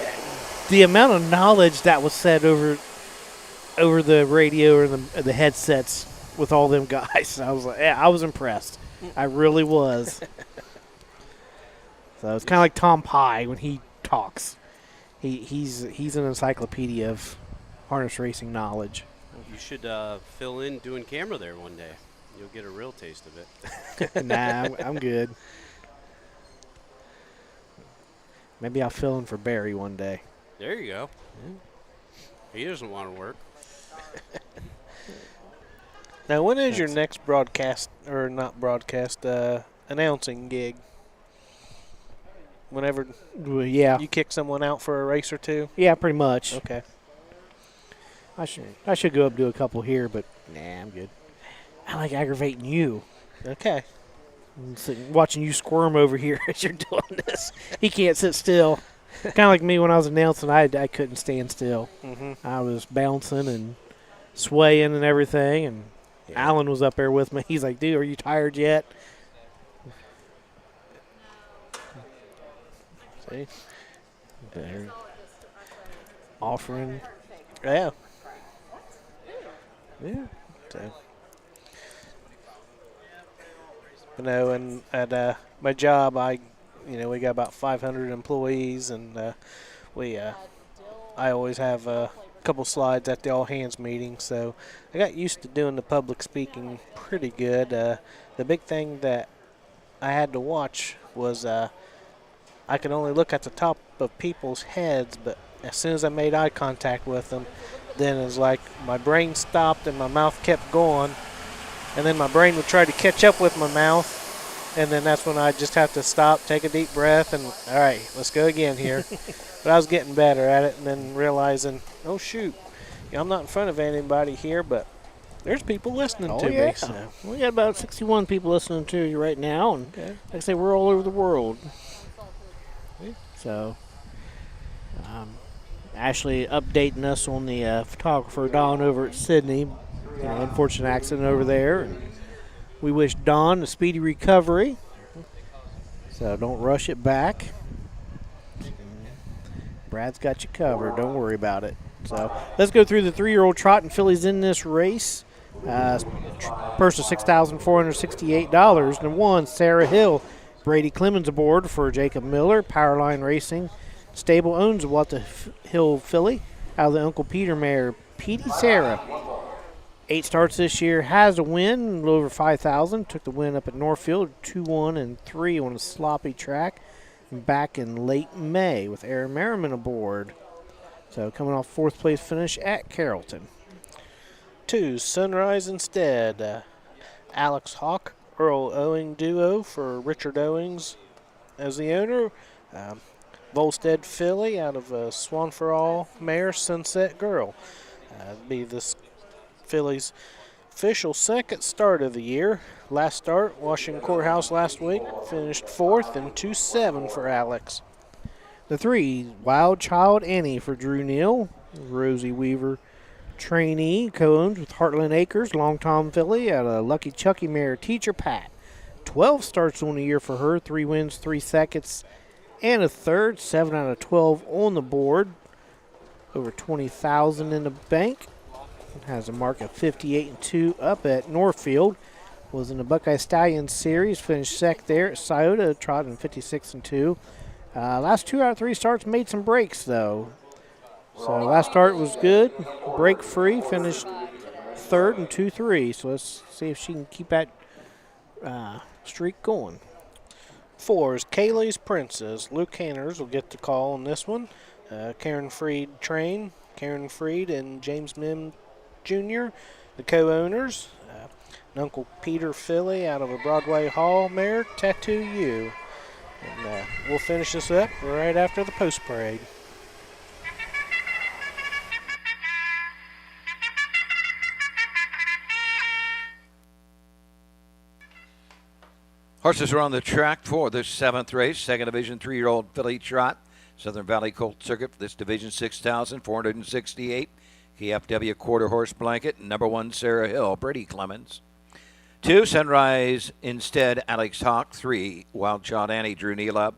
the amount of knowledge that was said over the radio or the headsets with all them guys, I was like, yeah, I was impressed. I really was. So it's kind of like Tom Pye when he talks. He's an encyclopedia of harness racing knowledge. You should fill in doing camera there one day. You'll get a real taste of it. Nah, I'm good. Maybe I'll fill in for Barry one day. There you go. Yeah. He doesn't want to work. Now, when is your next broadcast, or not broadcast, announcing gig? Whenever you kick someone out for a race or two? Yeah, pretty much. Okay. I should go up and do a couple here, but nah, I'm good. I like aggravating you. Okay. I'm watching you squirm over here as you're doing this. He can't sit still. Kind of like me when I was announcing, I couldn't stand still. Mm-hmm. I was bouncing and swaying and everything, and Alan was up there with me. He's like, dude, are you tired yet? See? There. Offering. Yeah. Yeah. So. You know, and at my job, we got about 500 employees, and I always have a couple slides at the all hands meeting, so I got used to doing the public speaking pretty good. The big thing that I had to watch was I could only look at the top of people's heads, but as soon as I made eye contact with them, then it was like my brain stopped and my mouth kept going. And then my brain would try to catch up with my mouth, and then that's when I just have to stop, take a deep breath, and all right, let's go again here. But I was getting better at it, and then realizing, oh, shoot, I'm not in front of anybody here, but there's people listening to me. So. We got about 61 people listening to you right now, and like I say, we're all over the world. So, Ashley updating us on the photographer Don over at Sydney. Unfortunate accident over there. And we wish Don a speedy recovery. So don't rush it back. Brad's got you covered. Don't worry about it. So let's go through the 3-year-old trot and fillies in this race. Purse of $6,468. Number 1, Sarah Hill. Brady Clemens aboard for Jacob Miller. Powerline Racing. Stable owns what the Hill filly out of the Uncle Peter mare, Petey Sarah. 8 starts this year, has a win, a little over 5,000. Took the win up at Northfield, 2-1 and 3 on a sloppy track back in late May with Aaron Merriman aboard. So coming off 4th place finish at Carrollton. 2, Sunrise Instead. Alex Hawk, Earl Owing duo for Richard Owings as the owner. Volstead filly out of Swan for All mare, Sunset Girl. Be this filly's official second start of the year. Last start, Washington Courthouse last week, finished 4th and 2-7 for Alex. The 3, Wild Child Annie for Drew Neal. Rosie Weaver, trainee, co-owns with Heartland Acres, Long Tom filly out of Lucky Chucky mare Teacher Pat. 12 starts on the year for her, 3 wins, 3 seconds, and a third. 7 out of 12 on the board. Over 20,000 in the bank. Has a mark of 58-2 up at Northfield. Was in the Buckeye Stallion Series, finished second there at Scioto, trotting 56-2. Last 2 out of 3 starts made some breaks though. So last start was good, break free, finished 3rd and 2-3. So let's see if she can keep that streak going. 4 is Kaylee's Princess. Luke Hanners will get the call on this one. Karen Freed train. Karen Freed and James Mim Jr., the co-owners. Uncle Peter filly out of a Broadway Hall mare, Tattoo You. And we'll finish this up right after the post parade. Horses are on the track for the 7th race, 2nd Division 3-year-old filly trot. Southern Valley Colt Circuit for this division, 6,468. KFW quarter horse blanket. Number 1, Sarah Hill, Brady Clemens. 2, Sunrise Instead, Alex Hawk. 3, Wild Child Annie, Drew Neal up.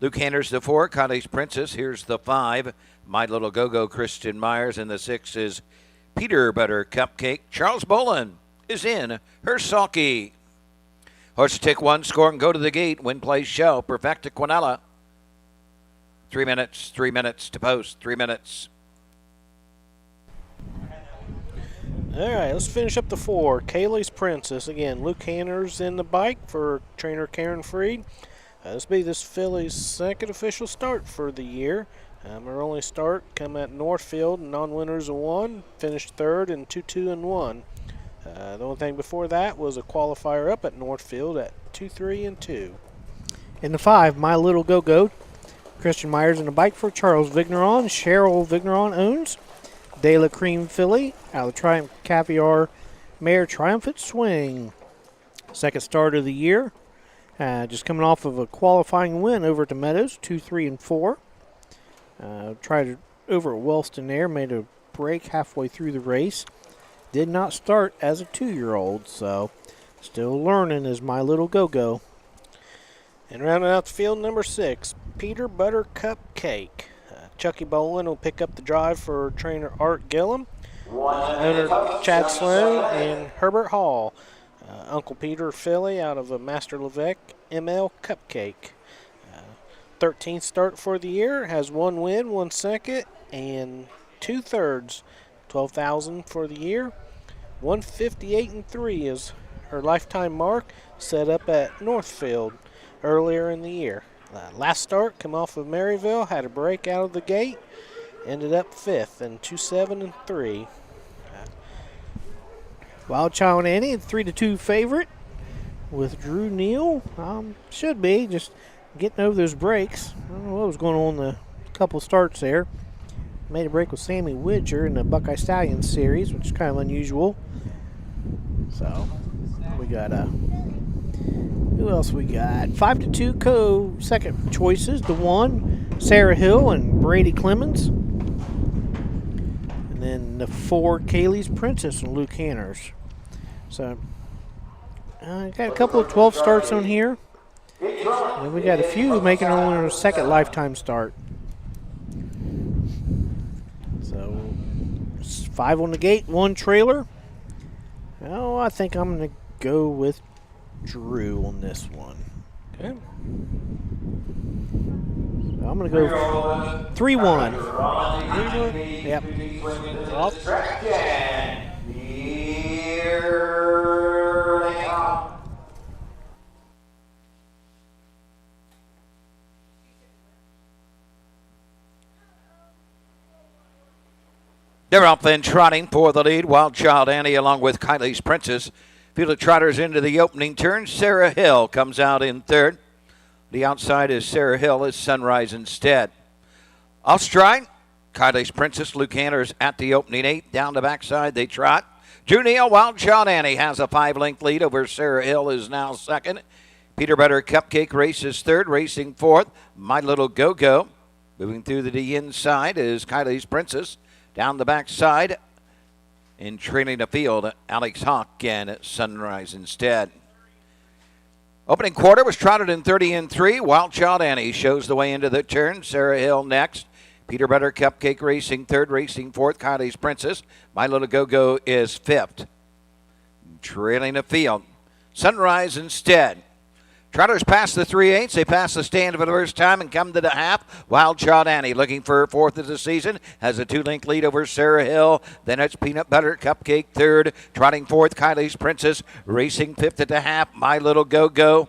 Luke Hanners, the 4, Kylie's Princess. Here's the 5, My Little Go-Go, Christian Myers. And the 6 is Peter Butter Cupcake. Charles Bolin is in her sulky. Horse take 1, score and go to the gate. Win, play, show. Perfecta Quinella. 3 minutes, 3 minutes to post, 3 minutes. All right, let's finish up the 4. Kaylee's Princess. Again, Luke Hanners in the bike for trainer Karen Freed. This will be this filly's 2nd official start for the year. Her only start come at Northfield, non-winners of 1, finished 3rd and 2-2-1. The only thing before that was a qualifier up at Northfield at 2-3-2. In the 5, My Little Go-Go. Christian Myers in the bike for Charles Vigneron. Cheryl Vigneron owns. De La Cream filly out of the Triumph Caviar mare Triumphant Swing. 2nd start of the year. Just coming off of a qualifying win over at the Meadows, 2-3-4. Tried over at Wellston there, made a break halfway through the race. Did not start as a 2-year-old, so still learning as My Little Go-Go. And rounding out the field, number 6, Peter Butter Cupcake. Chucky Bolin will pick up the drive for trainer Art Gillum, owner Chad Sloan, and Herbert Hall. Uncle Peter filly out of a Master Levesque ML Cupcake. 13th start for the year, has 1 win, 1 second, and 2/3. 12,000 for the year. 158-3 is her lifetime mark, set up at Northfield earlier in the year. Last start, come off of Maryville, had a break out of the gate, ended up 5th and 2-7-3. Wild Child Annie, 3-2 favorite with Drew Neal. Should be just getting over those breaks. I don't know what was going on the couple starts there. Made a break with Sammy Widger in the Buckeye Stallion Series, which is kind of unusual. So we got who else we got? 5-2 co-second choices. The 1, Sarah Hill and Brady Clemens. And then the 4, Kaylee's Princess and Luke Hanners. So got a couple of 12 starts on here. And we got a few making only their 2nd lifetime start. So 5 on the gate, 1 trailer. Oh, I think I'm going to go with Drew on this one. Okay. So I'm going to go 3-1. 3-1? Yep. Off. They're up and trotting for the lead. Wild Child Annie along with Kylie's Princess. Field of trotters into the opening turn. Sarah Hill comes out in 3rd. The outside is Sarah Hill is Sunrise Instead. Off stride Kylie's Princess, Luke Hanners at the opening 8. Down the backside, they trot. Drew Neal, Wild Child Annie has a 5-length lead over Sarah Hill, is now second. Peter Butter Cupcake races third, racing fourth. My Little Go-Go. Moving through the inside is Kylie's Princess. Down the backside, in trailing the field, Alex Hawk and Sunrise instead. Opening quarter was trotted in 30-3. Wild Child Annie shows the way into the turn. Sarah Hill next. Peter Butter Cupcake racing third, racing fourth. Kylie's Princess. My Little Go-Go is fifth. Trailing the field, Sunrise instead. Trotters pass the 3/8. They pass the stand for the first time and come to the half. Wild Child Annie looking for her fourth of the season. Has a 2-length lead over Sarah Hill. Then it's Peanut Butter Cupcake third. Trotting fourth, Kylie's Princess. Racing fifth at the half, My Little Go-Go.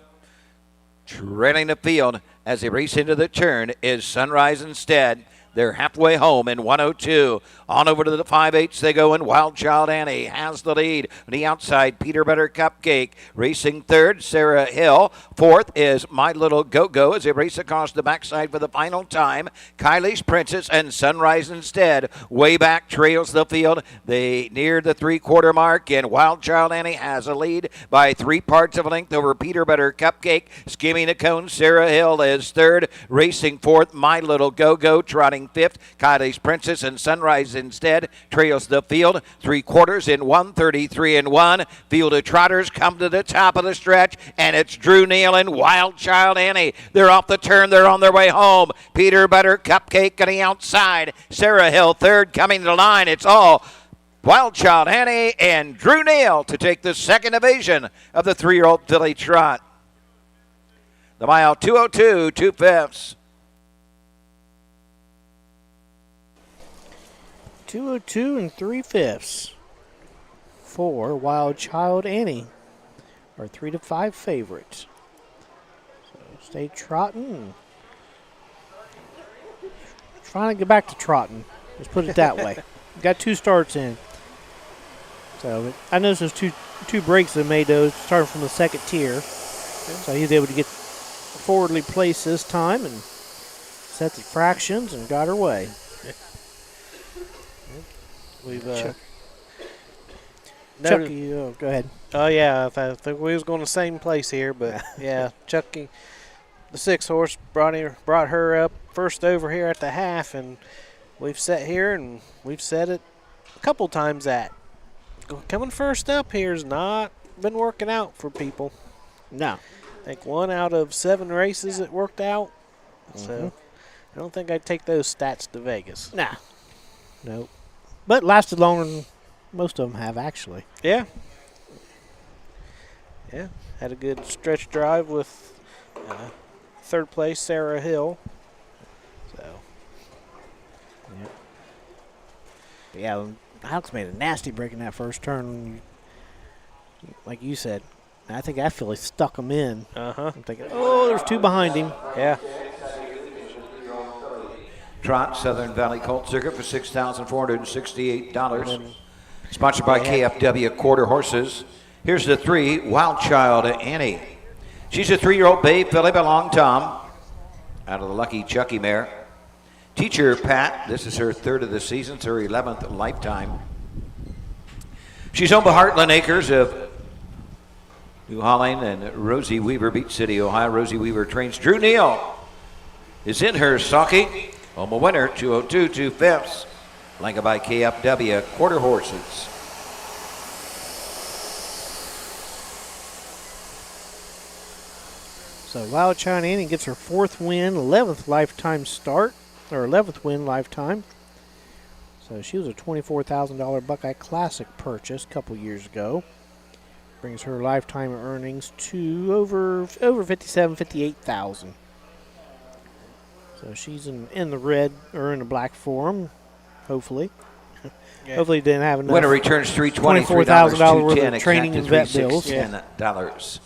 Trailing the field as they race into the turn is Sunrise instead. They're halfway home in 102. On over to the 5/8 they go, and Wild Child Annie has the lead. On the outside, Peter Butter Cupcake racing third, Sarah Hill. Fourth is My Little Go-Go as they race across the backside for the final time. Kylie's Princess and Sunrise instead. Way back trails the field. They near the 3/4 mark, and Wild Child Annie has a lead by 3 parts of a length over Peter Butter Cupcake. Skimming the cone, Sarah Hill is third. Racing fourth, My Little Go-Go. Trotting fifth, Kylie's Princess and Sunrise instead trails the field. 3/4 in 1:33-1. Field of trotters come to the top of the stretch, and it's Drew Neal and Wild Child Annie. They're off the turn. They're on their way home. Peter Butter Cupcake on the outside. Sarah Hill third, coming to the line. It's all Wild Child Annie and Drew Neal to take the second division of the 3-year-old filly trot. The mile 2:02 2/5. 2:02 3/5 for Wild Child Annie, our 3 to 5 favorite. So stay trotting. Trying to get back to trotting. Let's put it that way. Got 2 starts in. So I noticed those two breaks that made those starting from the second tier. So he was able to get forwardly placed this time and set the fractions and got her way. We've Chucky, go ahead. Oh yeah, I think we was going the same place here, but yeah, Chucky, the 6 horse brought her up first over here at the half, and we've sat here and we've said it a couple times that coming first up here has not been working out for people. No, I think 1 out of 7 races it worked out. So I don't think I'd take those stats to Vegas. Nah, nope. But lasted longer than most of them have, actually. Yeah. Yeah. Had a good stretch drive with third place Sarah Hill. So. Yep. Yeah, Alex made a nasty break in that first turn. Like you said, I think that filly stuck him in. Uh-huh. I'm thinking, oh, there's 2 behind him. Yeah. Trot, Southern Valley Colt Circuit for $6,468. Sponsored by KFW Quarter Horses. Here's the 3, Wild Child Annie. She's a 3-year-old bay filly by Long Tom out of the Lucky Chucky mare. Teacher Pat, this is her 3rd of the season, it's her 11th lifetime. She's owned by Heartland Acres of New Holland and Rosie Weaver, Beach City, Ohio. Rosie Weaver trains. Drew Neal is in her stocking. Home a winner, 2:02 2/5. Blanket by KFW Quarter Horses. So Wild Child Annie gets her 4th win, 11th lifetime start, or 11th win lifetime. So she was a $24,000 Buckeye Classic purchase a couple years ago. Brings her lifetime earnings to over 58,000. So she's in the red or in the black form, hopefully. Yeah. Hopefully didn't have enough. Winner returns $24,000 worth of training and vet bills. $10.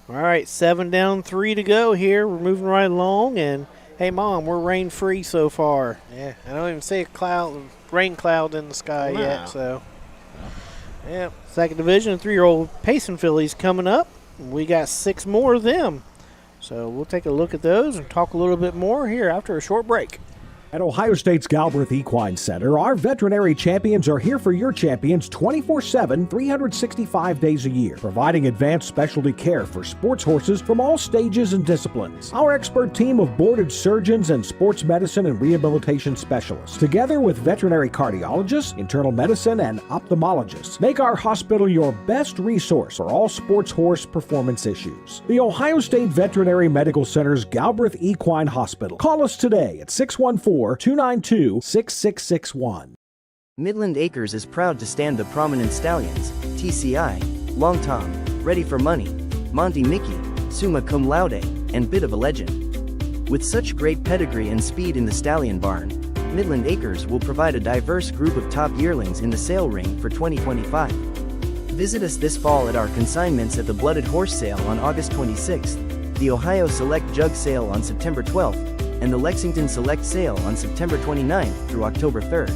All right, 7 down, 3 to go here. We're moving right along, and hey, Mom, we're rain-free so far. Yeah, I don't even see a rain cloud in the sky yet. So, yeah. Second division, 3-year-old Payson fillies coming up. We got 6 more of them. So we'll take a look at those and talk a little bit more here after a short break. At Ohio State's Galbraith Equine Center, our veterinary champions are here for your champions 24/7, 365 days a year, providing advanced specialty care for sports horses from all stages and disciplines. Our expert team of boarded surgeons and sports medicine and rehabilitation specialists, together with veterinary cardiologists, internal medicine, and ophthalmologists, make our hospital your best resource for all sports horse performance issues. The Ohio State Veterinary Medical Center's Galbraith Equine Hospital. Call us today at 614-292-6661. Midland Acres is proud to stand the prominent stallions, TCI, Long Tom, Ready for Money, Monty Mickey, Summa Cum Laude, and Bit of a Legend. With such great pedigree and speed in the stallion barn, Midland Acres will provide a diverse group of top yearlings in the sale ring for 2025. Visit us this fall at our consignments at the Blooded Horse Sale on August 26th, the Ohio Select Jug Sale on September 12th, and the Lexington Select Sale on September 29th through October 3rd.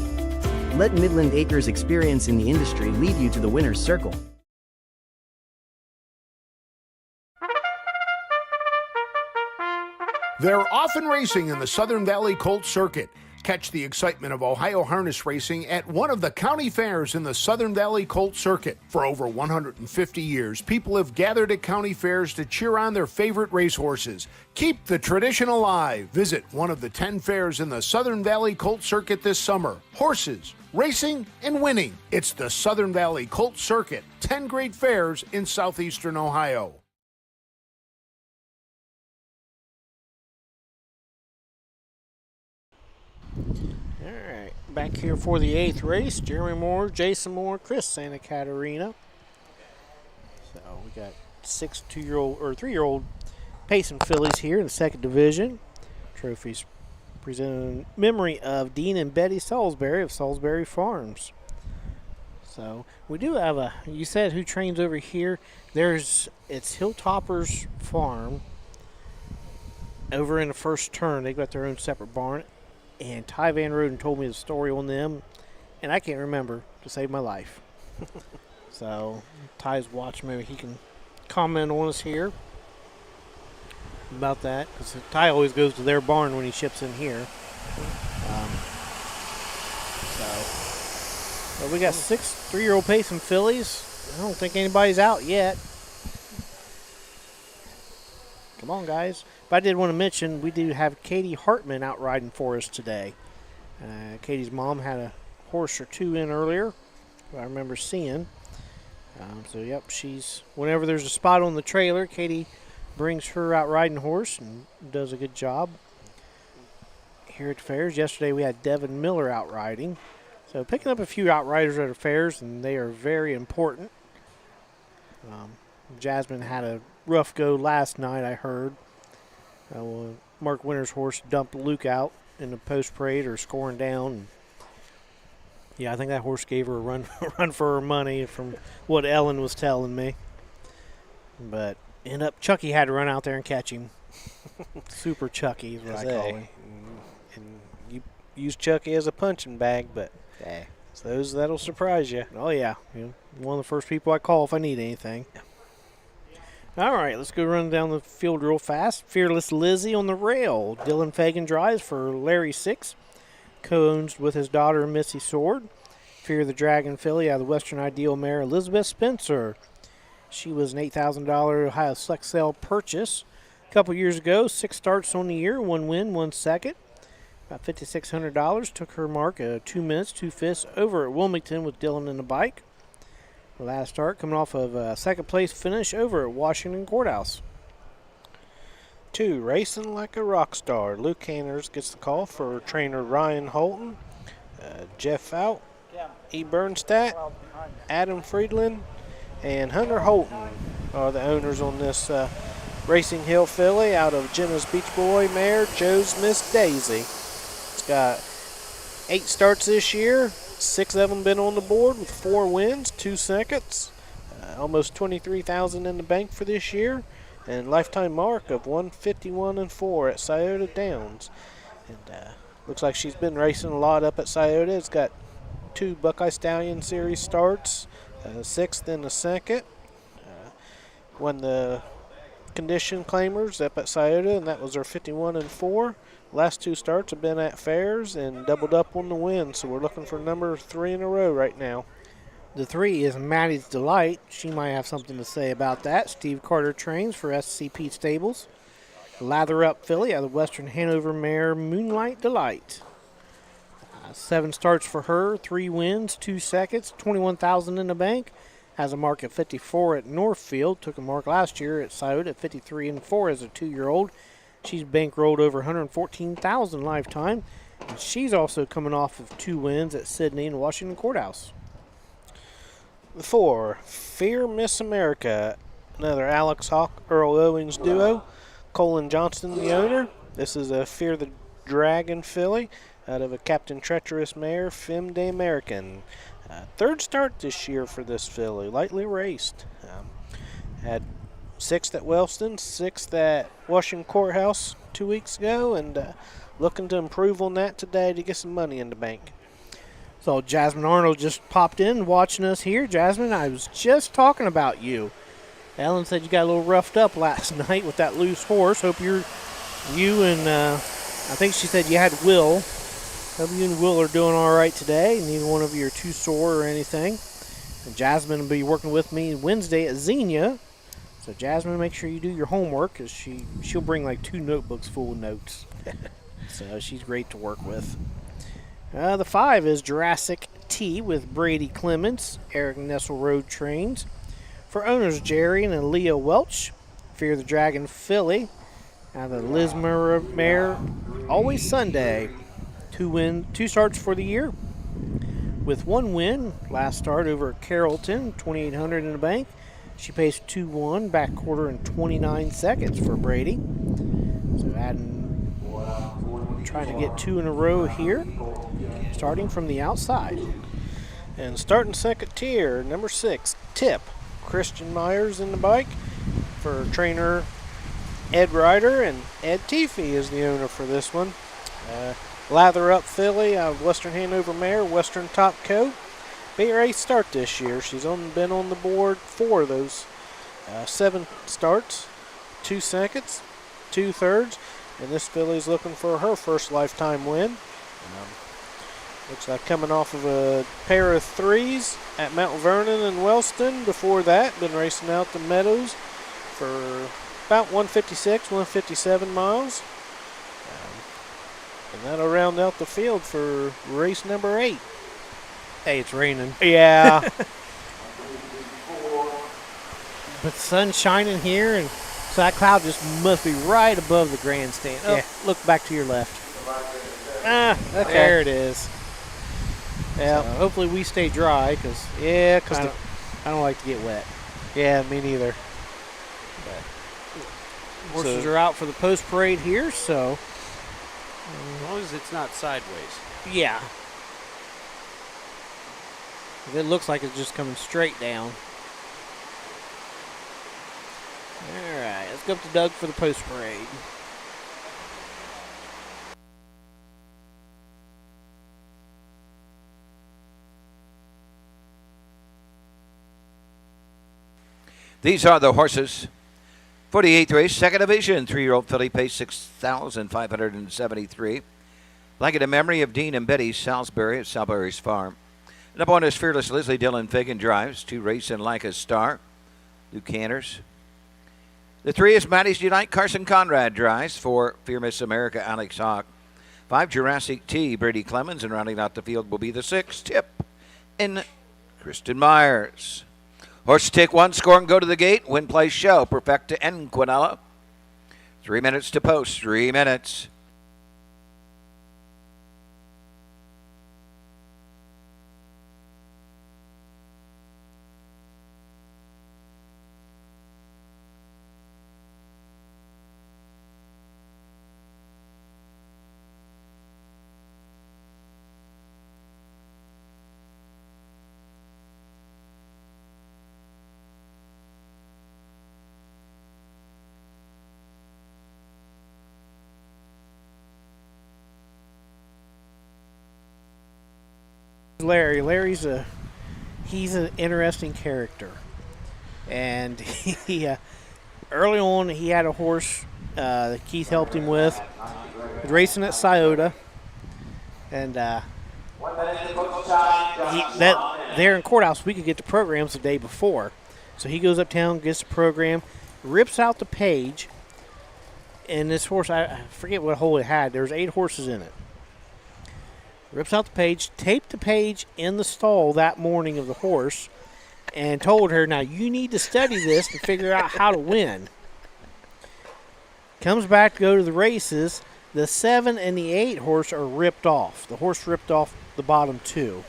Let Midland Acres' experience in the industry lead you to the winner's circle. They're often racing in the Southern Valley Colt Circuit. Catch the excitement of Ohio harness racing at one of the county fairs in the Southern Valley Colt Circuit. For over 150 years, people have gathered at county fairs to cheer on their favorite racehorses. Keep the tradition alive. Visit one of the 10 fairs in the Southern Valley Colt Circuit this summer. Horses, racing, and winning. It's the Southern Valley Colt Circuit. 10 great fairs in southeastern Ohio. All right, back here for the 8th race. Jeremy Moore, Jason Moore, Chris Santa Catarina. So we got 3-year-old Payson fillies here in the 2nd division. Trophies presented in memory of Dean and Betty Salisbury of Salisbury Farms. So we do have you said who trains over here. It's Hilltopper's Farm over in the first turn. They've got their own separate barn. And Ty Van Roden told me the story on them, and I can't remember to save my life. So Ty's watching. Maybe he can comment on us here about that, because Ty always goes to their barn when he ships in here. So we got 6 3-year-old Payson fillies. I don't think anybody's out yet. Come on, guys. But I did want to mention we do have Katie Hartman out riding for us today. Katie's mom had a horse or two in earlier, I remember seeing. So, yep, whenever there's a spot on the trailer, Katie brings her out riding horse and does a good job here at the fairs. Yesterday we had Devin Miller out riding. So picking up a few outriders at the fairs, and they are very important. Jasmine had a rough go last night, I heard. Mark Winter's horse dumped Luke out in the post parade or scoring down. And yeah, I think that horse gave her a run for her money from what Ellen was telling me. But Chucky had to run out there and catch him. Super Chucky is what I call him. And you use Chucky as a punching bag, but it's those that'll surprise you. Oh, yeah. One of the first people I call if I need anything. All right, let's go run down the field real fast. Fearless Lizzie on the rail. Dylan Fagan drives for Larry Six. Co-owns with his daughter Missy Sword. Fear the Dragon filly out of the Western Ideal mare Elizabeth Spencer. She was an $8,000 Ohio Select Sale purchase a couple years ago. 6 starts on the year, 1 win, 1 second. About $5,600. Took her mark 2 minutes, 2 fifths over at Wilmington with Dylan in the bike. The last start coming off of a second place finish over at Washington Courthouse. 2, Racing Like a Rock Star. Luke Hanners gets the call for trainer Ryan Holton, Jeff Fout, E. Bernstadt, Adam Friedland, and Hunter Holton are the owners on this Racing Hill filly out of Jenna's Beach Boy mare, Joe's Miss Daisy. It's got 8 starts this year. 6 of them been on the board with 4 wins, 2 seconds. Almost $23,000 in the bank for this year, and lifetime mark of 151-4 at Scioto Downs. And looks like she's been racing a lot up at Scioto. It's got 2 Buckeye Stallion Series starts, 6th in the second. Won the condition claimers up at Scioto, and that was her 51-4. Last 2 starts have been at fairs and doubled up on the win, so we're looking for number 3 in a row right now. The 3 is Maddie's Delight. She might have something to say about that. Steve Carter trains for SCP Stables. Lather Up filly out of the Western Hanover mare Moonlight Delight. 7 starts for her, 3 wins, 2 seconds, $21,000 in the bank. Has a mark at 54 at Northfield. Took a mark last year at Scioto at 53-4 as a 2-year-old. She's bankrolled over $114,000 lifetime. And she's also coming off of 2 wins at Sydney and Washington Courthouse. The 4, Fear Miss America, another Alex Hawk, Earl Owings duo. Colin Johnston, the owner. This is a Fear the Dragon filly out of a Captain Treacherous mare, Femme de American. 3rd start this year for this filly, lightly raced. Had 6th at Wellston, 6th at Washington Courthouse 2 weeks ago, and looking to improve on that today to get some money in the bank. So Jasmine Arnold just popped in watching us here. Jasmine, I was just talking about you. Ellen said you got a little roughed up last night with that loose horse. Hope you and I think she said you had Will. Hope you and Will are doing all right today. Neither one of you are too sore or anything. And Jasmine will be working with me Wednesday at Xenia. So Jasmine, make sure you do your homework because she'll bring like 2 notebooks full of notes. So she's great to work with. The 5 is Jurassic T with Brady Clements, Eric Nessel Road trains. For owners Jerry and Aaliyah Welch, Fear the Dragon filly, out of the Lismer mare, Always Sunday. 2 starts for the year, with 1 win. Last start over at Carrollton, $2,800 in the bank. She paced 2-1, back quarter in 29 seconds for Brady. So trying to get 2 in a row here, starting from the outside. And starting second tier, number 6, Tip. Christian Myers in the bike for trainer Ed Ryder, and Ed Teefee is the owner for this one. Lather Up filly out of Western Hanover mare, Western Top Coat. Be her 8th start this year. She's been on the board 4 of those 7 starts, 2 seconds, 2 thirds, and this filly's looking for her first lifetime win. Looks like coming off of a pair of 3s at Mount Vernon and Wellston. Before that, been racing out the Meadows for about 156, 157 miles. And that'll round out the field for race number 8. Hey, it's raining. Yeah. But the sun's shining here, and so that cloud just must be right above the grandstand. Oh, Yeah. Look back to your left. Okay. There it is. Yeah. So hopefully we stay dry because Yeah, because I don't like to get wet. yeah, me neither. Horses are out for the post parade here, so As long as it's not sideways. yeah. It looks like it's just coming straight down. All right, let's go up to Doug for the post parade. These are the horses. 48th race, second division, 3-year-old filly, pace 6,573. Blanket in memory of Dean and Betty Salisbury at Salisbury's Farm. Number 1 is Fearless Leslie Dillon Fagan drives. 2 race in Like a Star. Luke Canners. The 3 is Maddie's Delight Carson Conrad drives. 4 Fear Miss America Alex Hawk. 5 Jurassic T Brady Clemens, and rounding out the field will be the 6 Tip in Kristen Myers. Horses take 1, score and go to the gate. Win, play, show. Perfecta and Quinella. 3 minutes to post. 3 minutes. Larry's he's an interesting character, and he early on he had a horse that Keith helped him with, racing at Scioto, and there in Courthouse we could get the programs the day before. So he goes uptown, gets the program, rips out the page, and this horse, I forget what hole it had. There was 8 horses in it. Rips out the page, taped the page in the stall that morning of the horse, and told her, now you need to study this and figure out how to win. Comes back to go to the races. The 7 and the 8 horse are ripped off. The horse ripped off the bottom 2.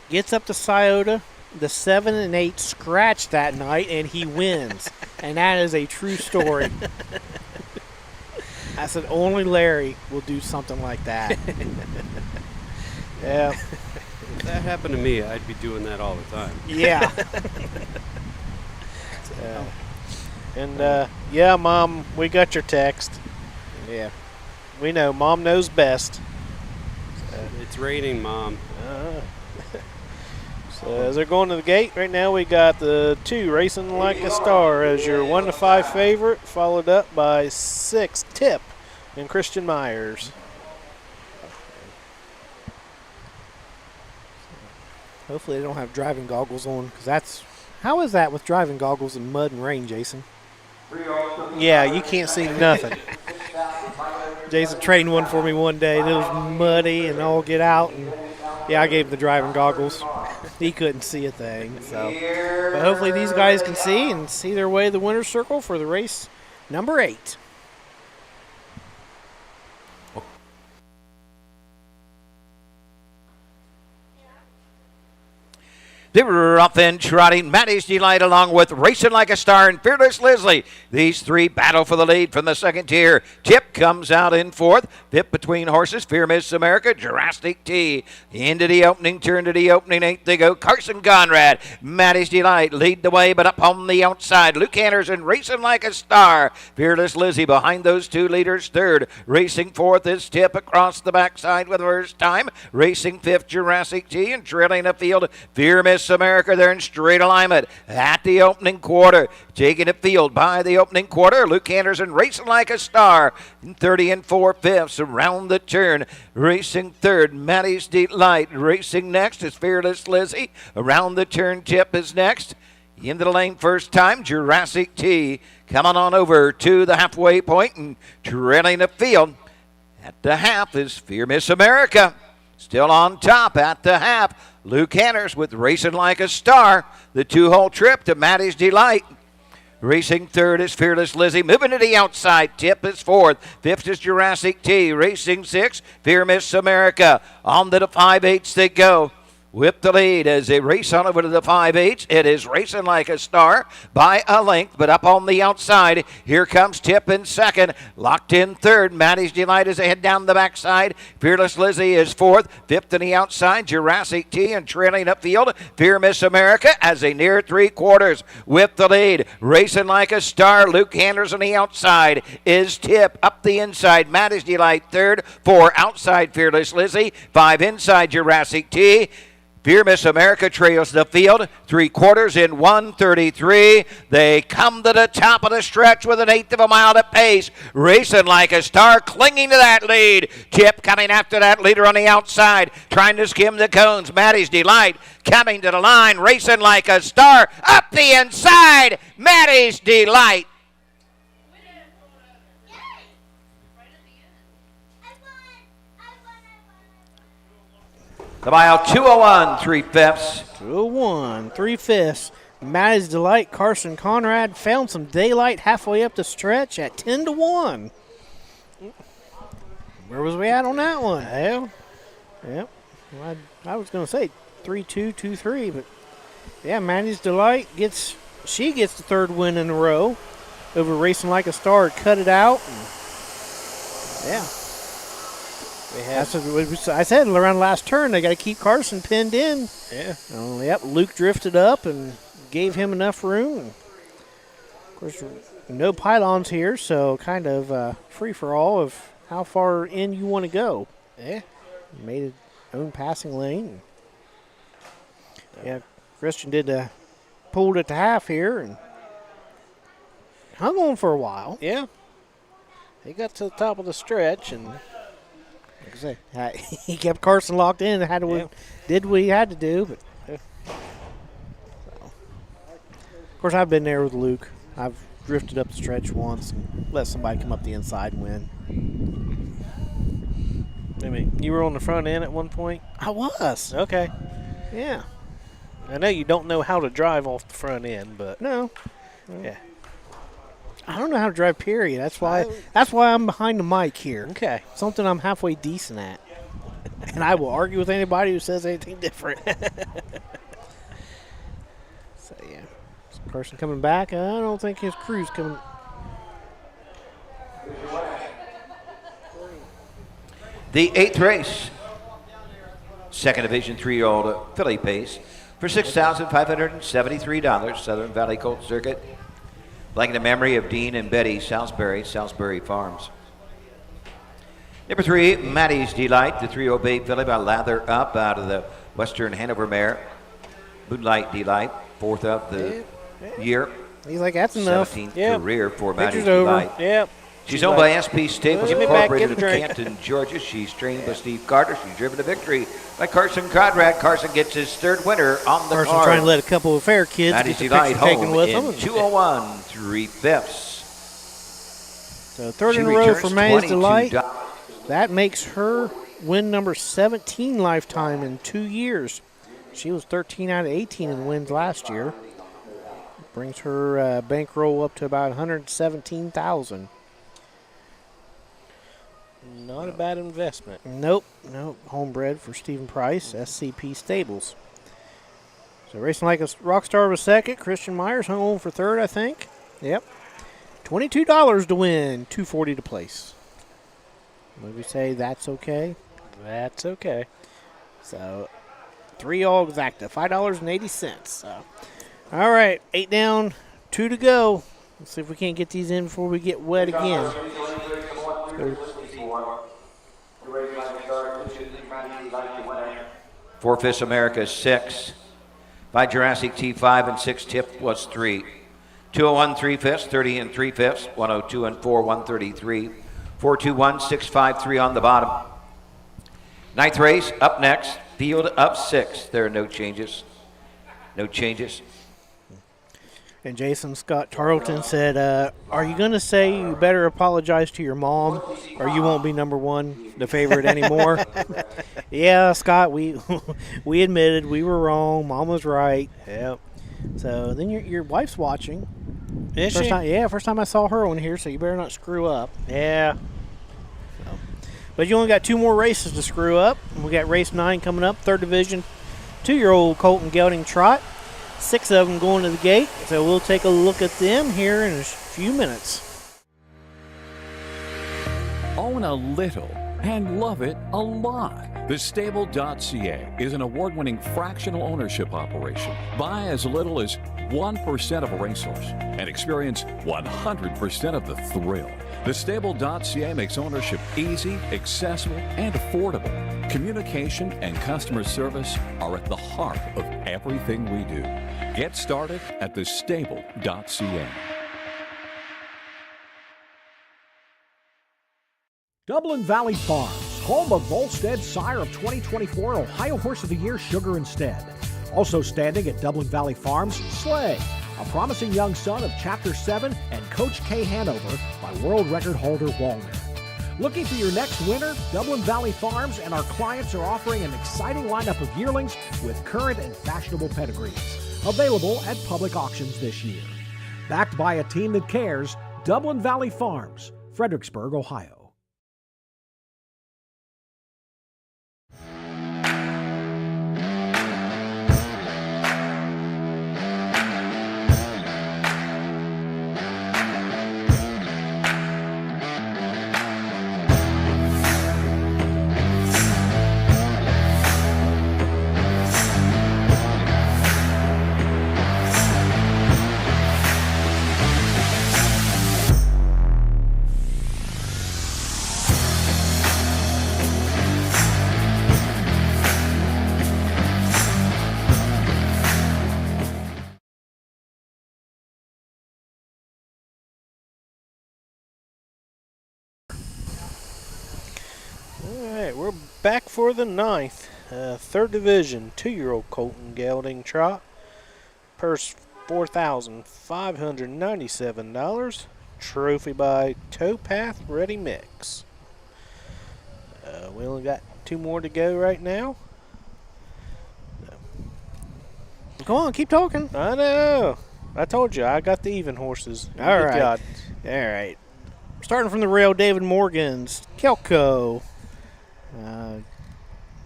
Gets up to Scioto. The 7 and 8 scratch that night, and he wins. And that is a true story. I said, only Larry will do something like that. Yeah. If that happened to me, I'd be doing that all the time. Yeah. Yeah, Mom, we got your text. Yeah. We know. Mom knows best. It's raining, Mom. So as they're going to the gate, right now we got the 2 Racing Like a Star as your 1 to 5 favorite, followed up by 6 Tip and Christian Myers. Hopefully they don't have driving goggles on, because that's... How is that with driving goggles in mud and rain, Jason? Yeah, you can't see nothing. Jason trained one for me one day. It was muddy and all get out. And yeah, I gave him the driving goggles. He couldn't see a thing. So, but hopefully these guys can see and see their way to the winner's circle for the race number 8. They were off and trotting. Maddie's Delight along with Racing Like a Star and Fearless Leslie. These 3 battle for the lead from the second tier. Tip comes out in 4th. 5th between horses. Fear Miss America. Jurassic T. Into the opening turn to the opening 8th they go. Carson Conrad. Maddie's Delight lead the way, but up on the outside. Luke Anderson Racing Like a Star. Fearless Lizzie behind those 2 leaders. 3rd. Racing 4th is Tip across the backside with first time. Racing 5th Jurassic T, and trailing the field. Fear Miss America, they're in straight alignment at the opening quarter. Taking the field by the opening quarter. Luke Anderson Racing Like a Star. 30 and 4/5 around the turn. Racing 3rd, Maddie's Delight. Racing next is Fearless Lizzie. Around the turn, Tip is next. Into the lane first time, Jurassic T. Coming on over to the halfway point and trailing the field. At the half is Fear Miss America. Still on top at the half. Luke Hanners with Racing Like a Star. The 2-hole trip to Maddie's Delight. Racing 3rd is Fearless Lizzie. Moving to the outside. Tip is 4th. 5th is Jurassic T. Racing 6th, Fear Miss America. On to the 5/8 they go. Whip the lead as they race on over to the 5/8. It is Racing Like a Star by a length, but up on the outside. Here comes Tip in 2nd. Locked in 3rd. Maddie's Delight as they head down the backside. Fearless Lizzie is 4th. 5th on the outside. Jurassic T, and trailing upfield. Fear Miss America as they near 3/4. Whip the lead. Racing Like a Star. Luke Handers on the outside is Tip. Up the inside. Maddie's Delight 3rd. 4 outside Fearless Lizzie. 5 inside Jurassic T. Fear Miss America trails the field. 3/4 in 1:33. They come to the top of the stretch with an 1/8 of a mile to pace. Racing Like a Star, clinging to that lead. Tip coming after that leader on the outside, trying to skim the cones. Maddie's Delight coming to the line. Racing Like a Star up the inside. Maddie's Delight. The mile 2:01 3/5. 2:01 3/5. Maddie's Delight, Carson Conrad found some daylight halfway up the stretch at 10-1. Where was we at on that one? Well, yep. I was going to say 3-2, 2-3, but yeah, Maddie's Delight gets the 3rd win in a row over Racing Like a Star. Cut it out. And yeah. That's what I said around the last turn. They got to keep Carson pinned in. Yeah. Yep. Luke drifted up and gave him enough room. Of course, no pylons here, so kind of free for all of how far in you want to go. Yeah. Made his own passing lane. Yeah. Christian did pulled at the half here and hung on for a while. Yeah. he got to the top of the stretch, and like I say, he kept Carson locked in and did what he had to do. But of course, I've been there with Luke. I've drifted up the stretch once and let somebody come up the inside and win. I mean, you were on the front end at one point? I was. Okay. Yeah. I know you don't know how to drive off the front end, but No. yeah. I don't know how to drive, period. That's why I'm behind the mic here. Okay. Something I'm halfway decent at. And I will argue with anybody who says anything different. So, yeah. Is Carson coming back? I don't think his crew's coming. The 8th race, second division 3-year-old filly pace for $6,573, Southern Valley Colt Circuit. Playing the memory of Dean and Betty Salisbury Farms. Number 3, Maddie's Delight, the 3-year-old bay filly by Lather Up out of the Western Hanover mare. Moonlight Delight, 4th of the year. He's like, that's enough. 17th career for Maddie's Picture's over. Delight. Yep. She's owned by SP Stables Give me back, Incorporated get of a drink. Canton, Georgia. She's trained by Steve Carter. She's driven to victory by Carson Conrad. Carson gets his 3rd winner on the Carson card. trying to let a couple of fair kids Maddie's get the Delight picture taken home with in them. 201 3/5. So 3rd She in a row for returns Maddie's Delight. $22. That makes her win number 17 lifetime in 2 years. She was 13 out of 18 in wins last year. Brings her bankroll up to about $117,000. Not a bad investment. Nope. Homebred for Stephen Price, SCP Stables. So racing like a rock star was 2nd. Christian Myers hung on for 3rd, I think. Yep. $22 to win, $240 to place. Would we say that's okay? That's okay. So 3 all exacta, $5.80. So, all right, 8 down, 2 to go. Let's see if we can't get these in before we get wet again. Four-fifths America 6. By Jurassic T5 and 6 tip was 3. 201 3/5, 30 and 3/5, 102 and 4, 133, 421, 653 on the bottom. 9th race up next, field of 6. There are no changes. No changes. And Jason Scott Tarleton said, are you going to say you better apologize to your mom or you won't be number 1, the favorite anymore? Yeah, Scott, we admitted we were wrong. Mom was right. Yep. So then your wife's watching. Is she? First time I saw her on here, so you better not screw up. Yeah. So. But you only got 2 more races to screw up. We got race 9 coming up, 3rd division, 2-year-old Colton Gelding Trot. 6 of them going to the gate, so we'll take a look at them here in a few minutes. Own a little and love it a lot. TheStable.ca is an award-winning fractional ownership operation. Buy as little as 1% of a racehorse and experience 100% of the thrill. TheStable.ca makes ownership easy, accessible, and affordable. Communication and customer service are at the heart of everything we do. Get started at TheStable.ca. Dublin Valley Farms, home of Volstead sire of 2024 Ohio Horse of the Year Sugar Instead. Also standing at Dublin Valley Farms, Slay, a promising young son of Chapter 7 and Coach K Hanover by world record holder Walner. Looking for your next winner? Dublin Valley Farms and our clients are offering an exciting lineup of yearlings with current and fashionable pedigrees. Available at public auctions this year. Backed by a team that cares, Dublin Valley Farms, Fredericksburg, Ohio. back for the 9th, 3rd Division, 2-year-old Colton Gelding Trot. Purse $4,597. Trophy by Towpath Ready Mix. We only got 2 more to go right now. Go on, keep talking. I know. I told you, I got the even horses. All Good right. God. All right. Starting from the rail, David Morgan's Kelco.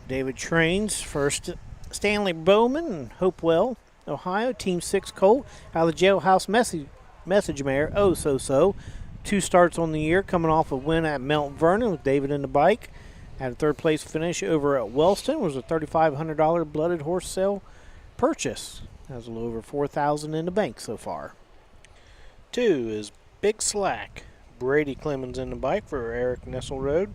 David trains first Stanley Bowman in Hopewell, Ohio. Team 6 colt out of the Jailhouse Message Mare. Oh, so. 2 starts on the year, coming off a win at Mount Vernon with David in the bike. Had a 3rd place finish over at Wellston. Was a $3,500 blooded horse sale purchase. Has a little over $4,000 in the bank so far. 2 is Big Slack. Brady Clemens in the bike for Eric Nesselrode.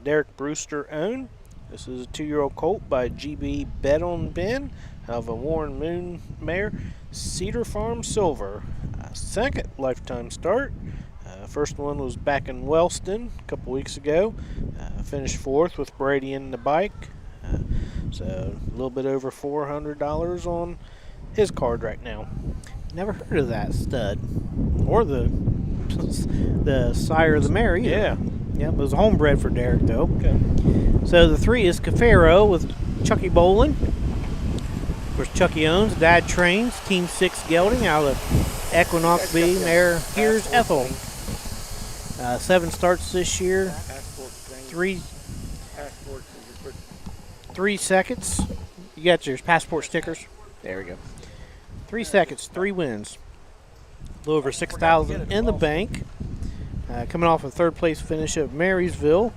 Derek Brewster owned. This is a 2-year-old colt by GB Bet on Ben of a Warren Moon mare, Cedar Farm Silver. 2nd lifetime start. First one was back in Wellston a couple weeks ago. Finished 4th with Brady in the bike. So a little bit over $400 on his card right now. Never heard of that stud. Or the sire of the mare either. Yeah. Yeah, it was homebred for Derek, though. Okay. So the 3 is Cafaro with Chucky Bolin. Of course, Chucky owns. Dad trains. Team 6 Gelding out of Equinox B. Mare Here's Ethel. 7 starts this year. 3 seconds. You got your passport stickers. There we go. 3 seconds, 3 wins. A little over $6,000 in the bank. Coming off a 3rd place finish at Marysville.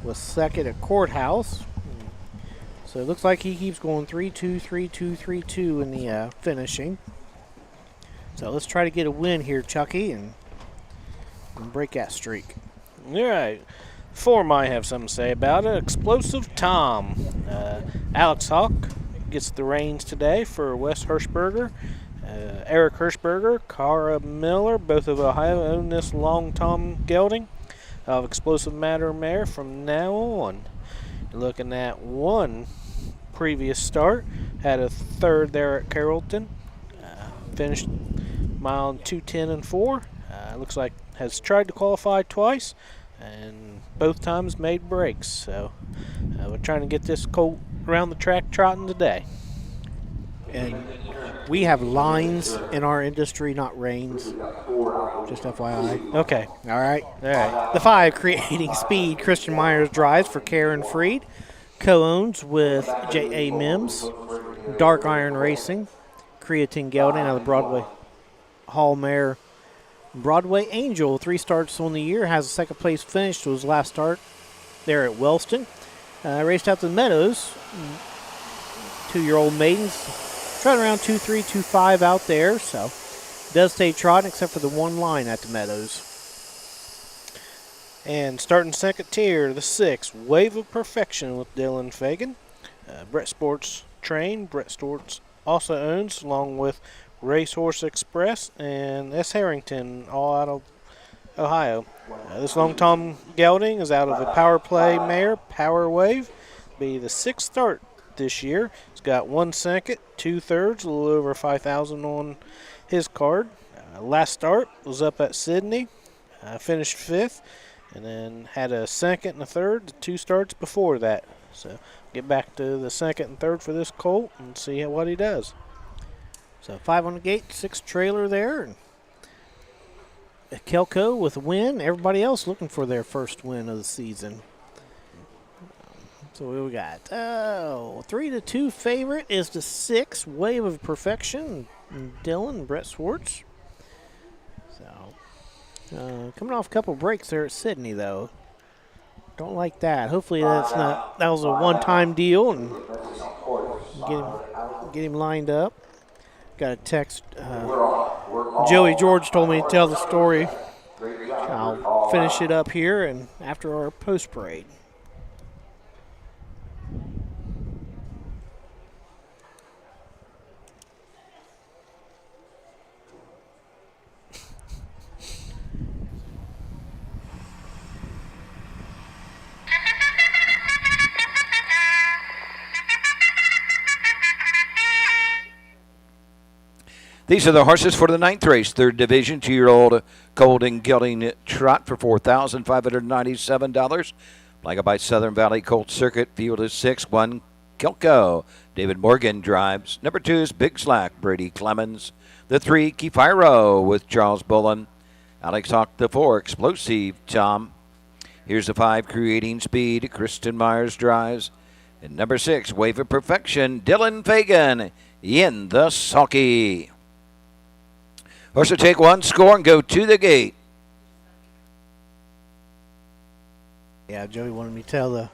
Was 2nd at Courthouse. So it looks like he keeps going 3-2, 3-2, 3-2 in the finishing. So let's try to get a win here, Chucky, and break that streak. All right. 4 might have something to say about it. Explosive Tom. Alex Hawk gets the reins today for Wes Hirschberger. Eric Hirschberger, Cara Miller, both of Ohio, own this long Tom Gelding of Explosive Matter mare from now on. You're looking at 1 previous start. Had a 3rd there at Carrollton. Finished mile 2:10 and 4. Looks like has tried to qualify twice and both times made breaks. So we're trying to get this colt around the track trotting today. And we have lines in our industry, not reins. Just FYI. Okay. All right. All right. The 5, Creating Speed. Christian Myers drives for Karen Freed. Co-owns with J.A. Mims. Dark Iron Racing. Creatine Gelding out of the Broadway Hall Mare. Broadway Angel, 3 starts on the year. Has a 2nd place finish to his last start there at Wellston. Raced out to the Meadows. 2-year-old maidens. Trotting around 2-3, 2-5 out there. So does stay trotting except for the 1 line at the Meadows. And starting 2nd tier, the 6, Wave of Perfection with Dylan Fagan. Brett Sports train. Brett Sports also owns, along with Racehorse Express and S. Harrington, all out of Ohio. This long Tom Gelding is out of the Power Play mare, Power Wave. Be the 6th start this year. It's got 1 second, 2 thirds, a little over 5,000 on his card. Last start was up at Sydney, finished 5th, and then had a 2nd and a 3rd, 2 starts before that. So get back to the 2nd and 3rd for this colt and see what he does. So 5 on the gate, 6 trailer there. And Kelco with a win. Everybody else looking for their first win of the season. So what we got? 3-2 favorite is the 6, Wave of Perfection. Dylan, Brett Swartz. So coming off a couple breaks there at Sydney, though. Don't like that. Hopefully that was a one-time deal and get him lined up. Got a text. Joey George told me to tell the story. I'll finish it up here and after our post parade. These are the horses for the 9th race, 3rd division, 2-year-old Cold and Gelding Trot for $4,597. Like by Southern Valley Colt Circuit, field is 6, 1 Kilco. David Morgan drives. Number 2 is Big Slack, Brady Clemens. The 3, Kefiro with Charles Bullen. Alex Hawk, the 4, Explosive Tom. Here's the 5, Creating Speed, Kristen Myers drives. And number 6, Wave of Perfection, Dylan Fagan in the sulky. Horse will take 1 score and go to the gate. Yeah, Joey wanted me to tell the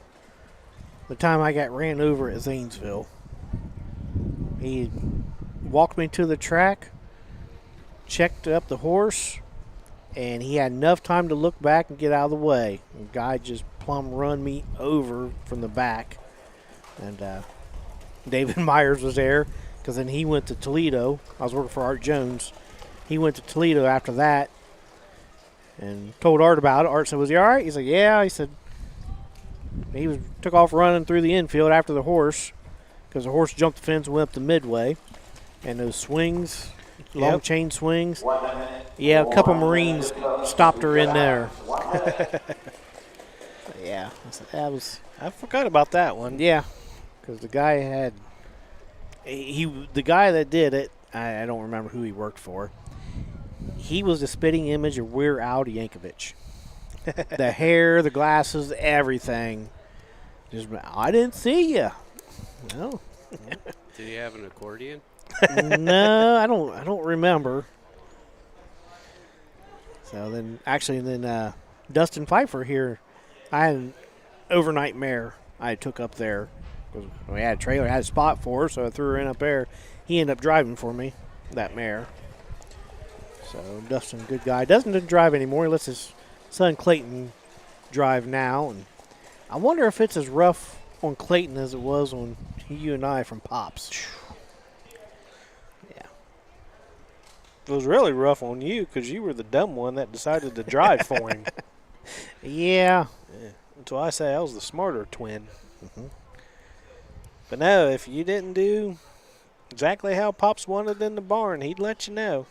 time I got ran over at Zanesville. He walked me to the track, checked up the horse, and he had enough time to look back and get out of the way. The guy just plumb run me over from the back. And David Myers was there because then he went to Toledo. I was working for Art Jones. He went to Toledo after that and told Art about it. Art said, was he all right? He said, yeah. He said, he took off running through the infield after the horse because the horse jumped the fence and went up to midway. And those swings, long chain swings. Yeah, a couple Marines stopped her in there. Yeah, I forgot about that one. Yeah, because the guy had the guy that did it. I don't remember who he worked for. He was the spitting image of Weir Al Yankovic. The hair, the glasses, everything. Just, I didn't see you. No. Did he have an accordion? No, I don't remember. So then, Dustin Pfeiffer here, I had an overnight mare I took up there. We had a trailer, I had a spot for her, so I threw her in up there. He ended up driving for me, that mare. So Dustin, good guy. Doesn't drive anymore. He lets his son Clayton drive now. And I wonder if it's as rough on Clayton as it was on you and I from Pops. Yeah. It was really rough on you because you were the dumb one that decided to drive for him. Yeah. So I say I was the smarter twin. Mm-hmm. But no, if you didn't do exactly how Pops wanted in the barn, he'd let you know.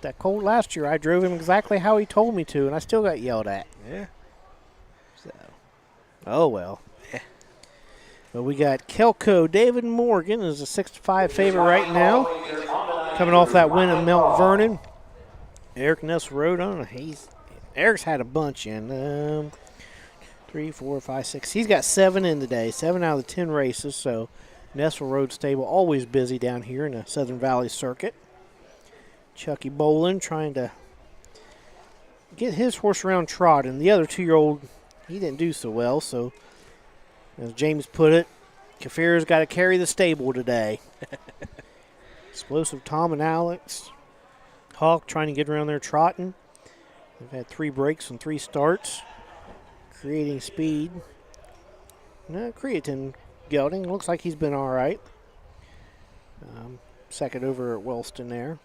That colt last year, I drove him exactly how he told me to, and I still got yelled at. Yeah. So, oh well. Yeah. But we got Kelco. David Morgan is a 6-5 favorite right now, coming off that win at Mount Vernon. Eric Ness rode on. Eric's had a bunch in 3, 4, 5, 6. He's got 7 in today. 7 out of the 10 races. So Nessel Road Stable always busy down here in the Southern Valley Circuit. Chucky Bolin trying to get his horse around trot, and the other 2-year-old, he didn't do so well. So, as James put it, Kafira's got to carry the stable today. Explosive Tom and Alex Hawk trying to get around there trotting. They've had 3 breaks and 3 starts. Creating Speed. No, Creatine Gelding looks like he's been all right. Second over at Wellston there.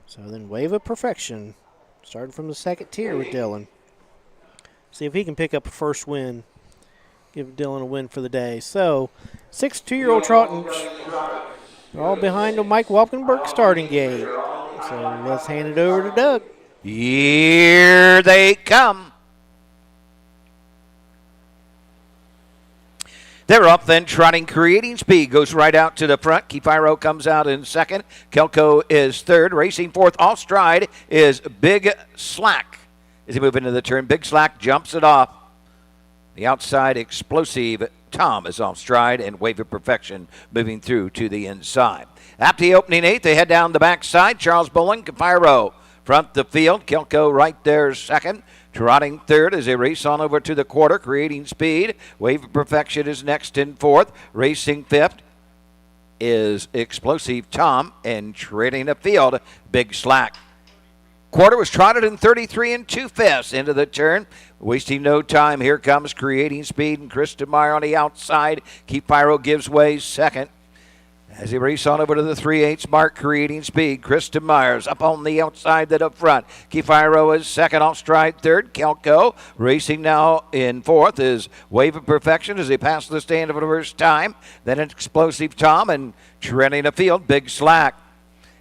So then Wave of Perfection, starting from the second tier with Dylan. See if he can pick up a first win. Give Dylan a win for the day. So 6 2-year-old trotting all behind the Mike Walkenberg starting gate. So let's hand it over to Doug. Here they come. They're up then, trotting. Creating Speed goes right out to the front. Kefiro comes out in second. Kelco is third. Racing fourth off stride is Big Slack. As he moves into the turn, Big Slack jumps it off. The outside Explosive Tom is off stride, and Wave of Perfection moving through to the inside. After the opening 8, they head down the backside. Charles Bullen, Kefiro front the field. Kelco right there second. Trotting third as they race on over to the quarter, Creating Speed. Wave of Perfection is next in fourth. Racing fifth is Explosive Tom, and trading the field, Big Slack. Quarter was trotted in 33 2/5 into the turn. Wasting no time, here comes Creating Speed and Kristen Meyer on the outside. Kefiro gives way second. As he races on over to the 3/8 mark, creating speed. Kristen Myers up on the outside, then up front. Kefiro is second, off stride third. Kelko racing now in fourth is Wave of Perfection as he passes the stand for the first time. Then an Explosive Tom and trailing the field, Big Slack.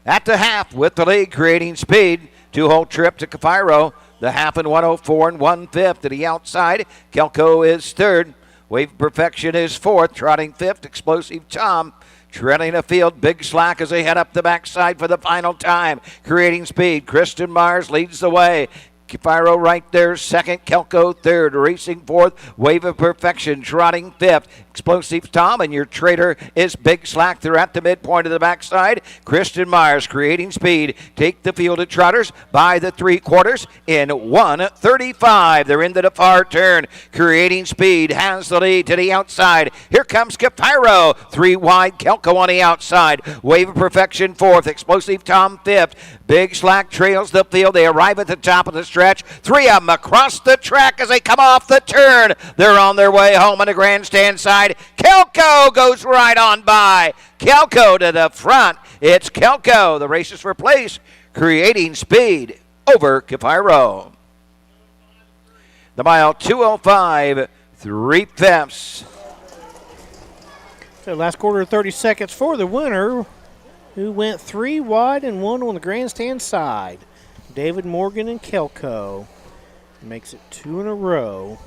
At the half with the lead, creating speed. 2-hole trip to Kefiro. The half in 104 and 1/5 to the outside. Kelko is third. Wave of Perfection is fourth, trotting fifth. Explosive Tom trailing the field, Big Slack as they head up the backside for the final time. Creating speed, Kristen Myers leads the way. Kefiro right there, second. Kelko third, racing fourth. Wave of Perfection trotting fifth. Explosive Tom, and your trader is Big Slack. They're at the midpoint of the backside. Kristen Myers creating speed. Take the field of trotters by the 3/4 in 1:35. They're into the far turn. Creating speed has the lead to the outside. Here comes Kefiro. 3 wide. Kelko on the outside. Wave of Perfection fourth. Explosive Tom fifth. Big Slack trails the field. They arrive at the top of the stretch. 3 of them across the track as they come off the turn. They're on their way home on the grandstand side. Kelko goes right on by. Kelko to the front. It's Kelko. The race is for place. Creating speed over Kefiro. The mile 2:05, 3/5. So last quarter, 30 seconds for the winner, who went 3 wide and 1 on the grandstand side. David Morgan and Kelko. Makes it 2 in a row.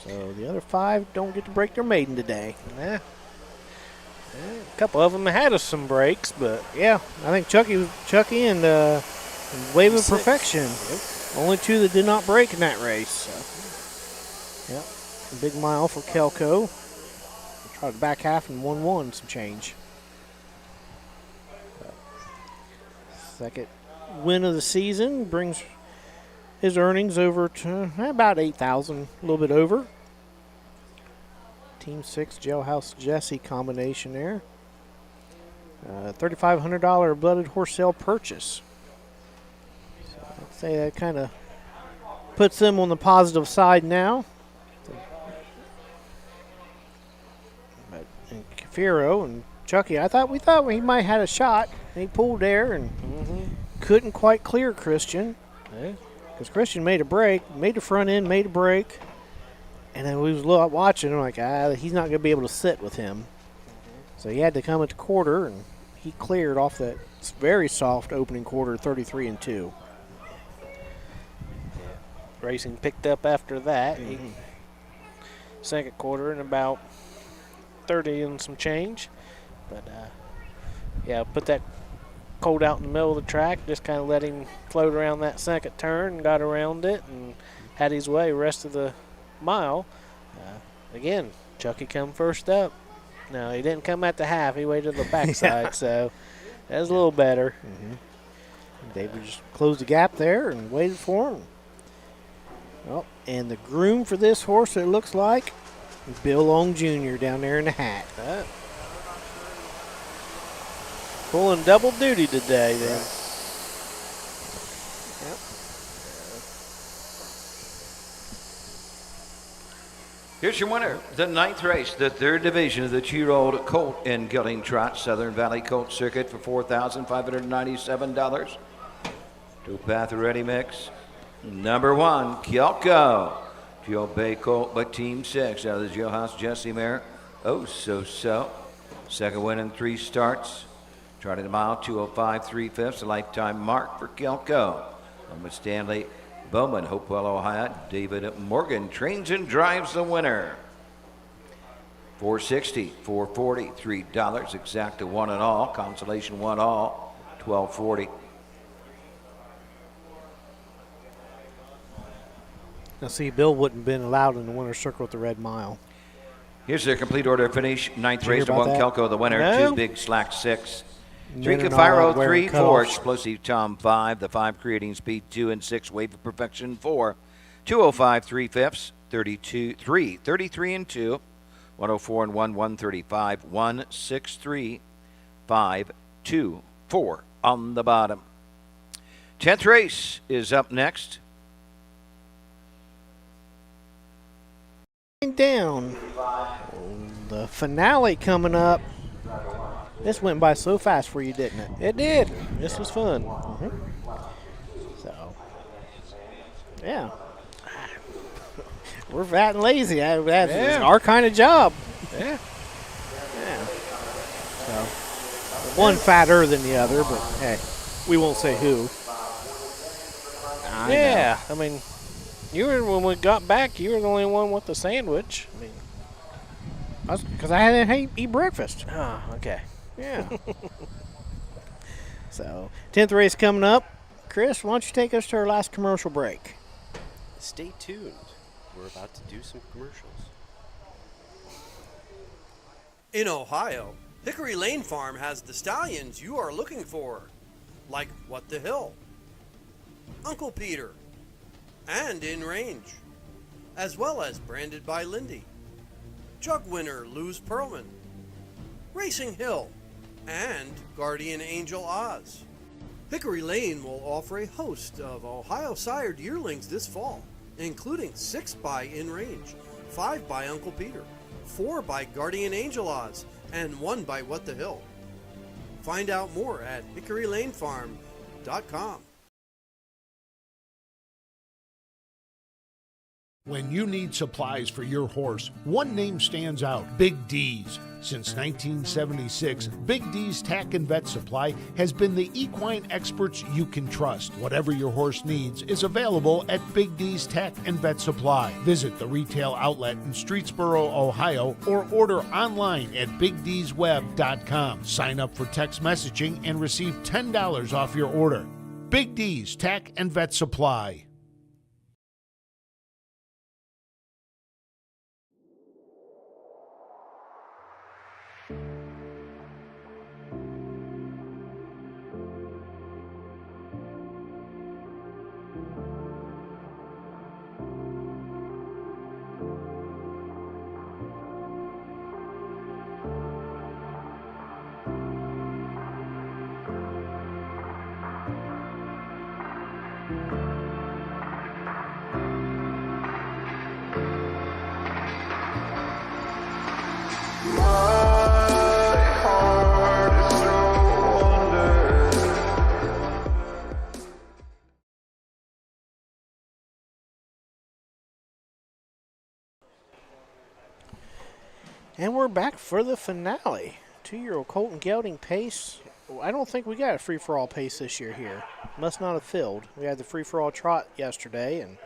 So the other 5 don't get to break their maiden today. Yeah. A couple of them had us some breaks, but yeah, I think Chucky and Wave of Perfection. Yep. Only 2 that did not break in that race. So. Yep. A big mile for Kelko. Tried the back half and 1-1 some change. Second win of the season brings his earnings over to about $8,000, a little bit over. Team 6 Jailhouse Jesse combination there. $3,500 blooded horse sale purchase. So I'd say that kind of puts them on the positive side now. But Kefiro and Chucky, we thought he might have had a shot. He pulled there and couldn't quite clear Christian. Because Christian made a break, made the front end, made a break. And then we was watching, like, he's not going to be able to sit with him. So he had to come at the quarter, and he cleared off that very soft opening quarter, 33 and 2. racing picked up after that. Second quarter in about 30 and some change. But, yeah, put that colt out in the middle of the track, just kind of let him float around that second turn, got around it, and had his way rest of the mile. Again, Chucky come first up. No, he didn't come at the half. He waited to the backside, so that was a little better. David just closed the gap there and waited for him. Well, and the groom for this horse, it looks like, Bill Long Jr. down there in the hat. Pulling double duty today, then. Yep. Here's your winner, the 9th race, the 3rd division of the 2-year-old colt and gelding trot, Southern Valley Colt Circuit for $4,597. Two-path ready mix. Number 1, Kyoko. Joe Bay Colt by Team 6 out of the Jailhouse Jesse mare. Oh, so. Second win in 3 starts. Trotted a mile, 2:05 3/5, a lifetime mark for Kyoko. I'm with Stanley Bowman, Hopewell, Ohio. David Morgan trains and drives the winner. $460, $440, $3. Exacta 1 and all. Consolation 1 all, $12.40. Now, see, Bill wouldn't have been allowed in the winner's circle at the Red Mile. Here's their complete order finish. 9th race, about 1 that? Kelko, the winner. No. 2 Big Slack, 6. 3 Men are not allowed Kefiro, wearing 3, 4. cutoffs. Explosive Tom, 5. The 5 creating speed, 2 and 6. Wave of Perfection, 4. 2:05 3/5, 32, 3. 33 and 2. 104 and 1, 135. 163, 5, 2, 4 on the bottom. 10th race is up next. Down. The finale coming up. This went by so fast for you, didn't it? It did. This was fun. So, yeah. We're fat and lazy. That's our kind of job. Yeah. Yeah. So, one fatter than the other, but hey, we won't say who. I mean, when we got back, you were the only one with the sandwich. I mean, because I hadn't eat breakfast. oh, okay. Yeah. So, 10th race coming up. Chris, why don't you take us to our last commercial break? Stay tuned. We're about to do some commercials. In Ohio, Hickory Lane Farm has the stallions you are looking for, like What the Hill, Uncle Peter, and In Range, as well as Branded by Lindy, Jug Winner Luz Pearlman, Racing Hill, and Guardian Angel Oz. Hickory Lane will offer a host of Ohio sired yearlings this fall, including 6 by In Range, 5 by Uncle Peter, 4 by Guardian Angel Oz, and 1 by What the Hill. Find out more at hickorylanefarm.com. When you need supplies for your horse, one name stands out: Big D's. Since 1976, Big D's Tack and Vet Supply has been the equine experts you can trust. Whatever your horse needs is available at Big D's Tack and Vet Supply. Visit the retail outlet in Streetsboro, Ohio, or order online at BigD'sWeb.com. Sign up for text messaging and receive $10 off your order. Big D's Tack and Vet Supply. And we're back for the finale. 2-year-old Colton Gelding Pace. I don't think we got a free-for-all pace this year here. Must not have filled. We had the free-for-all trot yesterday, and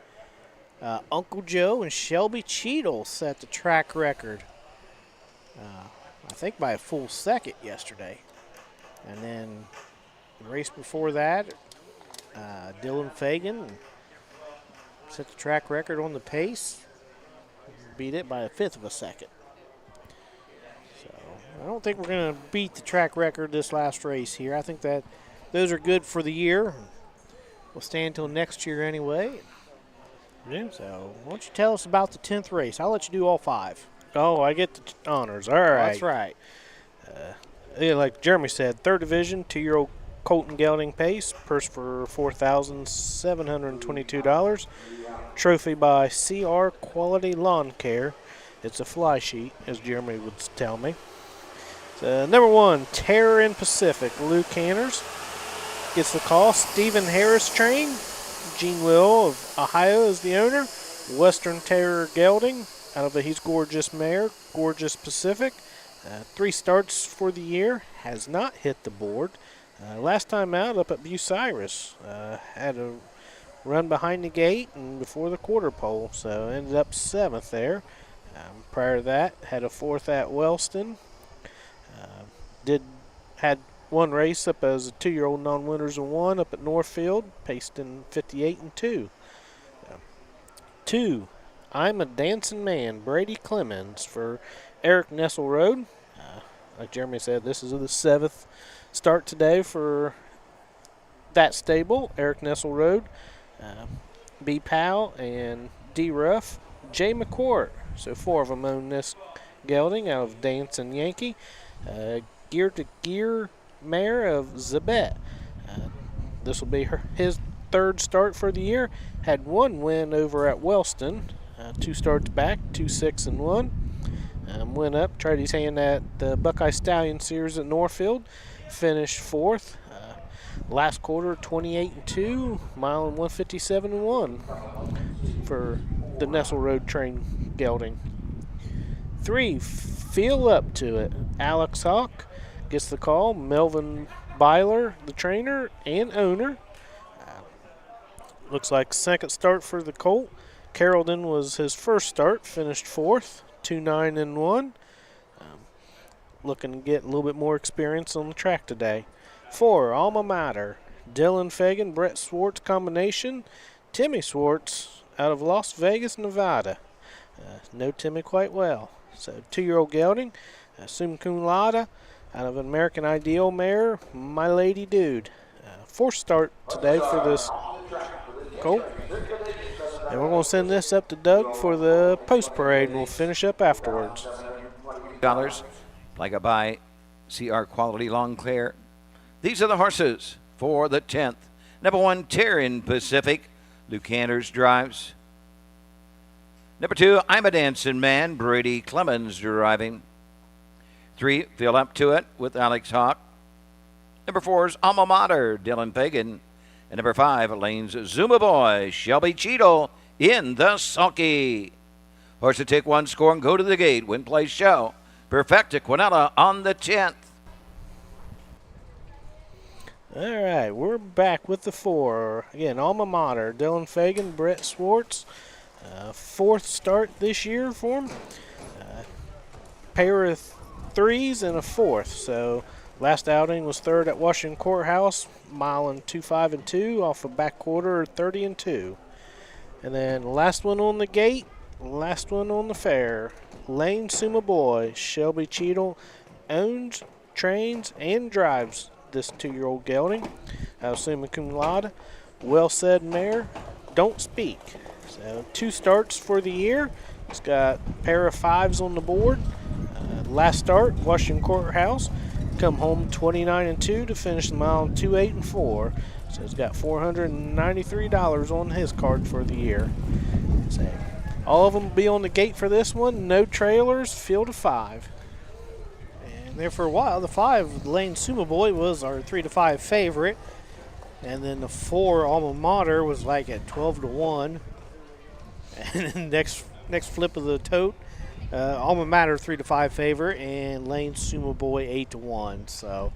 Uncle Joe and Shelby Cheadle set the track record. I think by a full second yesterday. And then the race before that, Dylan Fagan set the track record on the pace. Beat it by a fifth of a second. I don't think we're going to beat the track record this last race here. I think that those are good for the year. We'll stay until next year anyway. Yeah. So why don't you tell us about the 10th race? I'll let you do all 5. Oh, I get the honors. All right. That's right. Yeah, like Jeremy said, 3rd division, 2-year-old Colton Gelding Pace, purse for $4,722. Trophy by CR Quality Lawn Care. It's a fly sheet, as Jeremy would tell me. Number 1, Terror in Pacific, Lou Canners. Gets the call. Stephen Harris Train. Gene Will of Ohio is the owner. Western Terror Gelding, out of a He's Gorgeous mare, Gorgeous Pacific. 3 starts for the year. Has not hit the board. Last time out up at Bucyrus. Had a run behind the gate and before the quarter pole, so ended up 7th there. Prior to that, had a 4th at Wellston. Had 1 race up as a 2-year-old non-winners of 1 up at Northfield, paced in 58 and 2. 2, I'm a Dancing Man, Brady Clemens for Eric Nessel Road. Like Jeremy said, this is the 7th start today for that stable, Eric Nessel Road. B. Powell and D. Ruff, Jay McCourt. So 4 of them own this gelding out of Dancing Yankee. Gear to Gear mare of Zabet. This will be his 3rd start for the year. Had 1 win over at Wellston. 2 starts back, 2, 6, and 1. Went up, tried his hand at the Buckeye Stallion Series at Northfield, finished 4th. Last quarter, 28-2, mile and 157-1 for the Nestle Road train gelding. 3, Feel Up to It. Alex Hawk gets the call. Melvin Byler, the trainer and owner. Looks like second start for the colt. Carrollton was his first start, finished 4th, 2-9-1. Looking to get a little bit more experience on the track today. 4, Alma Mater. Dylan Fagan, Brett Swartz combination. Timmy Swartz out of Las Vegas, Nevada. Know Timmy quite well. So 2-year-old gelding. Summa Cum Laude out of an American Ideal mare, My Lady Dude. 4th start today for this colt. And we're going to send this up to Doug for the post parade, and we'll finish up afterwards. $, like a buy, CR Quality Long Clear. These are the horses for the 10th. Number 1, Terran Pacific, Lucanders drives. Number 2, I'm a Dancing Man, Brady Clemens driving. 3, Feel Up to It with Alex Hawk. Number 4 is Alma Mater, Dylan Fagan. And number 5, Lane's Zuma Boy, Shelby Cheadle in the sulky. Horse to take 1 score and go to the gate. Win, play, show. Perfecta Quinella on the 10th. All right, we're back with the 4. Again, Alma Mater, Dylan Fagan, Brett Swartz. 4th start this year for him. Pair of 3s and a 4th. So last outing was 3rd at Washington Courthouse, mile and 2.5-2 off a back quarter 30-2. And then last one on the gate, last one on the fair. Lane Summa Boy, Shelby Cheadle owns, trains, and drives this 2-year-old gelding. Summa Cum Laude, Well Said mare, Don't Speak. So 2 starts for the year. It's got a pair of 5s on the board. Last start, Washington Courthouse. Come home 29-2 to finish the mile 2.8-4. So it's got $493 on his card for the year. So all of them will be on the gate for this one. No trailers, field of 5. And there for a while, the 5, Lane Summa Boy, was our 3-5 favorite. And then the 4, Alma Mater, was like at 12-1. And then next flip of the tote, Alma Mater 3-5 favorite, and Lane Summa Boy 8-1. So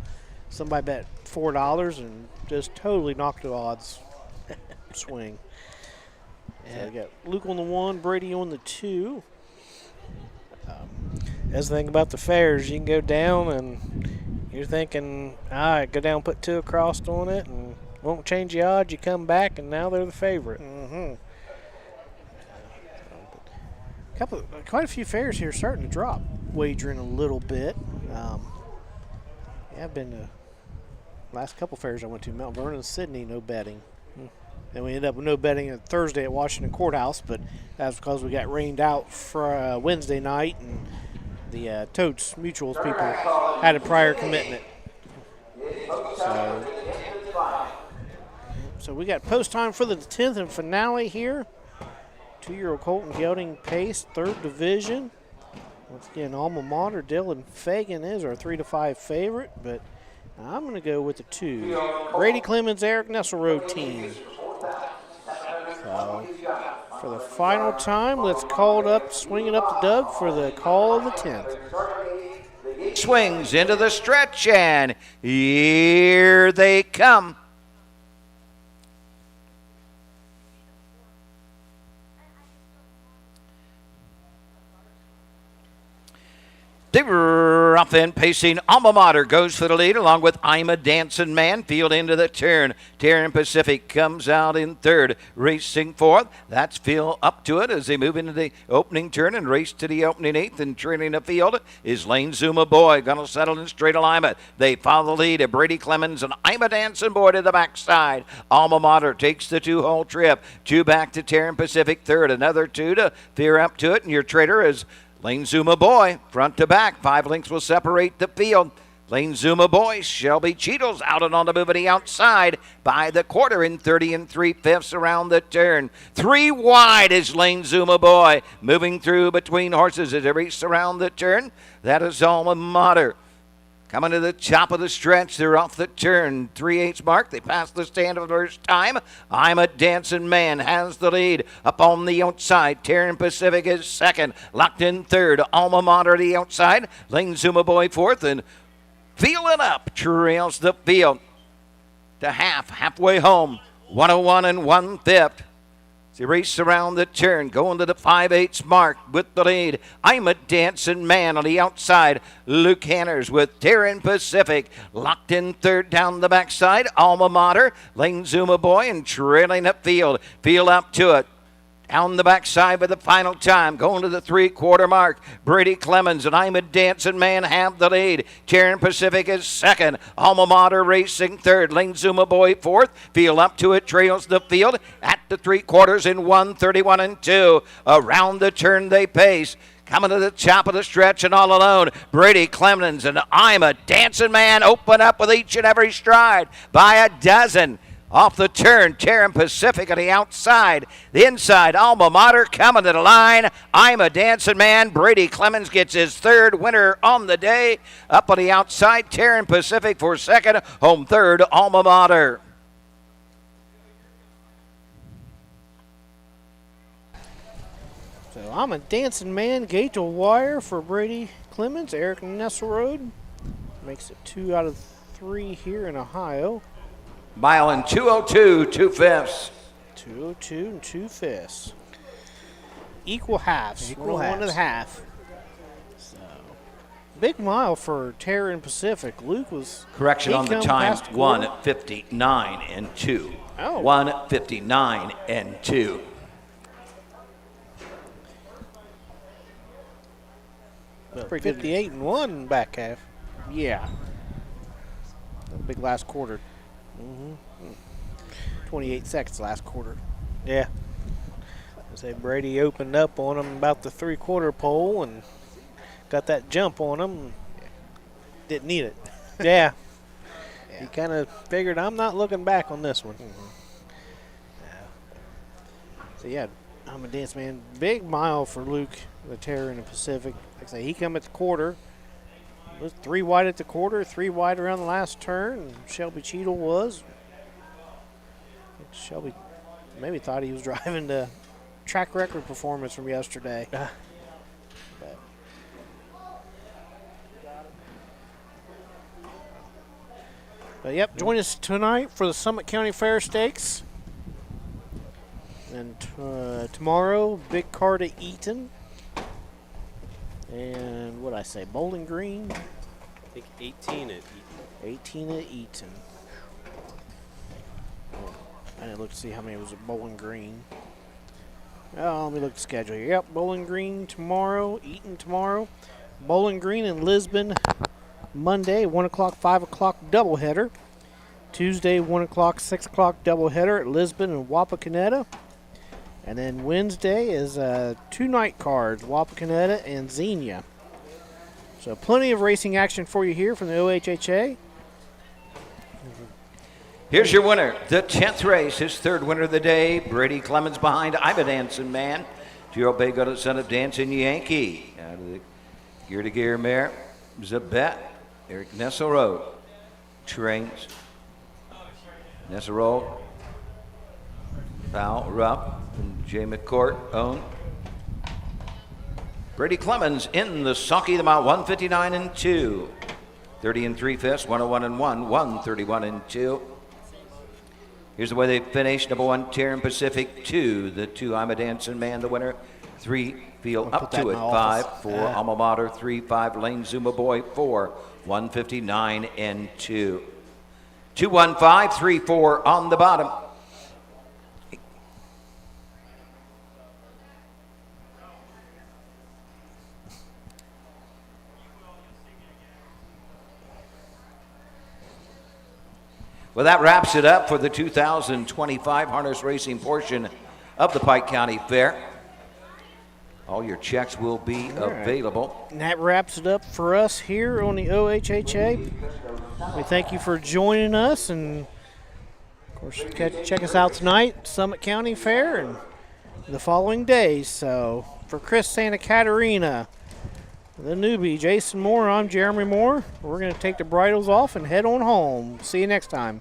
somebody bet $4 and just totally knocked the odds swing. And we got Luke on the 1, Brady on the 2. That's the thing about the fairs, you can go down and you're thinking, all right, go down, put 2 across on it, and won't change the odds. You come back, and now they're the favorite. Mm-hmm. Quite a few fairs here starting to drop wagering a little bit. I've been to last couple fairs I went to, Mount Vernon and Sydney, no betting. Then we ended up with no betting on Thursday at Washington Courthouse, but that's because we got rained out for Wednesday night, and the Totes Mutuals people had a prior commitment. So we got post time for the 10th and finale here. 2-year-old Colton Gelding Pace, 3rd division. Once again, Alma Mater, Dylan Fagan is our 3-5 favorite, but I'm going to go with the 2. Brady Clemens, Eric Nestle Road team. So for the final time, let's call it up, swing it up to Doug for the call of the 10th. Swings into the stretch, and here they come. The rough end pacing Alma Mater goes for the lead, along with I'm a Dancing Man. Field into the turn. Terran Pacific comes out in 3rd, racing 4th. That's Feel Up to It as they move into the opening turn and race to the opening 8th. And trailing the field is Lane Zuma Boy, going to settle in straight alignment. They follow the lead of Brady Clemens and I'm a Dancing Boy to the backside. Alma Mater takes the 2-hole trip. 2 back to Terran Pacific 3rd. Another 2 to Fear Up to It. And your trader is Lane Zuma Boy, front to back. 5 lengths will separate the field. Lane Zuma Boy, Shelby Cheadle's out and on the move to the outside by the quarter in 30 3/5 around the turn. 3 wide is Lane Zuma Boy, moving through between horses as they race around the turn. That is Alma Mater. Coming to the top of the stretch, they're off the turn. 3/8 mark. They pass the stand for the first time. I'm a Dancing Man has the lead. Up on the outside, Terran Pacific is second. Locked in third. Alma Mater the outside. Lane Zuma Boy fourth. And Feeling Up trails the field to halfway home. 101 1/5. They race around the turn, going to the 5/8 mark with the lead. I'm a Dancing Man on the outside. Luke Hanners with Terran Pacific. Locked in third down the backside. Alma Mater, Lane Zuma Boy, and trailing up field. Feel Up to it. Down the backside for the final time, going to the 3/4 mark. Brady Clemens and I'm a Dancing Man have the lead. Terran Pacific is second. Alma Mater racing third. Lane Zuma Boy fourth. Feel Up to it trails the field at the 3/4 in 1:31 2. Around the turn they pace. Coming to the top of the stretch and all alone, Brady Clemens and I'm a Dancing Man open up with each and every stride by a dozen. Off the turn, Terran Pacific on the outside. The inside, Alma Mater coming to the line. I'm a Dancing Man. Brady Clemens gets his third winner on the day. Up on the outside, Terran Pacific for second. Home third, Alma Mater. So I'm a Dancing Man. Gate to wire for Brady Clemens. Eric Nesselrode makes it 2 out of 3 here in Ohio. Mile in 2:02 2/5. 2:02 2/5. Equal halves. Equal 1 1/2. So big mile for Terran Pacific. Luke was Correction on the come time, past quarter. 1:59 2. Oh. 1:59 2. Pretty good. 58 and 1 back half. Yeah. Big last quarter. 28 seconds last quarter. Yeah. I say Brady opened up on him about the 3/4 pole and got that jump on him. Didn't need it. Yeah. He kind of figured, I'm not looking back on this one. So yeah, I'm a Dancing Man. Big mile for Luke, the Terran and Pacific. Like I say, he come at the quarter. It was 3 wide at the quarter, 3 wide around the last turn. And Shelby Cheadle was. Shelby maybe thought he was driving the track record performance from yesterday. But yep, join us tonight for the Summit County Fair Stakes. And tomorrow, big card at Eaton. And what I say, Bowling Green? I think 18 at Eaton. 18 at Eaton. I didn't look to see how many was at Bowling Green. Oh, let me look at the schedule here. Yep, Bowling Green tomorrow, Eaton tomorrow. Bowling Green in Lisbon Monday, 1 o'clock, 5 o'clock doubleheader. Tuesday, 1 o'clock, 6 o'clock doubleheader at Lisbon and Wapakoneta. And then Wednesday is 2 night cards, Wapakoneta and Xenia. So plenty of racing action for you here from the OHHA. Here's your winner, the 10th race, his third winner of the day. Brady Clemens behind I'm a Dancing Man. 2-year-old bay got a son of Dancing Yankee. Out of the gear-to-gear mare, Zabet. Eric Nesselrode trains. Nesselrode, Val Rupp, and Jay McCourt own. Brady Clemens in the sulky, the mile 1:59 2. 30 3/5, 101 1, 131 2. Here's the way they finished. Number 1, Terran Pacific, 2. The 2, I'm a Dancing Man, the winner. 3, Feel Up to It, 5. 4, Alma Mater, 3, 5, Lane Zuma Boy, 4. 159 2. 215, 3, 4 on the bottom. Well, that wraps it up for the 2025 harness racing portion of the Pike County Fair. All your checks will be available. And that wraps it up for us here on the OHHA. We thank you for joining us, and of course, check us out tonight, Summit County Fair, and the following days. So for Chris Santa Catarina, the newbie Jason Moore, I'm Jeremy Moore. We're going to take the bridles off and head on home. See you next time.